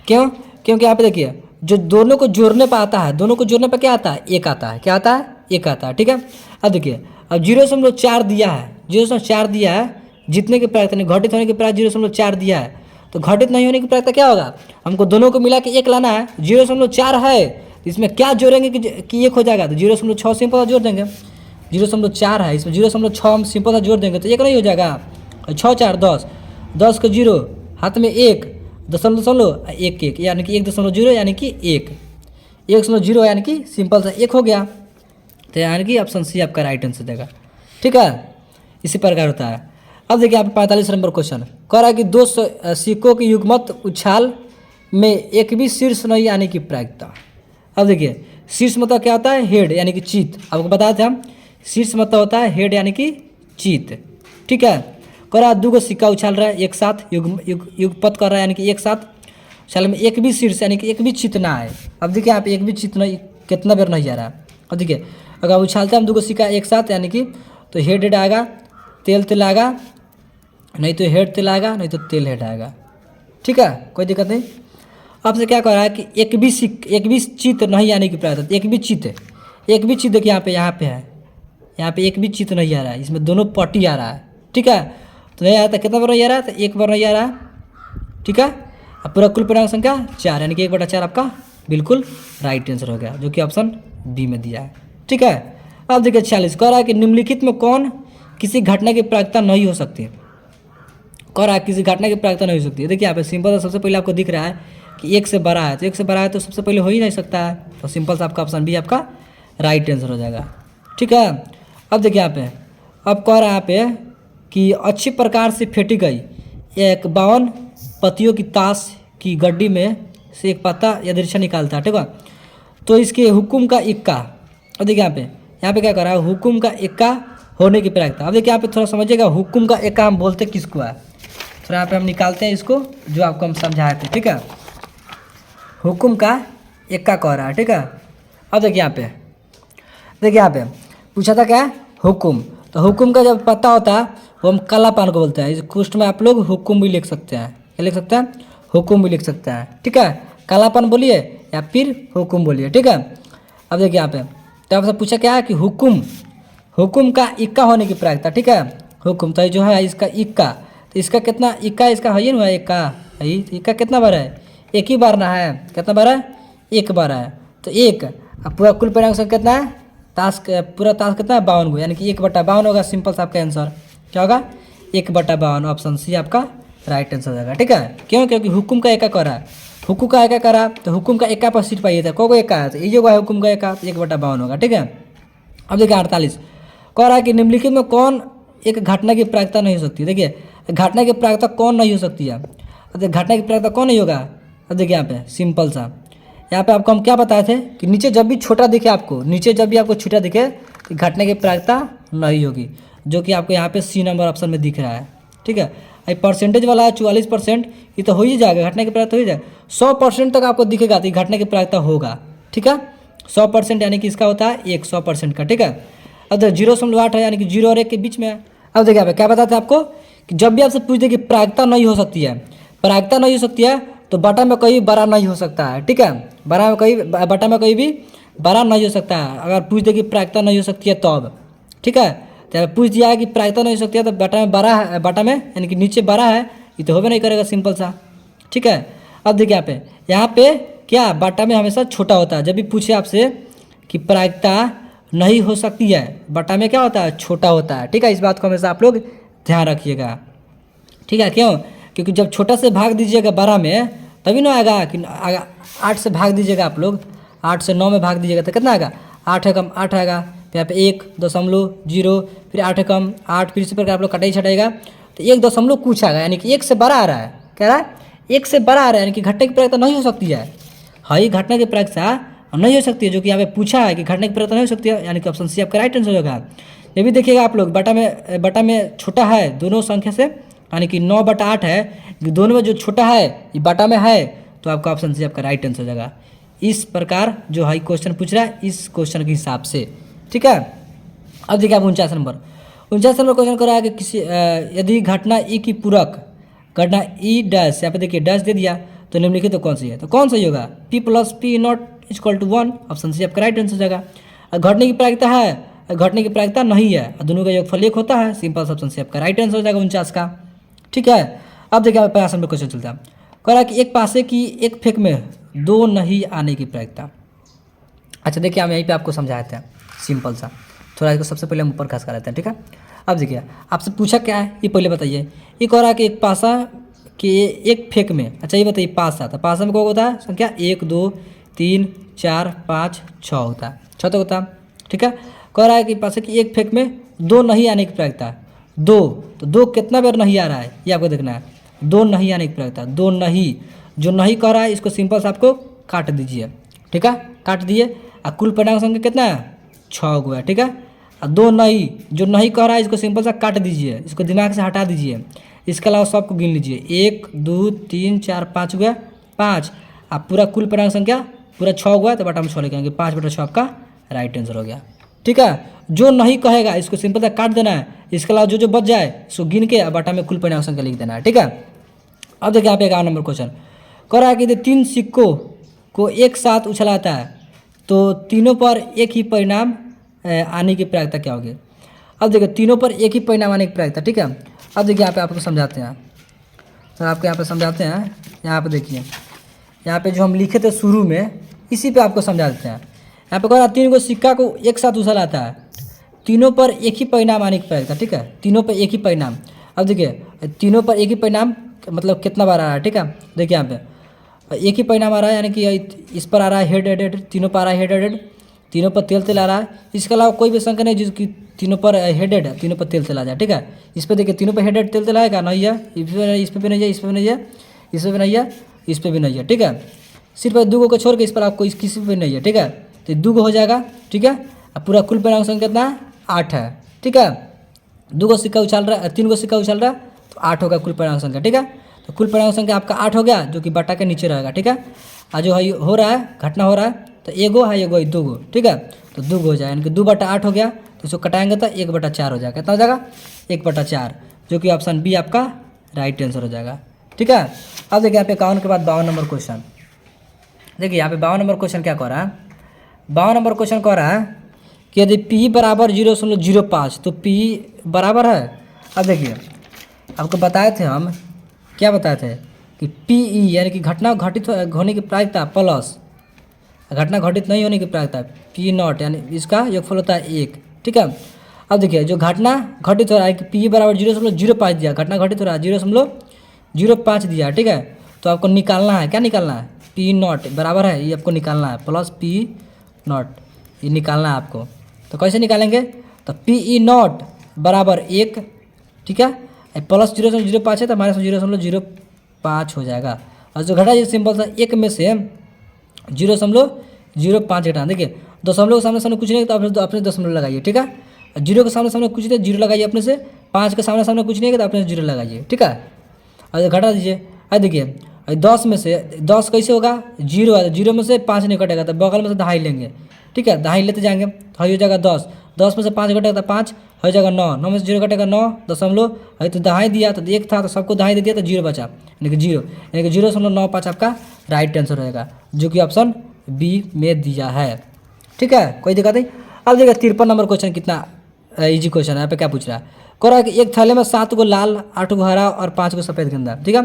क्यों? क्योंकि यहाँ पे देखिए जो दोनों को जोड़ने पर आता है, दोनों को जोड़ने पर क्या आता है? 1 आता है। क्या आता है? 1 आता है। ठीक है, अब देखिए अब 0.4 दिया है, 0.4 दिया है जीतने की प्रायिकता, नहीं घटित होने की प्रायिकता 0.4 दिया है, तो घटित नहीं होने की प्रायिकता क्या होगा? हमको दोनों को मिला के 1 लाना है। 0.4 है तो इसमें क्या जोड़ेंगे कि 1 हो जाएगा? तो 0.6 सिंपल सा जोड़ देंगे। 0.4 है, इसमें 0.6 हम सिंपल सा जोड़ देंगे तो 1 नहीं हो जाएगा। 6 4 10, 10 को 0, हाथ में 1, दशमलव 1 1 यानी कि 1.0 यानी कि 1.0 यानी कि सिंपल सा 1 हो गया। तो यानी कि ऑप्शन सी आपका राइट आंसर देगा। ठीक है, इसी प्रकार होता है। अब देखिए आप 45 नंबर क्वेश्चन कह रहा है कि 2 सिक्कों की युग्मत उछाल में एक भी शीर्ष नहीं आने की प्रायिकता। अब देखिए शीर्ष मतलब क्या होता है? हेड यानी कि चित। आपको बताए थे हम, शीर्ष मतलब होता है हेड यानी कि चित। ठीक है, कह रहा है 2 सिक्का उछाल रहा है एक साथ, युगपत कर रहा है यानी कि एक साथ उछाल में एक भी शीर्ष यानी कि एक भी चित ना आए। अब देखिए आप एक भी चित नहीं कितना बार नहीं जा रहा है। अब देखिए अगर उछालते हैं हम 2 सिक्का एक साथ यानी कि तो हेड आएगा, तेल आएगा, नहीं तो हेड तेल आएगा, नहीं तो तेल हेड आएगा। ठीक है, कोई दिक्कत नहीं। आपसे क्या कह रहा है कि एक भी चित नहीं आने की प्रायिकता। एक भी चित देखिए यहाँ पे है, यहाँ पे एक भी चित नहीं आ रहा है, इसमें दोनों पट्टी आ रहा है। ठीक है, तो नहीं आता, कितना बार नहीं आ रहा है? तो 1 बार नहीं आ रहा है। ठीक है, अब पूरा कुल पूर्णांक संख्या 4 यानी कि 1/4 आपका बिल्कुल राइट आंसर हो गया, जो कि ऑप्शन बी में दिया है। ठीक है, अब देखिए 46 कह रहा है कि निम्नलिखित में कौन किसी घटना की प्रायिकता नहीं हो सकती? कह रहा है किसी घटना की प्रायिकता नहीं हो सकती है। देखिए यहाँ पे सिंपल सबसे पहले आपको दिख रहा है कि 1 से बड़ा है, तो 1 से बड़ा है तो सबसे पहले हो ही नहीं सकता है, तो सिंपल सा आपका ऑप्शन बी आपका राइट आंसर हो जाएगा। ठीक है, अब देखिए यहाँ पे अब कह रहा है यहाँ पे कि अच्छी प्रकार से फेंटी गई एक 52 पत्तियों की ताश की गड्डी में से एक पत्ता यादृच्छा निकालता है। ठीक है, तो इसके हुक्म का इक्का। अब देखिए यहाँ पे क्या कर रहा है? हुक्म का इक्का होने की प्रायिकता। अब देखिए यहाँ पे थोड़ा समझिएगा, हुक्म का इक्का हम बोलते किसको है? थोड़ा यहाँ पे हम निकालते हैं इसको, जो आपको हम समझाए थे। ठीक है, हुक्म का इक्का कह रहा है। ठीक है, अब देखिए यहाँ पे पूछा था क्या? हुक्म। तो हुक्म का जब पता होता है वो हम काला पान को बोलते हैं। इस क्वेश्चन में आप लोग हुक्म भी लिख सकते हैं। क्या लिख सकते हैं? हुक्म भी लिख सकते हैं। ठीक है, कालापन बोलिए या फिर हुक्म बोलिए। ठीक है, अब देखिए यहाँ पे तो आपसे पूछा क्या है कि हुक्म का इक्का होने की प्रायिकता। ठीक है, हुक्म तो जो है इसका इक्का, तो इसका कितना इक्का इसका है ना? इक्का है, इक्का कितना बार है? 1 ही बार ना है। कितना बार है? 1 बार है। तो 1 अब पूरा कुल पूर्णांक संख्या कितना है? पूरा ताश कितना है? 52 यानी कि 1/52 होगा। सिंपल सा आपका आंसर क्या होगा? 1/52। ऑप्शन सी आपका राइट आंसर हो जाएगा। ठीक है, क्यों? क्योंकि हुक्म का इक्का कर रहा है, हुक्म का इक्का करा तो हुक्म का इक्का पर सीट पाइए था। को इक्का है तो ये होगा हुक्म का इक्का, 1/52 होगा। ठीक है, अब देखिए 48 कह रहा है कि निम्नलिखित में कौन एक घटना की प्रायिकता नहीं हो सकती? देखिए घटना की प्रायिकता कौन नहीं हो सकती है? अब घटना की प्रायिकता कौन नहीं होगा? अब देखिए यहाँ पे सिंपल सा, यहाँ पे आपको हम क्या बताए थे कि नीचे जब भी छोटा दिखे आपको, नीचे जब भी आपको छोटा दिखे तो घटना की प्रायिकता नहीं होगी, जो कि आपको यहाँ पे सी नंबर ऑप्शन में दिख रहा है। ठीक है, ये परसेंटेज वाला है 44%, ये तो हो ही जाएगा, घटना की प्रायिकता हो ही जाएगा। 100% तक आपको दिखेगा तो घटना की प्रायिकता होगा। ठीक है, 100% यानी कि इसका होता है 100% का। ठीक है, अब 0.8 है यानी कि 0 और 1 के बीच में है। अब देखिए आप क्या बताते हैं आपको कि जब भी आपसे पूछते कि प्रायिकता नहीं हो सकती है, प्रायिकता नहीं हो सकती है तो बटा में कहीं बड़ा नहीं हो सकता है। ठीक है, बटा में कहीं भी बड़ा नहीं हो सकता है। अगर पूछ दे कि प्रायिकता नहीं हो सकती है तो अब ठीक है, तो पूछ दिया है कि प्रायिकता नहीं हो सकती है तो बटा में बड़ा है, बटा में यानी कि नीचे बड़ा है, ये तो होबे नहीं करेगा, सिंपल सा। ठीक है, अब देखिए यहाँ पे क्या बटा में हमेशा छोटा होता है। जब भी पूछे आपसे कि प्रायिकता नहीं हो सकती है, बटा में क्या होता है, छोटा होता है। ठीक है, इस बात को हमेशा आप लोग ध्यान रखिएगा। ठीक है, क्यों? क्योंकि जब छोटा से भाग दीजिएगा 12 में तभी ना आएगा कि 8 से भाग दीजिएगा आप लोग, 8 से 9 में भाग दीजिएगा तो कितना आएगा, 8 है कम 8 आएगा। तो यहाँ पे 1.0, फिर 8 है कम 8, फिर इसी प्रकार आप लोग कटाई छटाएगा तो 1 दशमलव कुछ आएगा, यानी कि 1 से बड़ा आ रहा है। कह रहा है 1 से बड़ा आ रहा है, यानी कि घटने की प्रायिकता नहीं हो सकती है। हाँ, ये घटना की प्रायिकता नहीं हो सकती है, जो कि यहाँ पे पूछा है कि घटने की प्रायिकता नहीं हो सकती है, यानी कि ऑप्शन सी आपका राइट आंसर होगा। ये भी देखिएगा आप लोग, बटा में छोटा है दोनों संख्या से, यानी कि 9/8 है, दोनों में जो छोटा है ये बटा में है, तो आपका ऑप्शन सी आपका राइट आंसर हो जाएगा। इस प्रकार जो है क्वेश्चन पूछ रहा है इस क्वेश्चन के हिसाब से। ठीक है, अब देखिए आप 49 नंबर क्वेश्चन कर रहा है कि किसी यदि घटना ई की पूरक घटना ई डैश, यहाँ पे देखिए डैश दे दिया तो निम्नलिखित तो कौन सी है, तो कौन सही होगा, P + P0 = 1, ऑप्शन सी आपका राइट आंसर हो जाएगा। घटने की प्रायिकता है, घटने की प्रायिकता नहीं है, दोनों का योगफल 1 होता है, सिंपल ऑप्शन सी आपका राइट आंसर हो जाएगा 49 का। ठीक है, अब देखिए 50 नंबर क्वेश्चन चलता है। कह रहा है कि एक पासे की एक फेंक में 2 नहीं आने की प्रायिकता। अच्छा देखिए, हम यहीं पे आपको समझाते हैं सिंपल सा, थोड़ा इसको सबसे पहले हम ऊपर खास कर लेते हैं। ठीक है, अब देखिए आपसे पूछा क्या है ये पहले बताइए। ये कह रहा है कि एक पासा कि एक फेंक में, अच्छा ये बताइए पासा, तो पासा में क्या होता है संख्या 1 2 3 4 5 6 होता है, 6 तो होता है। ठीक है, कह रहा है कि पासा की एक फेंक में 2 नहीं आने की प्रायिकता है। 2, तो 2 कितना बार नहीं आ रहा है ये आपको देखना है। 2 नहीं आने की प्रायिकता, 2 नहीं, जो नहीं कह रहा है इसको सिंपल से आपको काट दीजिए। ठीक है, काट दिए, और कुल परिणाम संख्या कितना है 6 गो है। ठीक है, और 2 नहीं, जो नहीं कह रहा है इसको सिंपल सा काट दीजिए, इसको दिमाग से हटा दीजिए। इसके अलावा सबको गिन लीजिए, 1 2 3 4 5 गया 5, आप पूरा कुल परिणाम संख्या पूरा 6 हुआ, तो बटा में 6 लिखेंगे, 5/6 आपका राइट आंसर हो गया। ठीक है, जो नहीं कहेगा इसको सिंपल सा काट देना है, इसके अलावा जो बच जाए उसको गिन के बटा में कुल परिणाम संख्या लिख देना है। ठीक है, अब देखिए यहाँ पे 11 नंबर क्वेश्चन कह रहा है कि 3 सिक्कों को एक साथ उछलाता है तो तीनों पर एक ही परिणाम आने की प्रायिकता क्या होगी। अब देखिए तीनों पर एक ही परिणाम आने की प्रायिकता। ठीक है, अब देखिए यहाँ पे आपको समझाते हैं, सर आपको यहाँ पे समझाते हैं। यहाँ पे देखिए, यहाँ पे जो हम लिखे थे शुरू में इसी पे आपको समझा देते हैं। यहाँ पे कह रहा है 3 को सिक्का को एक साथ उछलाता है, तीनों पर एक ही परिणाम आने की प्रायिकता। ठीक है, तीनों पर एक ही परिणाम। अब देखिए तीनों पर एक ही परिणाम मतलब कितना बार आ रहा है। ठीक है, देखिए यहाँ पे एक ही परिणाम आ रहा है, यानी कि इस पर आ रहा है हेड, तीनों पर आ रहा है हेड, तीनों पर तेल आ रहा है। इसके अलावा कोई भी संख्या नहीं जिसकी तीनों पर हेडेड है, तीनों पर तेल आ जाए। ठीक है, इस पर देखिए तीनों पर हेडेड तेल आएगा नहीं है, इस पर भी नहीं है, इस पर भी नहीं है, इस पर भी नहीं है, इस पर भी नहीं है। ठीक है, सिर्फ 2 को छोड़ के इस पर आपको किसी पर नहीं है। ठीक है, तो 2 हो जाएगा। ठीक है, अब पूरा कुल परिणाम संख्या कितना है 8 है। ठीक है, 2 को सिक्का उछाल रहा है, 3 को सिक्का उछाल रहा है तो 8 होगा कुल परिणाम संख्या। ठीक है, तो कुल परिणाम संख्या आपका 8 हो गया, जो कि बटा के नीचे रहेगा। ठीक है, और जो है हो रहा है घटना हो रहा है तो 1 है 1 2। ठीक है, तो 2 हो जाए, यानी कि 2/8 हो गया, तो इसको कटाएंगे तो 1/4 हो जाएगा। कितना हो जाएगा 1/4, जो कि ऑप्शन बी आपका राइट आंसर हो जाएगा। ठीक है, अब देखिए यहाँ पे 51 के बाद 52 नंबर क्वेश्चन। देखिए यहाँ पे 52 नंबर क्वेश्चन क्या कह रहा है, 52 नंबर क्वेश्चन कह रहा है कि यदि P = 0.05 तो P बराबर है। अब देखिए आपको बताए थे हम, क्या बताए थे कि PE यानी कि घटना घटित होने की प्रायिकता प्लस घटना घटित नहीं होने की प्रायिकता P0, यानी इसका योगफल होता है 1। ठीक है, अब देखिए जो घटना घटित हो रहा है कि P = 0.05 दिया, घटना घटित हो रहा है 0.05 दिया। ठीक है, तो आपको निकालना है, क्या निकालना है P0 बराबर है, ये आपको निकालना है प्लस P0, ये निकालना है आपको। तो कैसे निकालेंगे, तो PE0 = 1। ठीक है, प्लस 0.05 है तो -0.05 हो जाएगा, और जो घटा ये सिंपल सा 1 में से 0.05 घटा। देखिए दशमलव के सामने कुछ नहीं तो अपने दशमलव लगाइए। ठीक है, 0 के सामने कुछ नहीं 0 लगाइए अपने से, 5 के सामने कुछ नहीं है तो अपने 0 लगाइए। ठीक है, और घटा दीजिए। देखिए 10 में से 10 कैसे होगा 0 है, 0 में से 5 नहीं कटेगा तो बगल में से दहाई लेंगे। ठीक है, दहाई लेते जाएंगे तो हो जाएगा 10, 10 में से 5 घटेगा तो 5 हो जाएगा 9, 9 में से 0 घटेगा 9 दशमलव है, तो दहाई दिया तो 1 था तो सबको दहाई दे दिया तो 0 बचा, यानी कि 0, यानी कि 0.95 आपका राइट आंसर रहेगा, जो कि ऑप्शन बी में दिया है। ठीक है, कोई दिक्कत नहीं। अब देखिए 53 नंबर क्वेश्चन कितना इजी क्वेश्चन है। यहाँ पे क्या पूछ रहा है, कह रहा है कि एक थैले में 7 गो लाल, 8 गो हरा और 5 गो सफ़ेद गेंदा। ठीक है,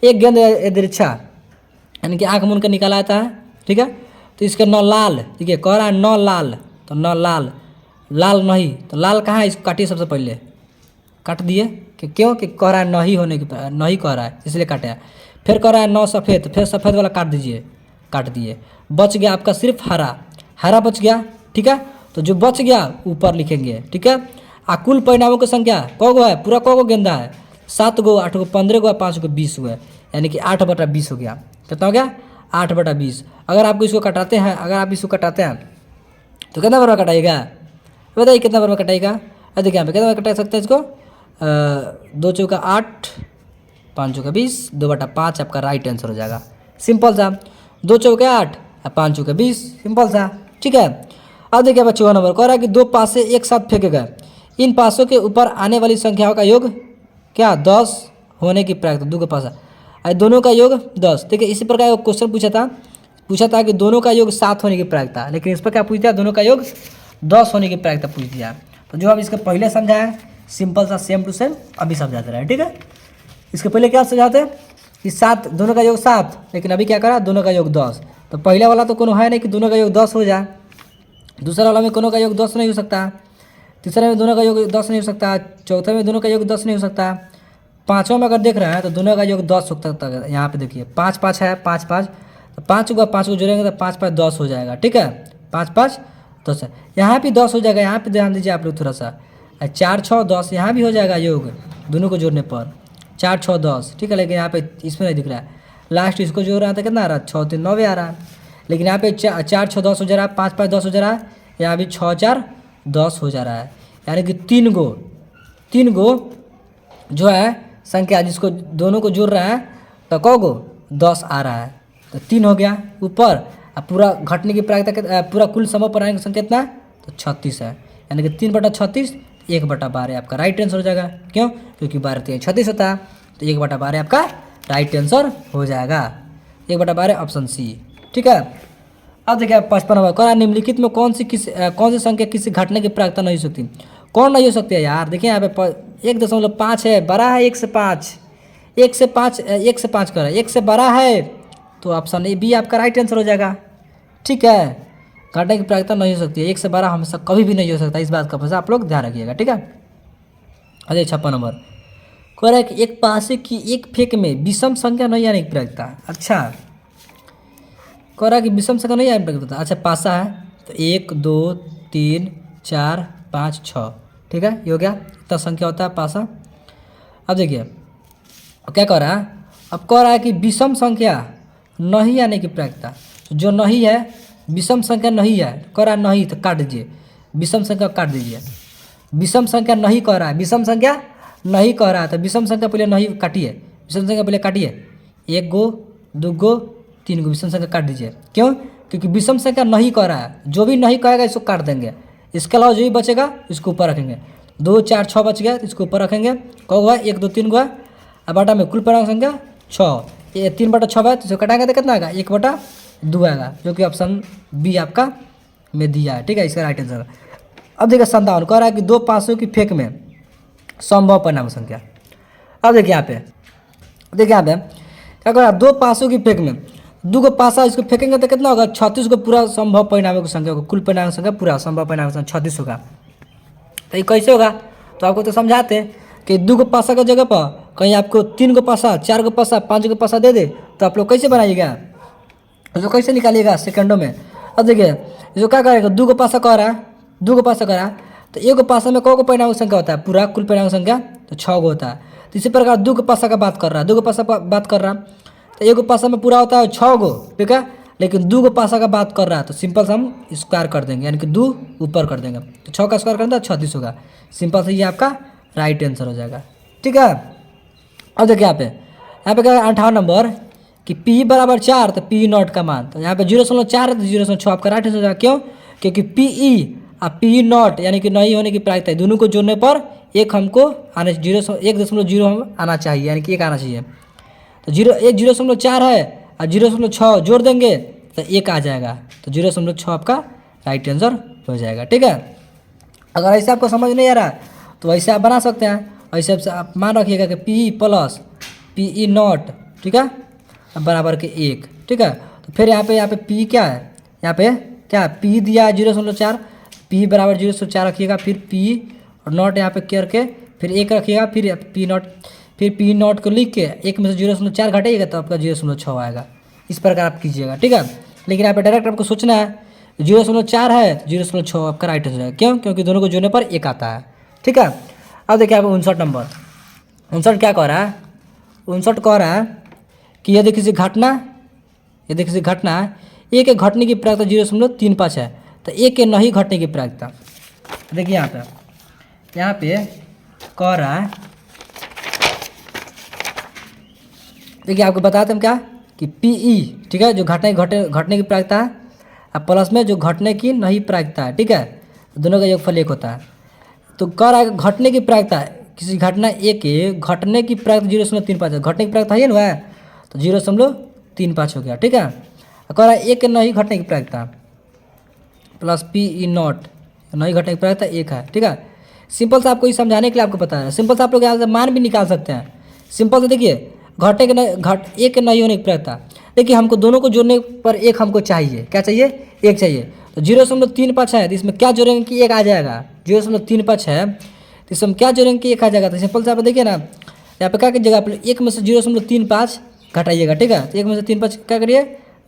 एक गेंद तिरछा यानी कि आँख मूंद कर निकाला आता है। ठीक है, तो इसके 9 लाल, ठीक है, कह रहा है 9 लाल, तो 9 लाल, लाल नहीं, तो लाल कहाँ है, इसको काटिए सबसे पहले, काट दिए कि क्यों, कि कह रहा है नहीं होने की, नहीं कह रहा है इसलिए काटे हैं। फिर कह रहा है 9 सफ़ेद, फिर सफ़ेद वाला काट दीजिए, काट दिए, बच गया आपका सिर्फ हरा, हरा बच गया। ठीक है, तो जो बच गया ऊपर लिखेंगे। ठीक है, आ कुल परिणामों की संख्या कौ गो है, पूरा कौ गो गेंदा है, 7 गो, 8 गो, 15 गो, 5 गो, 20 गो है, यानी कि 8/20 हो गया। कितना हो गया, 8/20। अगर आपको इसको कटाते हैं, अगर आप इसको कटाते हैं तो कितना बार कटाएगा, बताइए कितना बार कटाएगा। देखिए यहाँ पे कितना बार कटा सकते हैं इसको, 2 चौका 8, 5 चौका 20, 2/5 आपका राइट आंसर हो जाएगा। सिंपल सा, 2 चौके 8 और 5 चौके 20, सिंपल सा। ठीक है, अब देखिए बच्चों नंबर कह रहा है कि 2 पासे एक साथ फेंके गए, इन पासों के ऊपर आने वाली संख्याओं का योग क्या 10 होने की प्रायिकता, 2 का पासा और दोनों का योग 10। ठीक है, इसी प्रकार एक क्वेश्चन पूछा था कि दोनों का योग 7 होने की प्रायिकता, लेकिन इस पर क्या पूछ दिया, दोनों का योग 10 होने की प्रायिकता पूछ दिया। तो जो हम इसके पहले समझाए सिंपल सा सेम टू सेम अभी समझाते रहे। ठीक है, इसके पहले क्या समझाते हैं कि 7, दोनों का योग 7, लेकिन अभी क्या करा, दोनों का योग 10। तो पहले वाला तो कोनो है नहीं कि दोनों का योग 10 हो जाए, दूसरा वाला में दोनों का योग 10 नहीं हो सकता, तीसरे में दोनों का योग 10 नहीं हो सकता, चौथे में दोनों का योग 10 नहीं हो सकता, पाँचों में अगर देख रहे हैं तो दोनों का योग 10 हो सकता है। यहाँ पे देखिए 5 5 है, 5 5, तो 5 को जोड़ेंगे तो 5 5 10 हो जाएगा। ठीक है, 5 5 10 है, यहाँ भी 10 हो जाएगा। यहाँ पे ध्यान दीजिए आप लोग थोड़ा सा, 4 6 10 यहाँ भी हो जाएगा योग, दोनों को जोड़ने पर 4 6 10। ठीक है, लेकिन यहाँ पे इसमें नहीं दिख रहा है, लास्ट इसको जोड़ रहा था कितना आ रहा है, 6 3 9 आ रहा है, लेकिन यहाँ पे 4 6 10 हो जा रहा है, 5 5 10 हो जा रहा है, यहाँ भी 6 4 10 हो जा रहा है, यानी कि 3 गो जो है संख्या जिसको दोनों को जोड़ रहा है तो कौ गो 10 आ रहा है, तो 3 हो गया ऊपर। अब पूरा घटने की प्रायिकता, पूरा कुल समय पर आने की संख्या कितना है, तो 36 है, यानी कि 3/36, 1/12 आपका राइट आंसर हो जाएगा। क्यों, क्योंकि 12 3 36 होता है, तो 1/12 आपका राइट आंसर हो जाएगा, 1/12 ऑप्शन सी। ठीक है, अब देखिए 55 नंबर कह रहा है निम्नलिखित में कौन सी संख्या किसी घटने की प्रायिकता नहीं हो सकती, कौन नहीं हो सकती है यार। देखिए यहाँ पे 1.5 है, बड़ा है 1 से 5, 1 से 5 कर रहा है, 1 से बड़ा है, तो ऑप्शन ए बी आपका राइट आंसर हो जाएगा। ठीक है, घटने की प्रायिकता नहीं हो सकती है, 1 से बड़ा हमेशा कभी भी नहीं हो सकता, इस बात का हमेशा आप लोग ध्यान रखिएगा। ठीक है, अरे 56 नंबर कह रहा है कि एक पासे की एक फेंक में विषम संख्या नहीं आने की प्रायिकता। अच्छा, कह रहा है कि विषम संख्या नहीं आने की प्रायिकता। अच्छा, पासा है तो 1 2 3 4 5 6, ठीक है, ये हो गया, इतना संख्या होता है पासा। अब देखिए क्या कह रहा है, अब कह रहा है कि विषम संख्या नहीं आने की प्रायिकता, जो नहीं है, विषम संख्या नहीं है, कह रहा है नहीं, तो काट दीजिए, विषम संख्या काट दीजिए, विषम संख्या नहीं कह रहा है, विषम संख्या नहीं कह रहा है, तो विषम संख्या पहले नहीं काटिए, विषम संख्या पहले काटिए, 1 गो 2 गो 3 गो विषम संख्या काट दीजिए। क्यों, क्योंकि विषम संख्या नहीं कह रहा है, जो भी नहीं कहेगा इसको काट देंगे, इसके अलावा जो भी बचेगा इसको ऊपर रखेंगे। 2 4 6 बच गया तो इसको ऊपर रखेंगे, कौ हुआ 1 2 3 हुआ, अब बाटा में कुल पूर्णांक संख्या 6, ये 3/6 है, तो इसको कटाएंगे तो कितना आएगा, 1/2 आएगा, जो कि ऑप्शन बी आपका में दिया है। ठीक है, इसका राइट आंसर। अब देखिए 57 कह रहा है कि 2 पासों की फेंक में संभव परिणाम संख्या। अब देखिए यहाँ पे, देखिए यहाँ पे क्या कर रहा है, 2 पासों की फेंक में 2 को पासा इसको फेंकेंगे तो कितना होगा, 36 को पूरा संभव परिणामों की संख्या होगा, कुल परिणाम संख्या पूरा संभव परिणाम संख्या 36 होगा। तो ये कैसे होगा, तो आपको तो समझाते हैं कि 2 को पासा की जगह पर कहीं आपको 3 को पासा 4 को पासा 5 को पासा दे दे, तो आप लोग कैसे बनाइएगा, जो कैसे निकालिएगा सेकंडों में। अब देखिए जो क्या करेगा, 2 को पासा कह रहा है, 2 को पासा करा, तो 1 को पासा में कौ को परिणाम संख्या होता है, पूरा कुल परिणाम संख्या तो 6 गो होता है। तो इसी प्रकार 2 को पासा का बात कर रहा है, 2 को पासा बात कर रहा है, तो 1 को पासा में पूरा होता है 6 गो, ठीक है, लेकिन 2 को पासा का बात कर रहा है, तो सिंपल से हम स्क्वायर कर देंगे, यानी कि 2 ऊपर कर देंगे, तो 6 का स्क्वायर करेंगे तो 36 होगा। सिंपल से ये आपका राइट आंसर हो जाएगा। ठीक है, अब देखिए यहाँ पे क्या है 58 नंबर कि P बराबर 4, तो P नॉट का मान, तो यहाँ पे 0.4 है तो 0.6 आपका राइट आंसर हो जाएगा। क्यों, क्योंकि PE और P नॉट यानी कि नहीं होने की प्रायिकता है, दोनों को जोड़ने पर एक हमको आने 1.0 हम आना चाहिए, यानी कि 1 आना चाहिए। तो 0.4 है और 0.6 जोड़ देंगे तो 1 आ जाएगा, तो 0.6 आपका राइट आंसर हो जाएगा। ठीक है, अगर ऐसे आपको समझ नहीं आ रहा तो ऐसे आप बना सकते हैं। ऐसे आप मान रखिएगा कि P plus P E not, ठीक है, बराबर के 1, ठीक है। तो फिर यहाँ पे पी क्या है, यहाँ पे क्या पी दिया है 0.4, पी बराबर 0.4 रखिएगा, फिर पी और नॉट यहाँ पे करके फिर 1 रखिएगा, फिर पी नॉट, फिर पी नॉट को लिख के 1 में से 0.4 घटाइएगा तो आपका 0.6 आएगा। इस प्रकार आप कीजिएगा, ठीक है। लेकिन यहाँ पे डायरेक्ट आपको सोचना है 0.4 है तो 0.6 आपका राइट आंसर है। क्यों? क्योंकि दोनों को जोड़ने पर 1 आता है, ठीक है। अब देखिए आप 59 नंबर, 59 क्या कह रहा है, 59 कह रहा है कि यदि किसी घटना ए के घटने की प्रायिकता 0.35 है तो ए के नहीं घटने की प्रायिकता, देखिए यहाँ पे कह रहा है, देखिए आपको बताते हम क्या कि पी ई, ठीक है, जो घटने की प्रायिकता है, अब प्लस में जो घटने की नहीं प्रायिकता है, ठीक है, दोनों का योगफल 1 होता है। तो कह रहा है घटने की प्रायिकता, किसी घटना ए के घटने की प्रायिकता 0.35 है, घटने की प्रायिकता है ना, तो 0.35 हो गया, ठीक है। कह रहा है ए के नहीं घटने की प्रायिकता प्लस पी ई नॉट, नहीं घटने की प्रायिकता 1 है, ठीक है। सिंपल से आपको ये समझाने के लिए आपको पता है, सिंपल से आप लोग यहाँ से मान भी निकाल सकते हैं। सिंपल से देखिए ए के नहीं होने की प्रायिकता, देखिए हमको दोनों को जोड़ने पर 1 हमको चाहिए, क्या चाहिए, 1 चाहिए। तो 0.35 है तो इसमें क्या जोड़ेंगे कि 1 आ जाएगा, 0.35 है तो इसमें क्या जोड़ेंगे कि 1 आ जाएगा। तो सिंपल से आप देखिए ना, यहाँ पे क्या कीजिएगा आप 1 में से 0.35 घटाइएगा, ठीक है, तो 1 में से 35 क्या करिए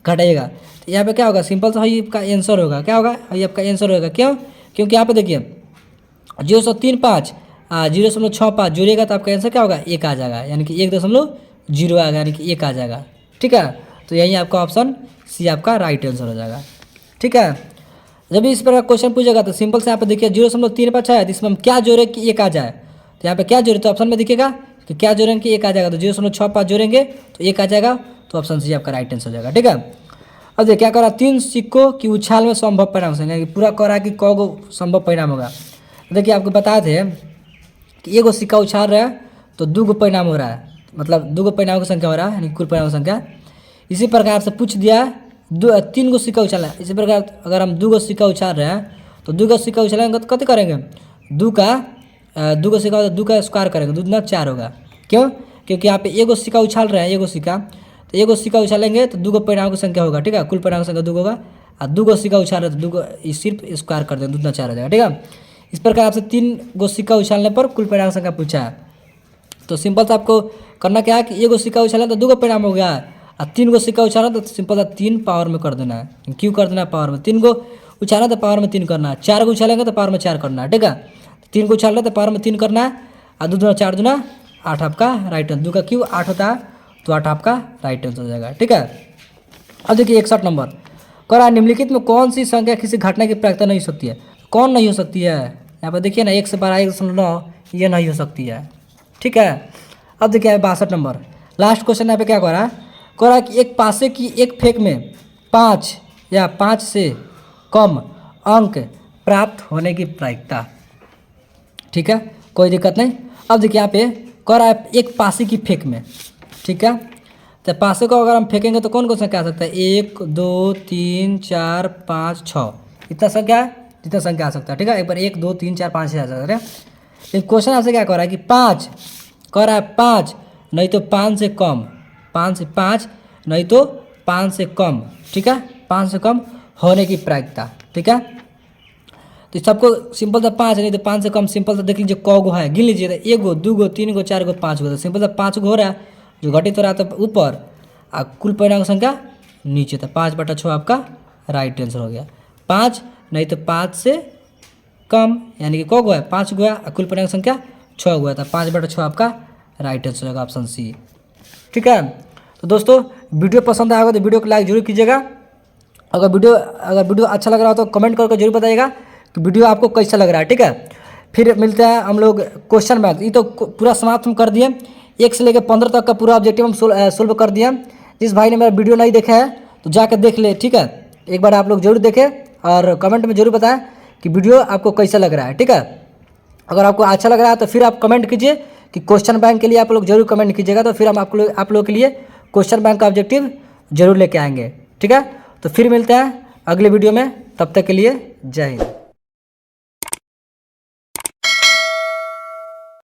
घटाइएगा, तो यहाँ पे क्या होगा, सिंपल से ये आपका आंसर होगा, क्या होगा, ये आपका आंसर होगा। क्यों? क्योंकि यहाँ पे देखिए 0.35 0.65 जोड़िएगा तो आपका आंसर क्या होगा, 1 आ जाएगा, यानी कि 1.0 आएगा, यानी कि 1 आ जाएगा, ठीक है। तो यही आपका ऑप्शन सी आपका राइट आंसर हो जाएगा, ठीक है। जब भी इस प्रकार क्वेश्चन पूछेगा तो सिंपल से यहाँ पे देखिए 0.35 है तो इसमें हम क्या जोड़े कि 1 आ जाए, तो यहाँ पे क्या जोड़े, तो ऑप्शन में दिखेगा कि क्या जोड़ेंगे कि 1 आ जाएगा, तो 0.65 जोड़ेंगे तो 1 आ जाएगा, तो ऑप्शन सी आपका राइट आंसर हो जाएगा, ठीक है। अब देखिए क्या करा, 3 सिक्कों की उछाल में संभव परिणाम संख्या, पूरा कह रहा है कि कौ गो संभव परिणाम होगा। देखिए आपको बताए थे कि 1 सिक्का उछाल रहा है तो 2 गो परिणाम हो रहा है, मतलब 2 गो परिणामों की संख्या हो रहा है, यानी कुल परिणाम की संख्या। इसी प्रकार आपसे पूछ दिया 3 गो सिक्का उछालना है, इसी प्रकार अगर हम 2 गो सिक्का उछाल रहे हैं तो 2 गो सिक्का उछालेंगे तो कते करेंगे, 2 गो सिक्का 2 का स्क्वायर करेंगे, 2 दूना 4 होगा। क्यों? क्योंकि यहाँ पे 1 सिक्का उछाल रहे हैं, 1 सिक्का, तो 1 सिक्का उछालेंगे तो 2 गो परिणाम की संख्या होगा, ठीक है, कुल परिणाम की संख्या 2 होगा, और 2 गो सिक्का उछाल रहे तो 2 गो सिर्फ स्क्वायर कर देंगे, 2 दूना 4 हो जाएगा, ठीक है। इस प्रकार आपसे 3 गो सिक्का उछालने पर कुल परिणाम की संख्या पूछा है। तो सिंपल से आपको करना क्या है कि 1 सिक्का उछाला तो 2 गो परिणाम हो गया, और 3 गो सिक्का उछाला तो सिंपल सा 3 पावर में कर देना है। क्यों कर देना है पावर में, 3 गो उछाला तो पावर में 3 करना है, 4 गो उछालेंगे तो पावर में 4 करना है, ठीक है। 3 गो उछाल रहे तो पावर में 3 करना है, और 2 दूना 4 दूना 8 आपका राइट आंसर, 2 का क्यों 8 होता है तो 8 आपका राइट आंसर हो जाएगा, ठीक है। अब देखिए 61 नंबर कह रहा है निम्नलिखित में कौन सी संख्या किसी घटना की प्रायिकता नहीं हो सकती है, कौन नहीं हो सकती है, यहाँ पर देखिए ना 1 से 12 1.9 ये नहीं हो सकती है, ठीक है। अब देखिए 62 नंबर लास्ट क्वेश्चन, यहाँ पे क्या कह रहा है कि एक पासे की एक फेंक में 5 या 5 से कम अंक प्राप्त होने की प्रायिकता, ठीक है, कोई दिक्कत नहीं। अब देखिए यहाँ पे कह रहा है एक पासे की फेंक में, ठीक है, तो पासे को अगर हम फेंकेंगे तो कौन कौन संख्या आ सकता है, 1 2 3 4 5 6, इतना संख्या है जितना संख्या आ सकता है, ठीक है। एक बार 1 2 3 4 5 6 आ सकता है। लेकिन क्वेश्चन आपसे क्या कह रहा है कि 5 कह रहा है 5 नहीं तो 5 से कम, 5 से 5 नहीं तो 5 से कम, ठीक है, 5 से कम होने की प्रायिकता, ठीक है। तो सबको सिंपल सा 5 नहीं तो 5 से कम, सिंपल सा देख लीजिए कौ गो है, गिन लीजिए, 1 गो 2 गो 3 गो 4 गो 5 गो, तो सिंपल सा 5 गो हो रहा है, जो घटित हो रहा है तो ऊपर, और कुल परिणाम संख्या नीचे, था 5/6 आपका राइट आंसर हो गया। 5 नहीं तो 5 से कम, यानी कि कौ गो है 5 गो है, कुल परिणाम संख्या 6 गो है, था 5/6 आपका राइट आंसर होगा ऑप्शन सी, ठीक है। तो दोस्तों वीडियो पसंद आएगा तो वीडियो को लाइक जरूर कीजिएगा, अगर वीडियो अच्छा लग रहा हो तो कमेंट करके जरूर बताइएगा कि वीडियो आपको कैसा लग रहा है, ठीक है। फिर मिलते हैं हम लोग क्वेश्चन बैंक, ये तो पूरा समाप्त हम कर दिए, 1 से लेकर 15 तक का पूरा ऑब्जेक्टिव हम सोल्व कर दिए। जिस भाई ने मेरा वीडियो नहीं देखा है तो जाकर देख ले, ठीक है, एक बार आप लोग जरूर देखें और कमेंट में जरूर बताएं कि वीडियो आपको कैसा लग रहा है, ठीक है। अगर आपको अच्छा लग रहा है तो फिर आप कमेंट कीजिए कि क्वेश्चन बैंक के लिए आप लोग जरूर कमेंट कीजिएगा, तो फिर हम आप लोग के लिए क्वेश्चन बैंक का ऑब्जेक्टिव जरूर लेके आएंगे, ठीक है। तो फिर मिलते हैं अगले वीडियो में, तब तक के लिए जय हिंद।